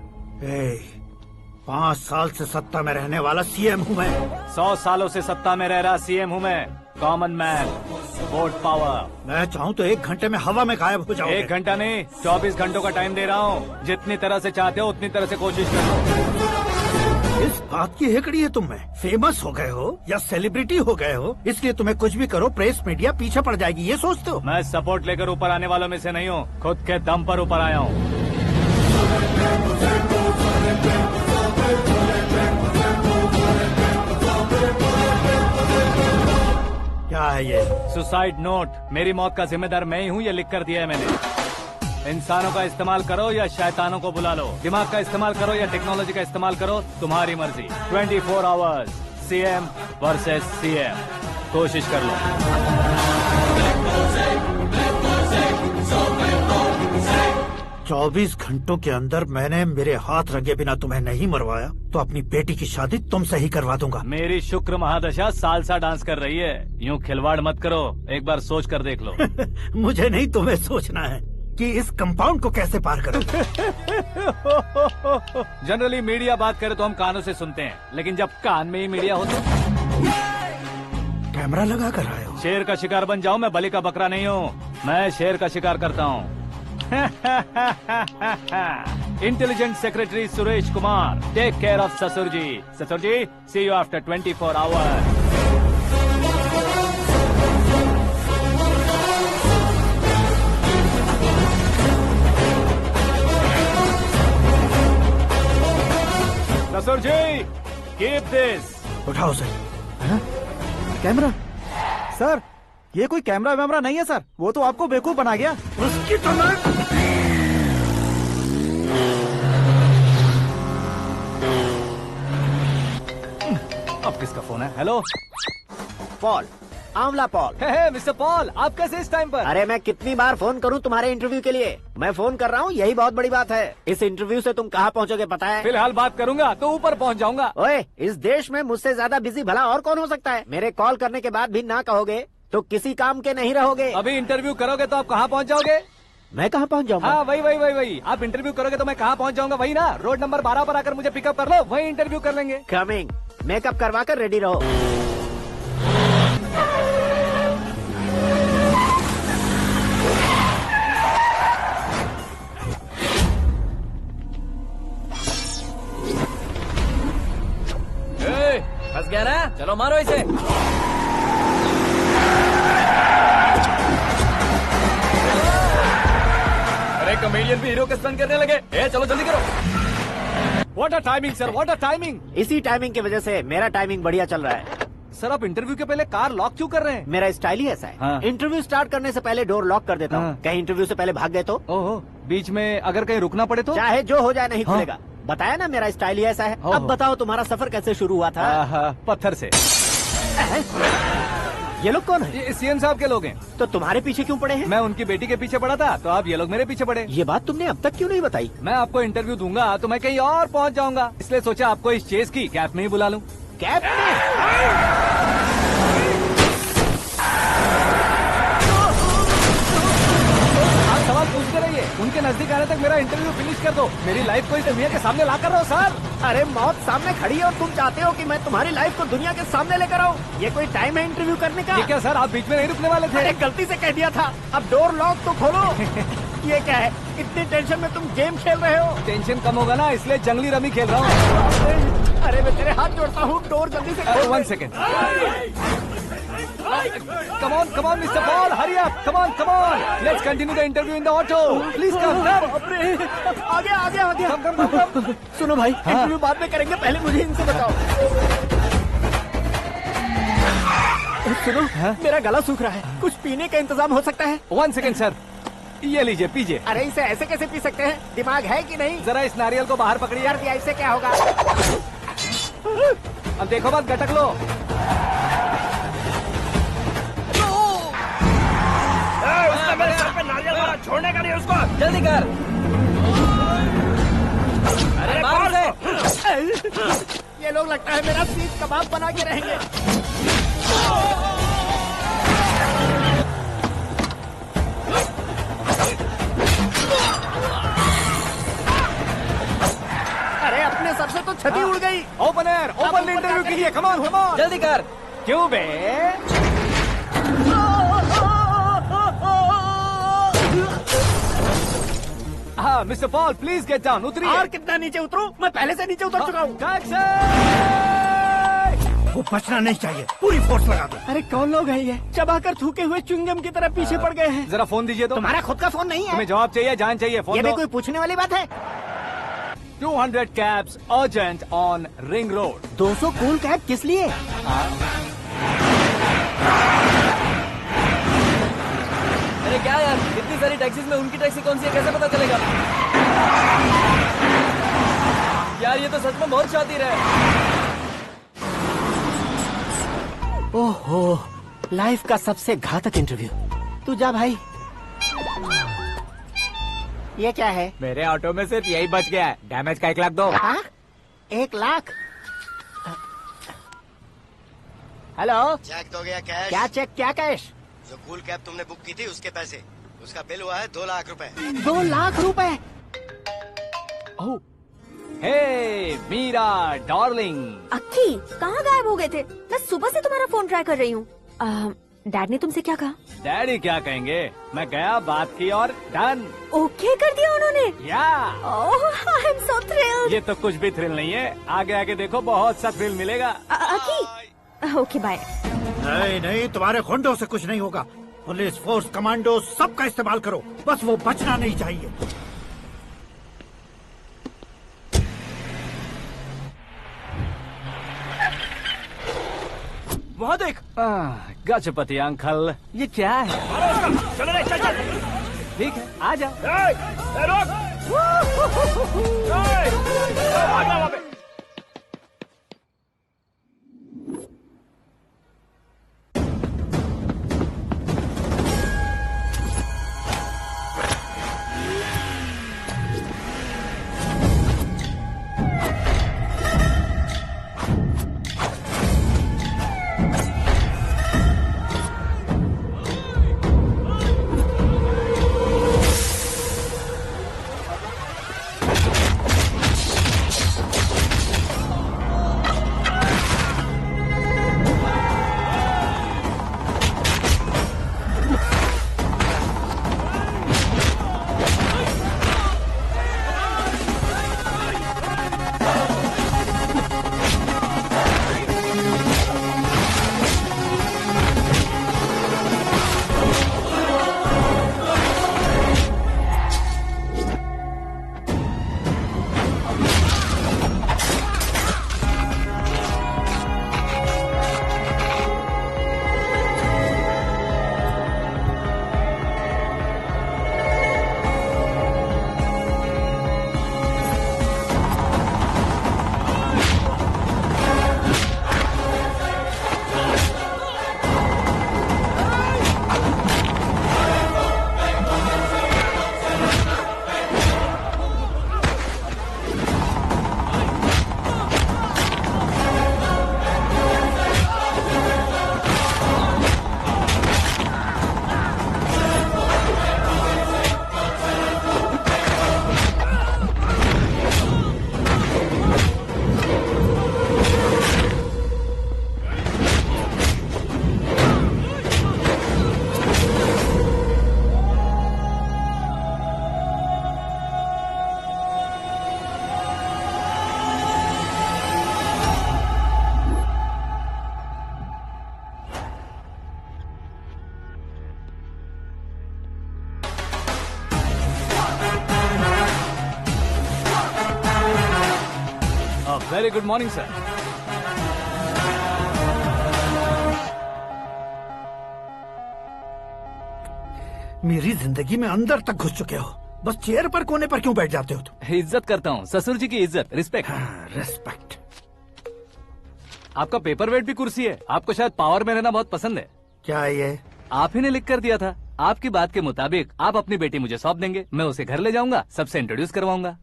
5 साल से सत्ता में रहने वाला सीएम हूँ मैं। 100 सालों से सत्ता में रह रहा सीएम हूँ मैं। Common man, vote power. मैं चाहूँ तो 1 घंटे में हवा में गायब हो जाऊँ। 1 घंटा नहीं, 24 घंटों का टाइम दे रहा हूँ। जितनी तरह से चाहते हो उतनी तरह से कोशिश करो। इस बात की हेकड़ी है तुम में। फेमस हो गए हो या सेलिब्रिटी हो गए हो, इसलिए तुम्हें कुछ भी करो प्रेस मीडिया पीछे पड़ जाएगी, ये सोचते हो? मैं सपोर्ट लेकर ऊपर आने वालों में से नहीं हूँ, खुद के दम पर ऊपर आया हूँ। क्या है ये? Suicide note. मेरी मौत का जिम्मेदार मैं ही हूँ, ये लिख कर दिया है मैंने। इंसानों का इस्तेमाल करो या शैतानों को बुला लो, दिमाग का इस्तेमाल करो या टेक्नोलॉजी का इस्तेमाल करो, तुम्हारी मर्जी। 24 आवर्स सीएम वर्सेस सीएम, कोशिश कर लो। 24 घंटों के अंदर मैंने मेरे हाथ रंगे बिना तुम्हें नहीं मरवाया तो अपनी बेटी की शादी तुमसे ही करवा दूंगा। मेरी शुक्र महादशा सालसा डांस कर रही है, यूँ खिलवाड़ मत करो, एक बार सोच कर देख लो। मुझे नहीं, तुम्हें सोचना है कि इस कंपाउंड को कैसे पार करो। जनरली मीडिया बात करे तो हम कानों से सुनते हैं, लेकिन जब कान में ही मीडिया हो तो कैमरा लगा कर आए हो। शेर का शिकार बन जाऊं, मैं बलि का बकरा नहीं हूँ, मैं शेर का शिकार करता हूँ। Intelligent secretary Suresh Kumar, take care of ससुर जी। ससुर जी, सी यू आफ्टर 24 आवर्स। ससुर जी, कीप दिस। उठाओ सर। कैमरा? सर, ये कोई कैमरा वैमरा नहीं है सर, वो तो आपको बेवकूफ बना गया। उसकी तो मैं... अब किसका फोन है? हेलो पॉल, आंवला पॉल। मिस्टर पॉल, आप कैसे इस टाइम पर? अरे मैं कितनी बार फोन करूं तुम्हारे इंटरव्यू के लिए? मैं फोन कर रहा हूं, यही बहुत बड़ी बात है। इस इंटरव्यू से तुम कहां पहुंचोगे पता है? फिलहाल बात करूंगा तो ऊपर पहुंच जाऊंगा। ओए, इस देश में मुझसे ज्यादा बिजी भला और कौन हो सकता है? मेरे कॉल करने के बाद भी ना कहोगे तो किसी काम के नहीं रहोगे। अभी इंटरव्यू करोगे तो आप कहाँ पहुँच जाओगे? मैं कहाँ पहुँच जाऊंगा? हाँ, वही। आप इंटरव्यू करोगे तो मैं कहाँ पहुँच जाऊंगा? वही ना, रोड नंबर 12 पर आकर मुझे पिकअप कर लो, वही इंटरव्यू कर लेंगे। कमिंग। मेकअप करवा कर रेडी रहो। फंस गया ना, चलो मारो इसे। अरे कॉमेडियन भी हीरो के स्टंट करने लगे। चलो जल्दी करो। What a timing sir, what a timing. इसी टाइमिंग की वजह से मेरा टाइमिंग बढ़िया चल रहा है। सर, आप इंटरव्यू के पहले कार लॉक क्यों कर रहे हैं? मेरा स्टाइल ही ऐसा है। हाँ। इंटरव्यू स्टार्ट करने से पहले डोर लॉक कर देता हूँ। हाँ। कहीं इंटरव्यू से पहले भाग गए तो? ओहो, बीच में अगर कहीं रुकना पड़े तो? चाहे जो हो जाए नहीं खुलेगा। बताया ना, मेरा स्टाइल ही ऐसा है। अब बताओ तुम्हारा सफर कैसे शुरू हुआ था? पत्थर से। ये लोग कौन है? ये सीएम साहब के लोग हैं। तो तुम्हारे पीछे क्यों पड़े हैं? मैं उनकी बेटी के पीछे पड़ा था, तो आप ये लोग मेरे पीछे पड़े। ये बात तुमने अब तक क्यों नहीं बताई? मैं आपको इंटरव्यू दूंगा तो मैं कहीं और पहुंच जाऊंगा, इसलिए सोचा आपको इस चेस की कैप में ही बुला लूं। कैप में? सवाल पूछते रहिए, उनके नजदीक आने तक मेरा इंटरव्यू फिनिश कर दो। मेरी लाइफ को इस दुनिया के सामने ला कर रहो सर। अरे मौत सामने खड़ी है और तुम चाहते हो कि मैं तुम्हारी लाइफ को दुनिया के सामने लेकर आऊं? ये कोई टाइम है इंटरव्यू करने का? ये क्या सर, आप बीच में नहीं रुकने वाले थे? अरे गलती से कह दिया था। अब डोर लॉक तो खोलो। ये क्या है, इतनी टेंशन में तुम गेम खेल रहे हो? टेंशन कम होगा ना, इसलिए जंगली रमी खेल रहा हूँ। अरे मैं तेरे हाथ जोड़ता हूँ, डोर जल्दी से खोलो। 1 second. Come on, Mr. Paul, hurry up! Come on! Let's continue the interview in the auto. Please come. आगे। सुनो भाई, इंटरव्यू बाद में करेंगे, पहले मुझे इनसे बताओ। सुनो, मेरा गला सूख रहा है, कुछ पीने का इंतजाम हो सकता है? 1 सेकंड सर, ये लीजिए पीजिए। अरे इसे ऐसे कैसे पी सकते हैं? दिमाग है कि नहीं? जरा इस नारियल को बाहर पकड़िए। कर दिया, इससे क्या होगा? अब देखो मत, गटक लो। उसने मेरे सर पे नारियल मारा, छोड़ने का नहीं उसको। जल्दी कर। अरे बाहर से। ये लोग लगता है मेरा सीख कबाब बना के रहेंगे। अरे अपने सर से तो छती उड़ गई। ओपन एयर, ओपन इंटरव्यू के लिए, कम ऑन जल्दी कर। क्यों बे? हाँ mister Paul, please get down, उतरिए। और कितना नीचे उतरूं? मैं पहले से नीचे उतर चुका हूँ। वो बचना नहीं चाहिए, पूरी फोर्स लगा दो। अरे कौन लोग हैं ये? चबाकर थूके हुए च्युइंगम की तरह पीछे पड़ गए हैं। जरा फोन दीजिए तो। तुम्हारा खुद का फोन नहीं है? तुम्हें जवाब चाहिए, जान चाहिए, फोन ये दो। भी कोई पूछने वाली बात है? 200 cabs urgent on Ring Road. 200 cool cab किस लिए? अरे क्या यार, इतनी सारी टैक्सीज में उनकी टैक्सी कौन सी है, कैसे पता चलेगा? यार ये तो सच में बहुत शातिर है। ओहो, लाइफ का सबसे घातक इंटरव्यू। तू जा भाई। ये क्या है? मेरे ऑटो में सिर्फ यही बच गया है, डैमेज का 1 लाख दो। 1 लाख? हेलो, चेक तो गया कैश। क्या चेक, क्या कैश? जो कूल कैब तुमने बुक की थी उसके पैसे, उसका बिल हुआ है 2 लाख रुपए। 2 लाख रुपए? ओह, हे मीरा डार्लिंग। अक्की, कहाँ गायब हो गए थे? मैं सुबह से तुम्हारा फोन ट्राई कर रही हूँ। डैड ने तुमसे क्या कहा? डैडी क्या कहेंगे, मैं गया, बात की और डन। ओके कर दिया उन्होंने? या। ओह, आई एम सो थ्रिल्ड। ये तो कुछ भी थ्रिल नहीं है, आगे आगे देखो बहुत सा थ्रिल मिलेगा। अक्की, ओके बाय। नहीं नहीं, तुम्हारे गुंडों से कुछ नहीं होगा। पुलिस फोर्स, कमांडो, सबका इस्तेमाल करो, बस वो बचना नहीं चाहिए। वहाँ देख। गजपति अंकल, ये क्या है? चलो रे, चल चल। ठीक है, आ जा। Very good morning, sir. मेरी जिंदगी में अंदर तक घुस चुके हो। बस चेयर पर कोने पर क्यों बैठ जाते हो तुम? इज्जत करता हूँ, ससुर जी की इज्जत, रिस्पेक्ट। रेस्पेक्ट। आपका पेपर वेट भी कुर्सी है। आपको शायद पावर में रहना बहुत पसंद है। क्या है ये? आप ही ने लिख कर दिया था। आपकी बात के मुताबिक आप अपनी बेटी मुझे सौंप देंगे, मैं उसे घर ले जाऊंगा, सबसे इंट्रोड्यूस करवाऊंगा।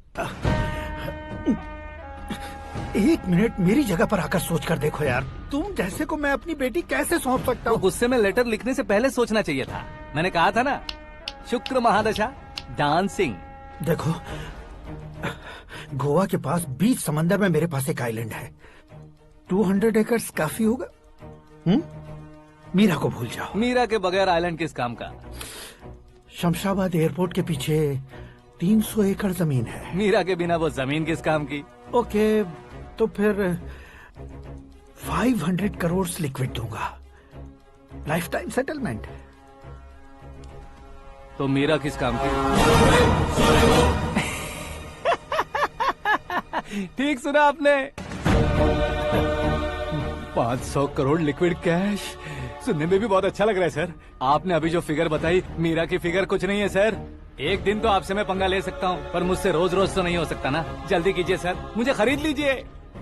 1 मिनट मेरी जगह पर आकर सोच कर देखो यार, तुम जैसे को मैं अपनी बेटी कैसे सौंप सकता हूँ? गुस्से में लेटर लिखने से पहले सोचना चाहिए था। मैंने कहा था ना, शुक्र महादशा डांसिंग। देखो, गोवा के पास बीच समंदर में मेरे पास एक आइलैंड है। 200 एकर्स काफी होगा। मीरा को भूल जाओ। मीरा के बगैर आइलैंड किस काम का? शमशाबाद एयरपोर्ट के पीछे 300 एकड़ जमीन है। मीरा के बिना वो जमीन किस काम की? ओके, तो फिर 500 करोड़ लिक्विड दूंगा, लाइफ टाइम सेटलमेंट। तो मीरा किस काम की? ठीक सुना आपने। 500 करोड़ लिक्विड कैश सुनने में भी बहुत अच्छा लग रहा है सर। आपने अभी जो फिगर बताई, मीरा की फिगर कुछ नहीं है सर। एक दिन तो आपसे मैं पंगा ले सकता हूँ, पर मुझसे रोज रोज तो नहीं हो सकता ना। जल्दी कीजिए सर, मुझे खरीद लीजिए।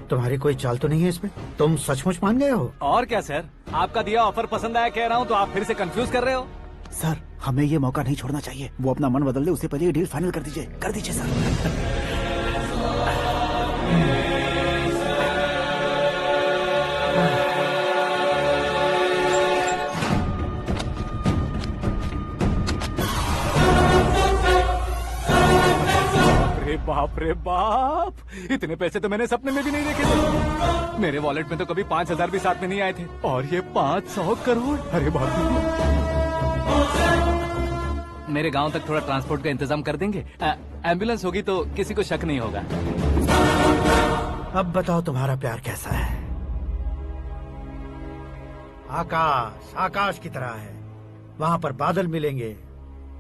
तुम्हारी कोई चाल तो नहीं है इसमें? तुम सचमुच मान गए हो? और क्या सर, आपका दिया ऑफर पसंद आया कह रहा हूँ, तो आप फिर से कंफ्यूज कर रहे हो। सर, हमें ये मौका नहीं छोड़ना चाहिए। वो अपना मन बदल दे, उससे पहले ये डील फाइनल कर दीजिए। कर दीजिए सर। बाप रे बाप, इतने पैसे तो मैंने सपने में भी नहीं देखे थे। मेरे वॉलेट में तो कभी 5000 भी साथ में नहीं आए थे, और ये 500 करोड़। अरे बाप रे। मेरे गांव तक थोड़ा ट्रांसपोर्ट का इंतजाम कर देंगे? एम्बुलेंस होगी तो किसी को शक नहीं होगा। अब बताओ तुम्हारा प्यार कैसा है? आकाश आकाश की तरह है। वहाँ पर बादल मिलेंगे,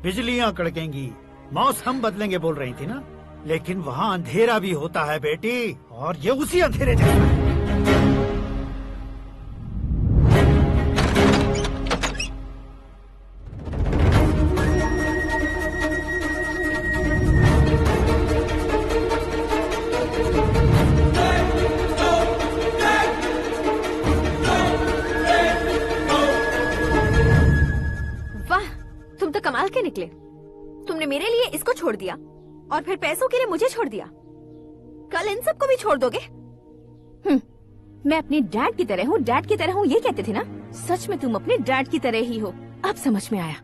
बिजलियां कड़केंगी, मौसम बदलेंगे बोल रही थी ना। लेकिन वहाँ अंधेरा भी होता है बेटी, और ये उसी अंधेरे जैसा है। वाह, तुम तो कमाल के निकले। तुमने मेरे लिए इसको छोड़ दिया और फिर पैसों के लिए मुझे छोड़ दिया। कल इन सबको भी छोड़ दोगे? मैं अपने डैड की तरह हूँ, डैड की तरह हूँ, ये कहते थे ना। सच में तुम अपने डैड की तरह ही हो। अब समझ में आया।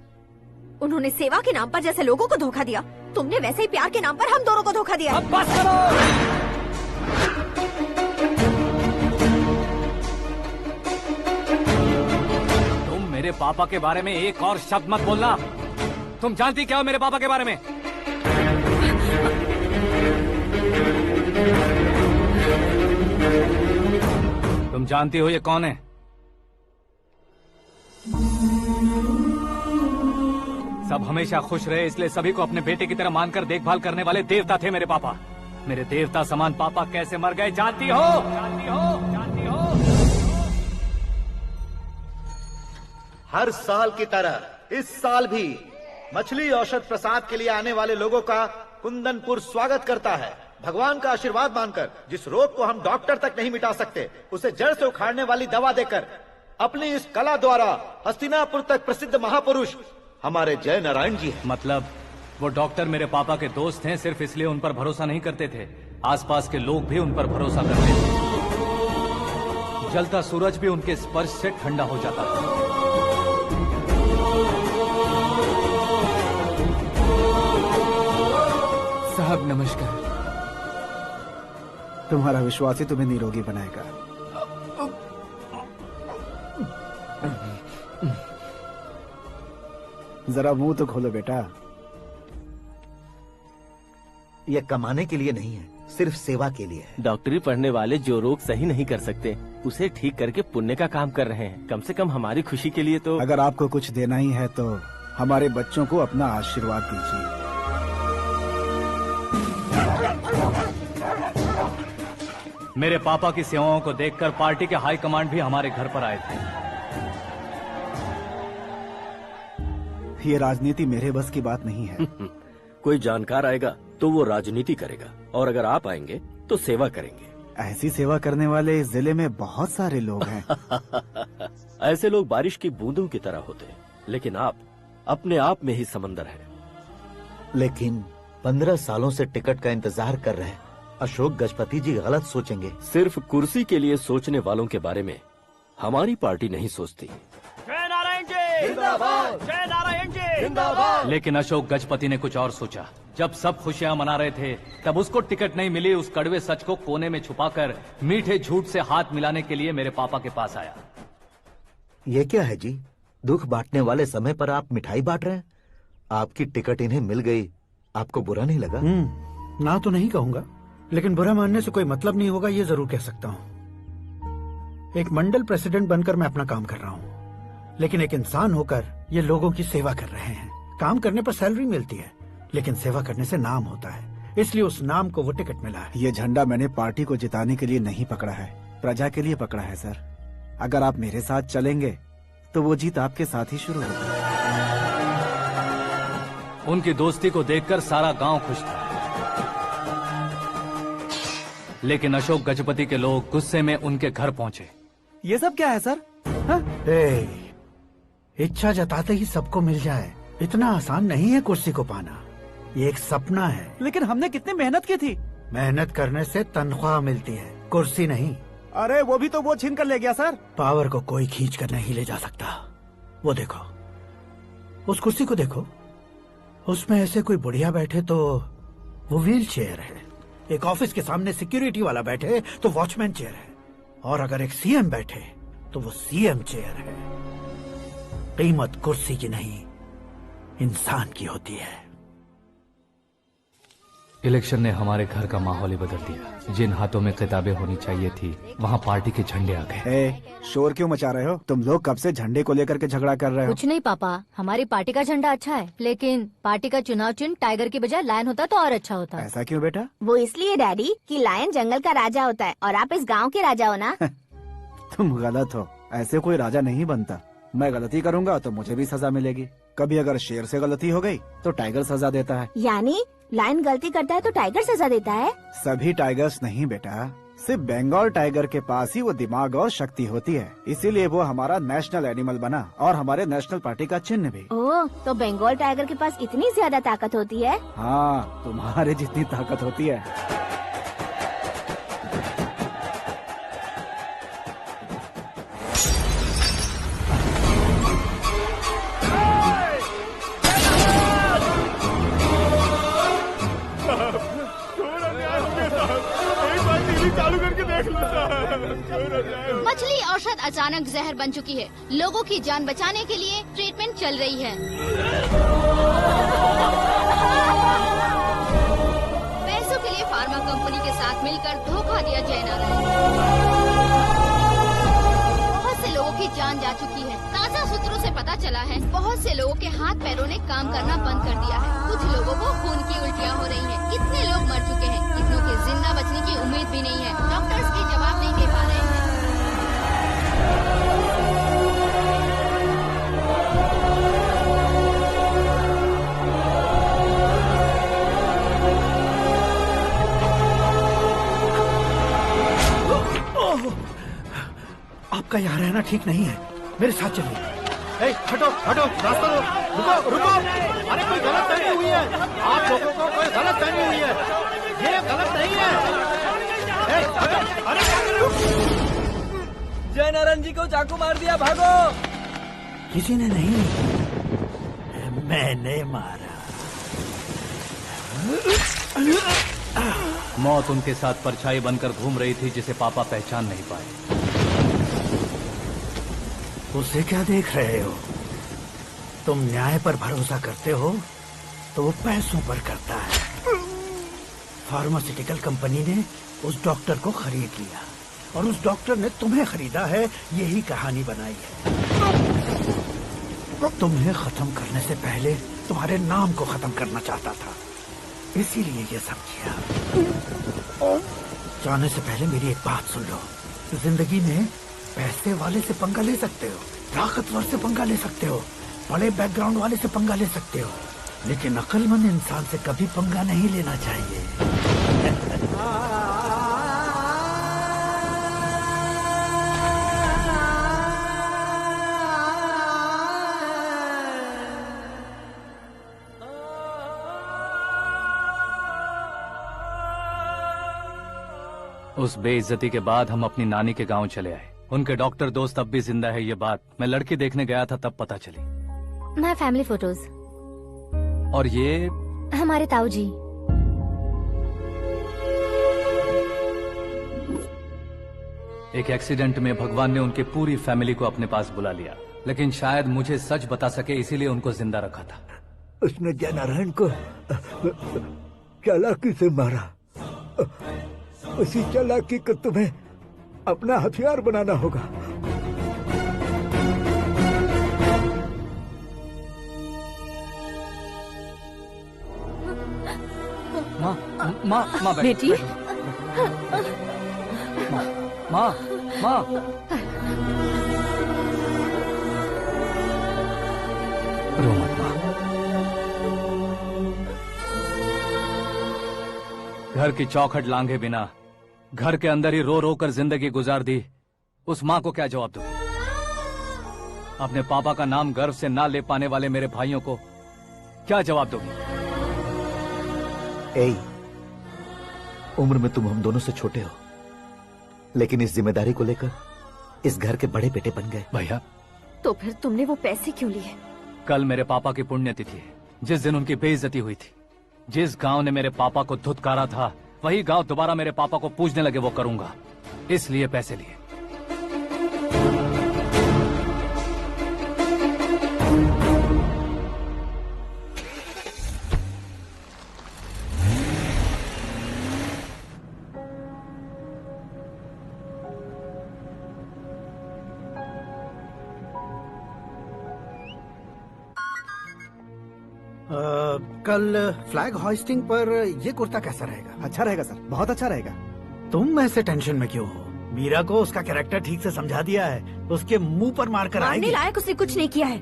उन्होंने सेवा के नाम पर जैसे लोगों को धोखा दिया, तुमने वैसे ही प्यार के नाम पर हम दोनों को धोखा दिया। अब बस करो। तुम मेरे पापा के बारे में एक और शब्द मत बोलना। तुम जानती क्या हो मेरे पापा के बारे में? तुम जानती हो ये कौन है? सब हमेशा खुश रहे, इसलिए सभी को अपने बेटे की तरह मानकर देखभाल करने वाले देवता थे मेरे पापा। मेरे देवता समान पापा कैसे मर गए जानती हो? जानती हो? जानती हो? हर साल की तरह इस साल भी मछली औषध प्रसाद के लिए आने वाले लोगों का कुंदनपुर स्वागत करता है। भगवान का आशीर्वाद मानकर जिस रोग को हम डॉक्टर तक नहीं मिटा सकते, उसे जड़ से उखाड़ने वाली दवा देकर अपनी इस कला द्वारा हस्तिनापुर तक प्रसिद्ध महापुरुष हमारे जय नारायण जी हैं। मतलब वो डॉक्टर मेरे पापा के दोस्त हैं, सिर्फ इसलिए उन पर भरोसा नहीं करते थे। आसपास के लोग भी उन पर भरोसा करते थे। जलता सूरज भी उनके स्पर्श से ठंडा हो जाता था। साहब नमस्कार। तुम्हारा विश्वास ही तुम्हें निरोगी बनाएगा। जरा मुंह तो खोलो बेटा। यह कमाने के लिए नहीं है, सिर्फ सेवा के लिए है। डॉक्टरी पढ़ने वाले जो रोग सही नहीं कर सकते, उसे ठीक करके पुण्य का काम कर रहे हैं। कम से कम हमारी खुशी के लिए तो। अगर आपको कुछ देना ही है तो हमारे बच्चों को अपना आशीर्वाद दीजिए। मेरे पापा की सेवाओं को देखकर पार्टी के हाई कमांड भी हमारे घर पर आए थे। ये राजनीति मेरे बस की बात नहीं है। कोई जानकार आएगा तो वो राजनीति करेगा, और अगर आप आएंगे तो सेवा करेंगे। ऐसी सेवा करने वाले इस जिले में बहुत सारे लोग हैं। ऐसे लोग बारिश की बूंदों की तरह होते हैं, लेकिन आप अपने आप में ही समंदर हैं। लेकिन 15 सालों से टिकट का इंतजार कर रहे हैं। अशोक गजपति जी गलत सोचेंगे। सिर्फ कुर्सी के लिए सोचने वालों के बारे में हमारी पार्टी नहीं सोचती। जय नारायण जी जिंदाबाद, जय नारायण जी जिंदाबाद। लेकिन अशोक गजपति ने कुछ और सोचा। जब सब खुशियां मना रहे थे, तब उसको टिकट नहीं मिली। उस कड़वे सच को कोने में छुपाकर मीठे झूठ से हाथ मिलाने के लिए मेरे पापा के पास आया। ये क्या है जी? दुख बांटने वाले समय पर आप मिठाई बांट रहे हैं। आपकी टिकट इन्हें मिल गई, आपको बुरा नहीं लगा? ना तो नहीं कहूंगा, लेकिन बुरा मानने से कोई मतलब नहीं होगा, ये जरूर कह सकता हूँ। एक मंडल प्रेसिडेंट बनकर मैं अपना काम कर रहा हूँ, लेकिन एक इंसान होकर ये लोगों की सेवा कर रहे हैं। काम करने पर सैलरी मिलती है, लेकिन सेवा करने से नाम होता है, इसलिए उस नाम को वो टिकट मिला है। ये झंडा मैंने पार्टी को जिताने के लिए नहीं पकड़ा है, प्रजा के लिए पकड़ा है सर। अगर आप मेरे साथ चलेंगे तो वो जीत आपके साथ ही शुरू होगी। उनकी दोस्ती को देखकर सारा गांव खुश था, लेकिन अशोक गजपति के लोग गुस्से में उनके घर पहुंचे। ये सब क्या है सर? इच्छा जताते ही सबको मिल जाए, इतना आसान नहीं है कुर्सी को पाना। ये एक सपना है। लेकिन हमने कितनी मेहनत की थी। मेहनत करने से तनख्वाह मिलती है, कुर्सी नहीं। अरे वो भी तो वो छीन कर ले गया सर। पावर को कोई खींच कर नहीं ले जा सकता। वो देखो, उस कुर्सी को देखो, उसमें ऐसे कोई बुढ़िया बैठे तो वो व्हील चेयर है। एक ऑफिस के सामने सिक्योरिटी वाला बैठे तो वॉचमैन चेयर है, और अगर एक सीएम बैठे तो वो सीएम चेयर है। कीमत कुर्सी की नहीं, इंसान की होती है। इलेक्शन ने हमारे घर का माहौल ही बदल दिया। जिन हाथों में किताबें होनी चाहिए थी, वहाँ पार्टी के झंडे आ गए। शोर क्यों मचा रहे हो? तुम लोग कब से झंडे को लेकर के झगड़ा कर रहे हो? कुछ नहीं पापा, हमारी पार्टी का झंडा अच्छा है, लेकिन पार्टी का चुनाव चिन्ह टाइगर की बजाय लायन होता तो और अच्छा होता। ऐसा क्यों बेटा? वो इसलिए डैडी कि लायन जंगल का राजा होता है और आप इस गांव के राजा हो ना। तुम गलत हो, ऐसे कोई राजा नहीं बनता। मैं गलती करूंगा तो मुझे भी सजा मिलेगी। कभी अगर शेर से गलती हो गई तो टाइगर सजा देता है। यानी लायन गलती करता है तो टाइगर सजा देता है? सभी टाइगर्स नहीं बेटा, सिर्फ बंगाल टाइगर के पास ही वो दिमाग और शक्ति होती है, इसीलिए वो हमारा नेशनल एनिमल बना और हमारे नेशनल पार्टी का चिन्ह भी। ओह, तो बंगाल टाइगर के पास इतनी ज्यादा ताकत होती है? हाँ, तुम्हारे जितनी ताकत होती है। मछली औषध अचानक जहर बन चुकी है। लोगों की जान बचाने के लिए ट्रीटमेंट चल रही है। पैसों के लिए फार्मा कंपनी के साथ मिलकर धोखा दिया जय नारायण। बहुत से लोगों की जान जा चुकी है। ताज़ा सूत्रों से पता चला है बहुत से लोगों के हाथ पैरों ने काम करना बंद कर दिया है। कुछ लोगों को खून की उल्टियाँ हो रही हैं। कितने लोग मर चुके हैं, कितनों के जिंदा बचने की उम्मीद भी नहीं है। डॉक्टर्स भी जवाब नहीं दे पा रहे हैं। आपका यहाँ रहना ठीक नहीं है, मेरे साथ चलिए। हटो हटो, रास्ता दो। रुको रुको, अरे कोई गलत फहमी हुई है। आप लोगों को कोई गलत फहमी हुई है, ये गलत नहीं है। अरे जय नारायण जी को चाकू मार दिया, भागो। किसी ने नहीं, मैंने मारा। मौत उनके साथ परछाई बनकर घूम रही थी, जिसे पापा पहचान नहीं पाए। उसे क्या देख रहे हो? तुम न्याय पर भरोसा करते हो तो वो पैसों पर करता है। फार्मास्यूटिकल कंपनी ने उस डॉक्टर को खरीद लिया और उस डॉक्टर ने तुम्हें खरीदा है, यही कहानी बनाई है। तुम्हें खत्म करने से पहले तुम्हारे नाम को खत्म करना चाहता था, इसीलिए ये सब किया। जाने से पहले मेरी एक बात सुन लो। जिंदगी में पैसे वाले से पंगा ले सकते हो, ताकतवर से पंगा ले सकते हो, बड़े बैकग्राउंड वाले से पंगा ले सकते हो, लेकिन अक्लमंद इंसान से कभी पंगा नहीं लेना चाहिए। उस बेइज्जती के बाद हम अपनी नानी के गांव चले आए। उनके डॉक्टर दोस्त अब भी जिंदा है, ये बात मैं लड़की देखने गया था तब पता चली। My family photos. और ये हमारे ताऊ जी। एक एक्सीडेंट में भगवान ने उनकी पूरी फैमिली को अपने पास बुला लिया, लेकिन शायद मुझे सच बता सके इसीलिए उनको जिंदा रखा था। उसने जयनारायण को चालाकी से मारा। उसी चालाकी को तुम्हें अपना हथियार बनाना होगा। माँ बेटी। माँ रो मत माँ। घर की चौखट लांघे बिना घर के अंदर ही रो रो कर जिंदगी गुजार दी उस माँ को क्या जवाब दूं? अपने पापा का नाम गर्व से ना ले पाने वाले मेरे भाइयों को क्या जवाब दोगी? उम्र में तुम हम दोनों से छोटे हो, लेकिन इस जिम्मेदारी को लेकर इस घर के बड़े बेटे बन गए। भैया, तो फिर तुमने वो पैसे क्यों लिए? कल मेरे पापा की पुण्यतिथि है, जिस दिन उनकी बेइज्जती हुई थी। जिस गांव ने मेरे पापा को धुतकारा था, वही गांव दोबारा मेरे पापा को पूजने लगे वो करूंगा, इसलिए पैसे लिए। कल फ्लैग होइस्टिंग पर ये कुर्ता कैसा रहेगा? अच्छा रहेगा सर, बहुत अच्छा रहेगा। तुम ऐसे टेंशन में क्यों हो? मीरा को उसका कैरेक्टर ठीक से समझा दिया है, उसके मुंह पर मारकर आएगी। मारने लायक उसने कुछ नहीं किया है।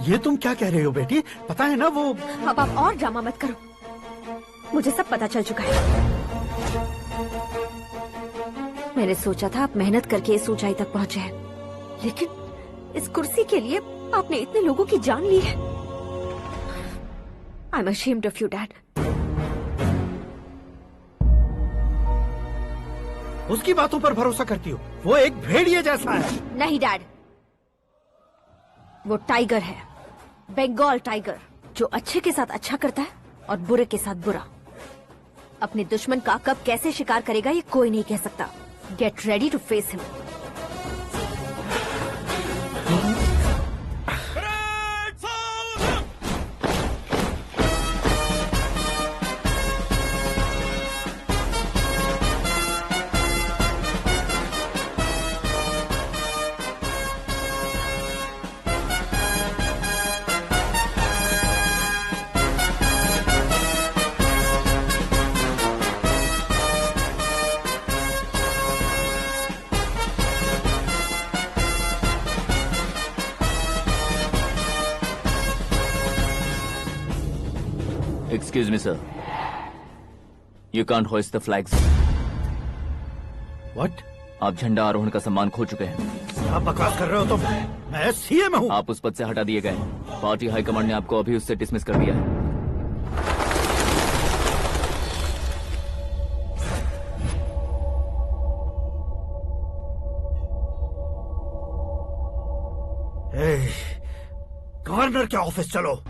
ये तुम क्या कह रहे हो बेटी? पता है ना वो। अब आप और ड्रामा मत करो, मुझे सब पता चल चुका है। मैंने सोचा था आप मेहनत करके इस ऊंचाई तक पहुंचे हैं, लेकिन इस कुर्सी के लिए आपने इतने लोगों की जान ली है। I am ashamed of you, Dad. उसकी बातों पर भरोसा करती हो? वो एक भेड़िए जैसा है। नहीं डैड, वो टाइगर है, बंगाल टाइगर, जो अच्छे के साथ अच्छा करता है और बुरे के साथ बुरा। अपने दुश्मन का कब कैसे शिकार करेगा ये कोई नहीं कह सकता। Get ready to face him. Excuse me, sir. You can't hoist the flags. What? आप झंडा आरोहण का सम्मान खो चुके हैं। आप बकवास कर रहे हो तुम? मैं सीएम हूँ। आप उस पद से हटा दिए गए। पार्टी हाईकमांड ने आपको अभी उससे डिसमिस कर दिया है। गवर्नर के ऑफिस चलो।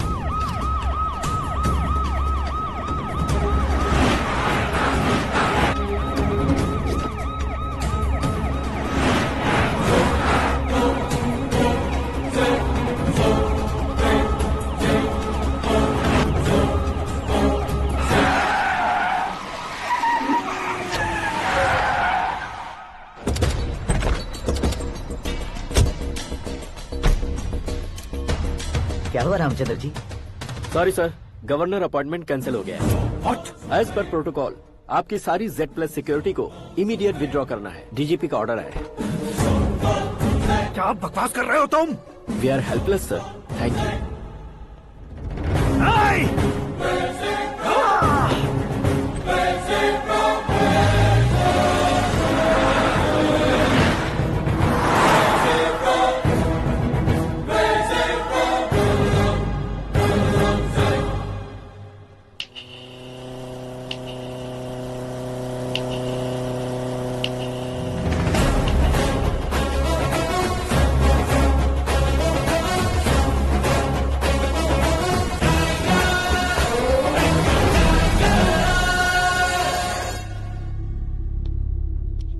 क्या हुआ Ramchandra ji? Sorry sir, governor appointment cancel हो गया है। What? एज पर प्रोटोकॉल आपकी सारी Z+ सिक्योरिटी को इमीडिएट विड्रॉ करना है। डीजीपी का ऑर्डर आया है। क्या बकवास कर रहे हो तुम? We are helpless sir, thank you.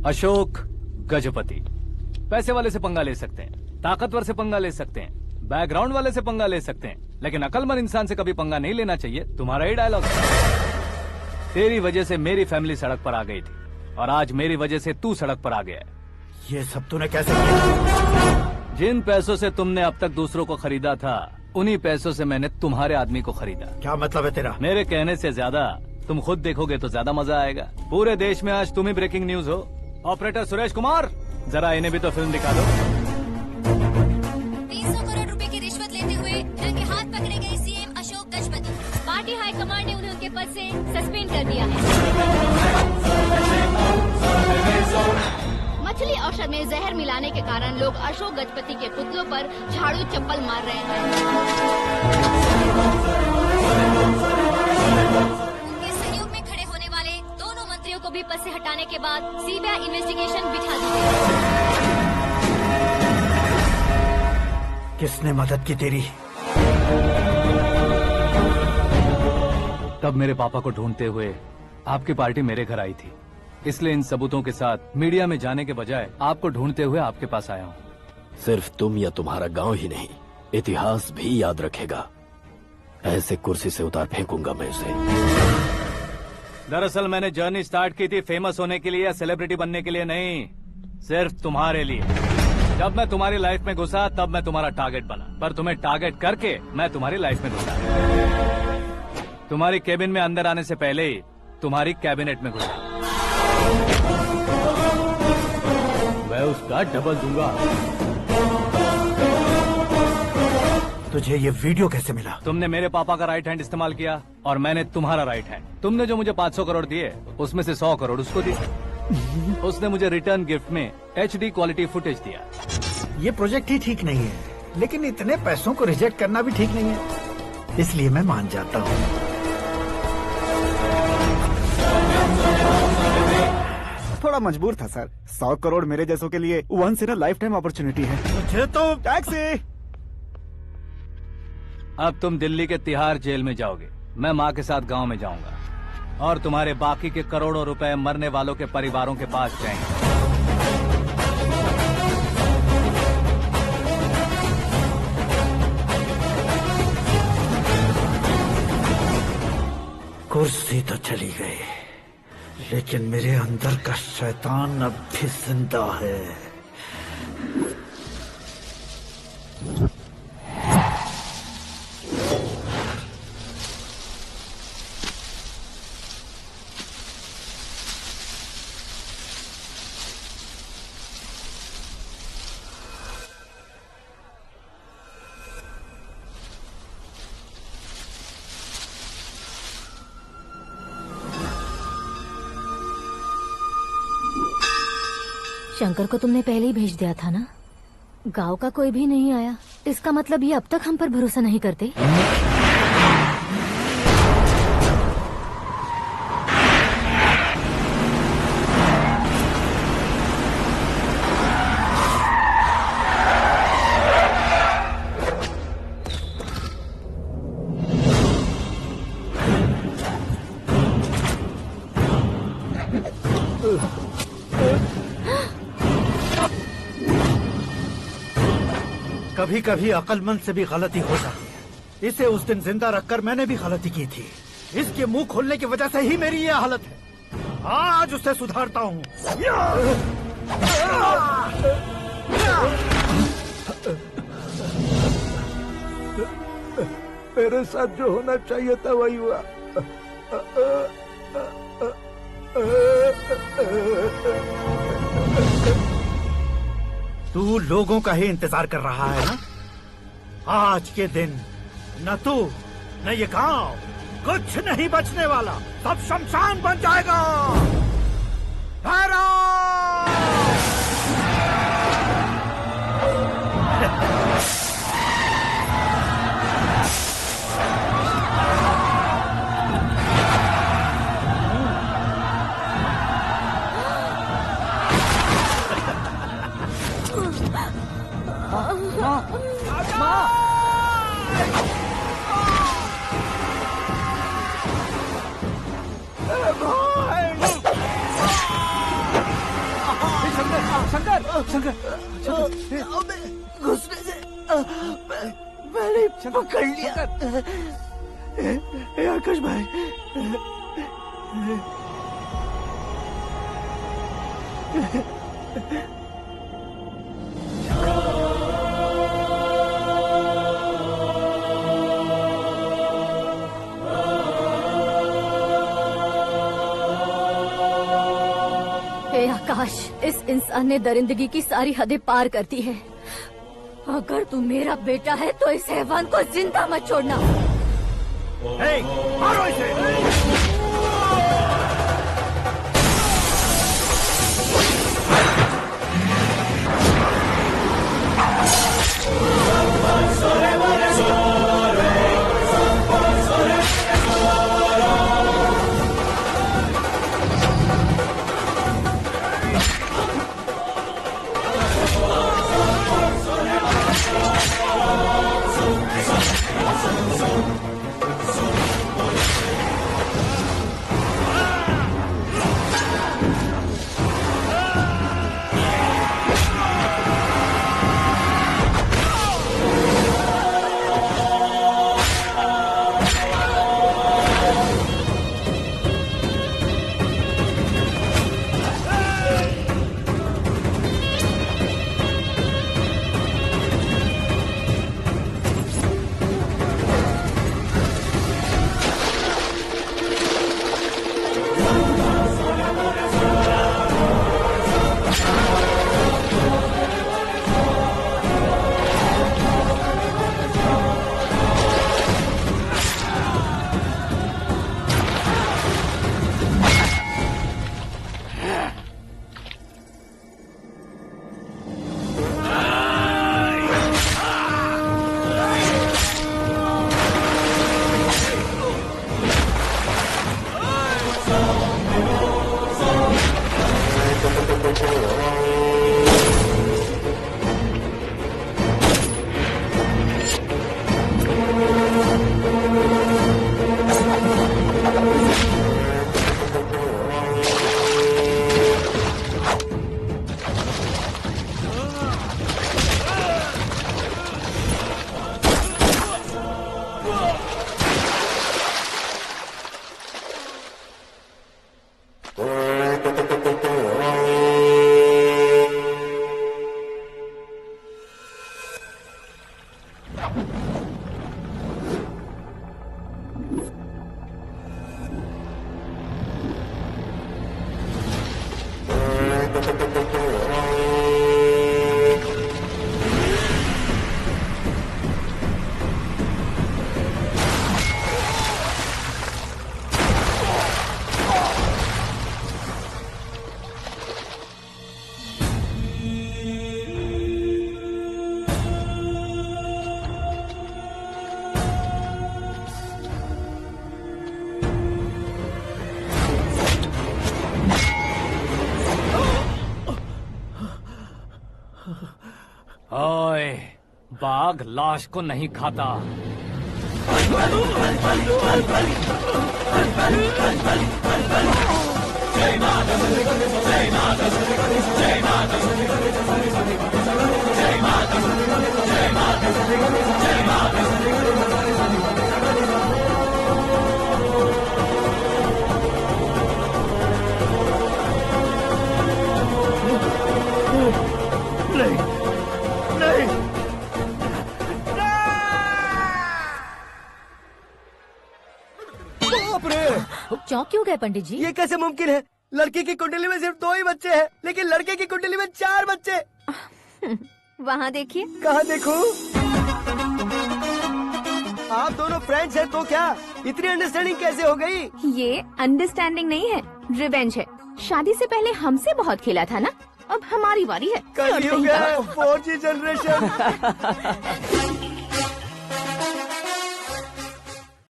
Ashok Gajapati पैसे वाले से पंगा ले सकते हैं, ताकतवर से पंगा ले सकते हैं, बैकग्राउंड वाले से पंगा ले सकते हैं, लेकिन अकलमंद इंसान से कभी पंगा नहीं लेना चाहिए। तुम्हारा ही डायलॉग है। तेरी वजह से मेरी फैमिली सड़क पर आ गई थी और आज मेरी वजह से तू सड़क पर आ गया है। ये सब तूने कैसे किया? जिन पैसों से तुमने अब तक दूसरों को खरीदा था, उन्हीं पैसों से मैंने तुम्हारे आदमी को खरीदा। क्या मतलब है तेरा? मेरे कहने से ज्यादा तुम खुद देखोगे तो ज्यादा मजा आएगा। पूरे देश में आज तुम ही ब्रेकिंग न्यूज हो। ऑपरेटर सुरेश कुमार, जरा इन्हें भी तो फिल्म दिखा दो। 300 करोड़ रुपए की रिश्वत लेते हुए रंगे हाथ पकड़े गए CM Ashok Gajapati. Party high command ने उन्हें उनके पद से सस्पेंड कर दिया है। मछली औषध में जहर मिलाने के कारण लोग अशोक गजपति के पुतलों पर झाड़ू चप्पल मार रहे हैं। उनके सहयोग में खड़े होने वाले दोनों मंत्रियों को भी पद से हटाने के बाद सीबीआई इन्वेस्टिगेशन बिठा दी गई। किसने मदद की तेरी? तब मेरे पापा को ढूंढते हुए आपकी पार्टी मेरे घर आई थी, इसलिए इन सबूतों के साथ मीडिया में जाने के बजाय आपको ढूंढते हुए आपके पास आया हूँ। सिर्फ तुम या तुम्हारा गांव ही नहीं, इतिहास भी याद रखेगा। ऐसे कुर्सी से उतार फेंकूंगा मैं उसे। दरअसल मैंने जर्नी स्टार्ट की थी फेमस होने के लिए या सेलिब्रिटी बनने के लिए नहीं, सिर्फ तुम्हारे लिए। जब मैं तुम्हारी लाइफ में घुसा तब मैं तुम्हारा टारगेट बना, पर तुम्हें टारगेट करके मैं तुम्हारी लाइफ में घुसा। तुम्हारी केबिन में अंदर आने से पहले ही तुम्हारी कैबिनेट में घुसा। मैं उसका डबल दूंगा। तुझे ये वीडियो कैसे मिला? तुमने मेरे पापा का राइट हैंड इस्तेमाल किया और मैंने तुम्हारा राइट हैंड। तुमने जो मुझे 500 करोड़ दिए उसमें से 100 करोड़ उसको दिए। उसने मुझे रिटर्न गिफ्ट में HD क्वालिटी फुटेज दिया। ये प्रोजेक्ट ही ठीक नहीं है, लेकिन इतने पैसों को रिजेक्ट करना भी ठीक नहीं है, इसलिए मैं मान जाता हूँ। थोड़ा मजबूर था सर। 100 करोड़ मेरे जैसों के लिए once in a lifetime opportunity है। मुझे तो टैक्सी। अब तुम दिल्ली के तिहाड़ जेल में जाओगे, मैं माँ के साथ गांव में जाऊंगा और तुम्हारे बाकी के करोड़ों रुपए मरने वालों के परिवारों के पास जाएंगे। कुर्सी तो चली गई, लेकिन मेरे अंदर का शैतान अब भी जिंदा है। शंकर को तुमने पहले ही भेज दिया था ना? गांव का कोई भी नहीं आया, इसका मतलब ये अब तक हम पर भरोसा नहीं करते। कभी कभी अक्लमंद से भी गलती हो जाती है। इसे उस दिन जिंदा रखकर मैंने भी गलती की थी। इसके मुंह खोलने की वजह से ही मेरी ये हालत है। आज उसे सुधारता हूँ। मेरे साथ जो होना चाहिए था वही हुआ। तू लोगों का ही इंतजार कर रहा है ना? आज के दिन न तू न ये गांव कुछ नहीं बचने वाला, सब शमशान बन जाएगा। शंकर, घुसने से मैंने पकड़ लिया। आकाश भाई, आकाश, इस इंसान ने दरिंदगी की सारी हदें पार कर दी है। अगर तू मेरा बेटा है तो इस हैवान को जिंदा मत छोड़ना। मारो इसे। ओए, बाघ लाश को नहीं खाता। नहीं, नहीं, चौंक क्यों गए पंडित जी? ये कैसे मुमकिन है? लड़की की कुंडली में सिर्फ 2 ही बच्चे हैं, लेकिन लड़के की कुंडली में 4 बच्चे। वहाँ देखिए। कहाँ देखूं? आप दोनों फ्रेंड्स हैं तो क्या इतनी अंडरस्टैंडिंग कैसे हो गई? ये अंडरस्टैंडिंग नहीं है, रिवेंज है। शादी से पहले हमसे बहुत खेला था ना, अब हमारी बारी है। कलयुग है, 4G जनरेशन।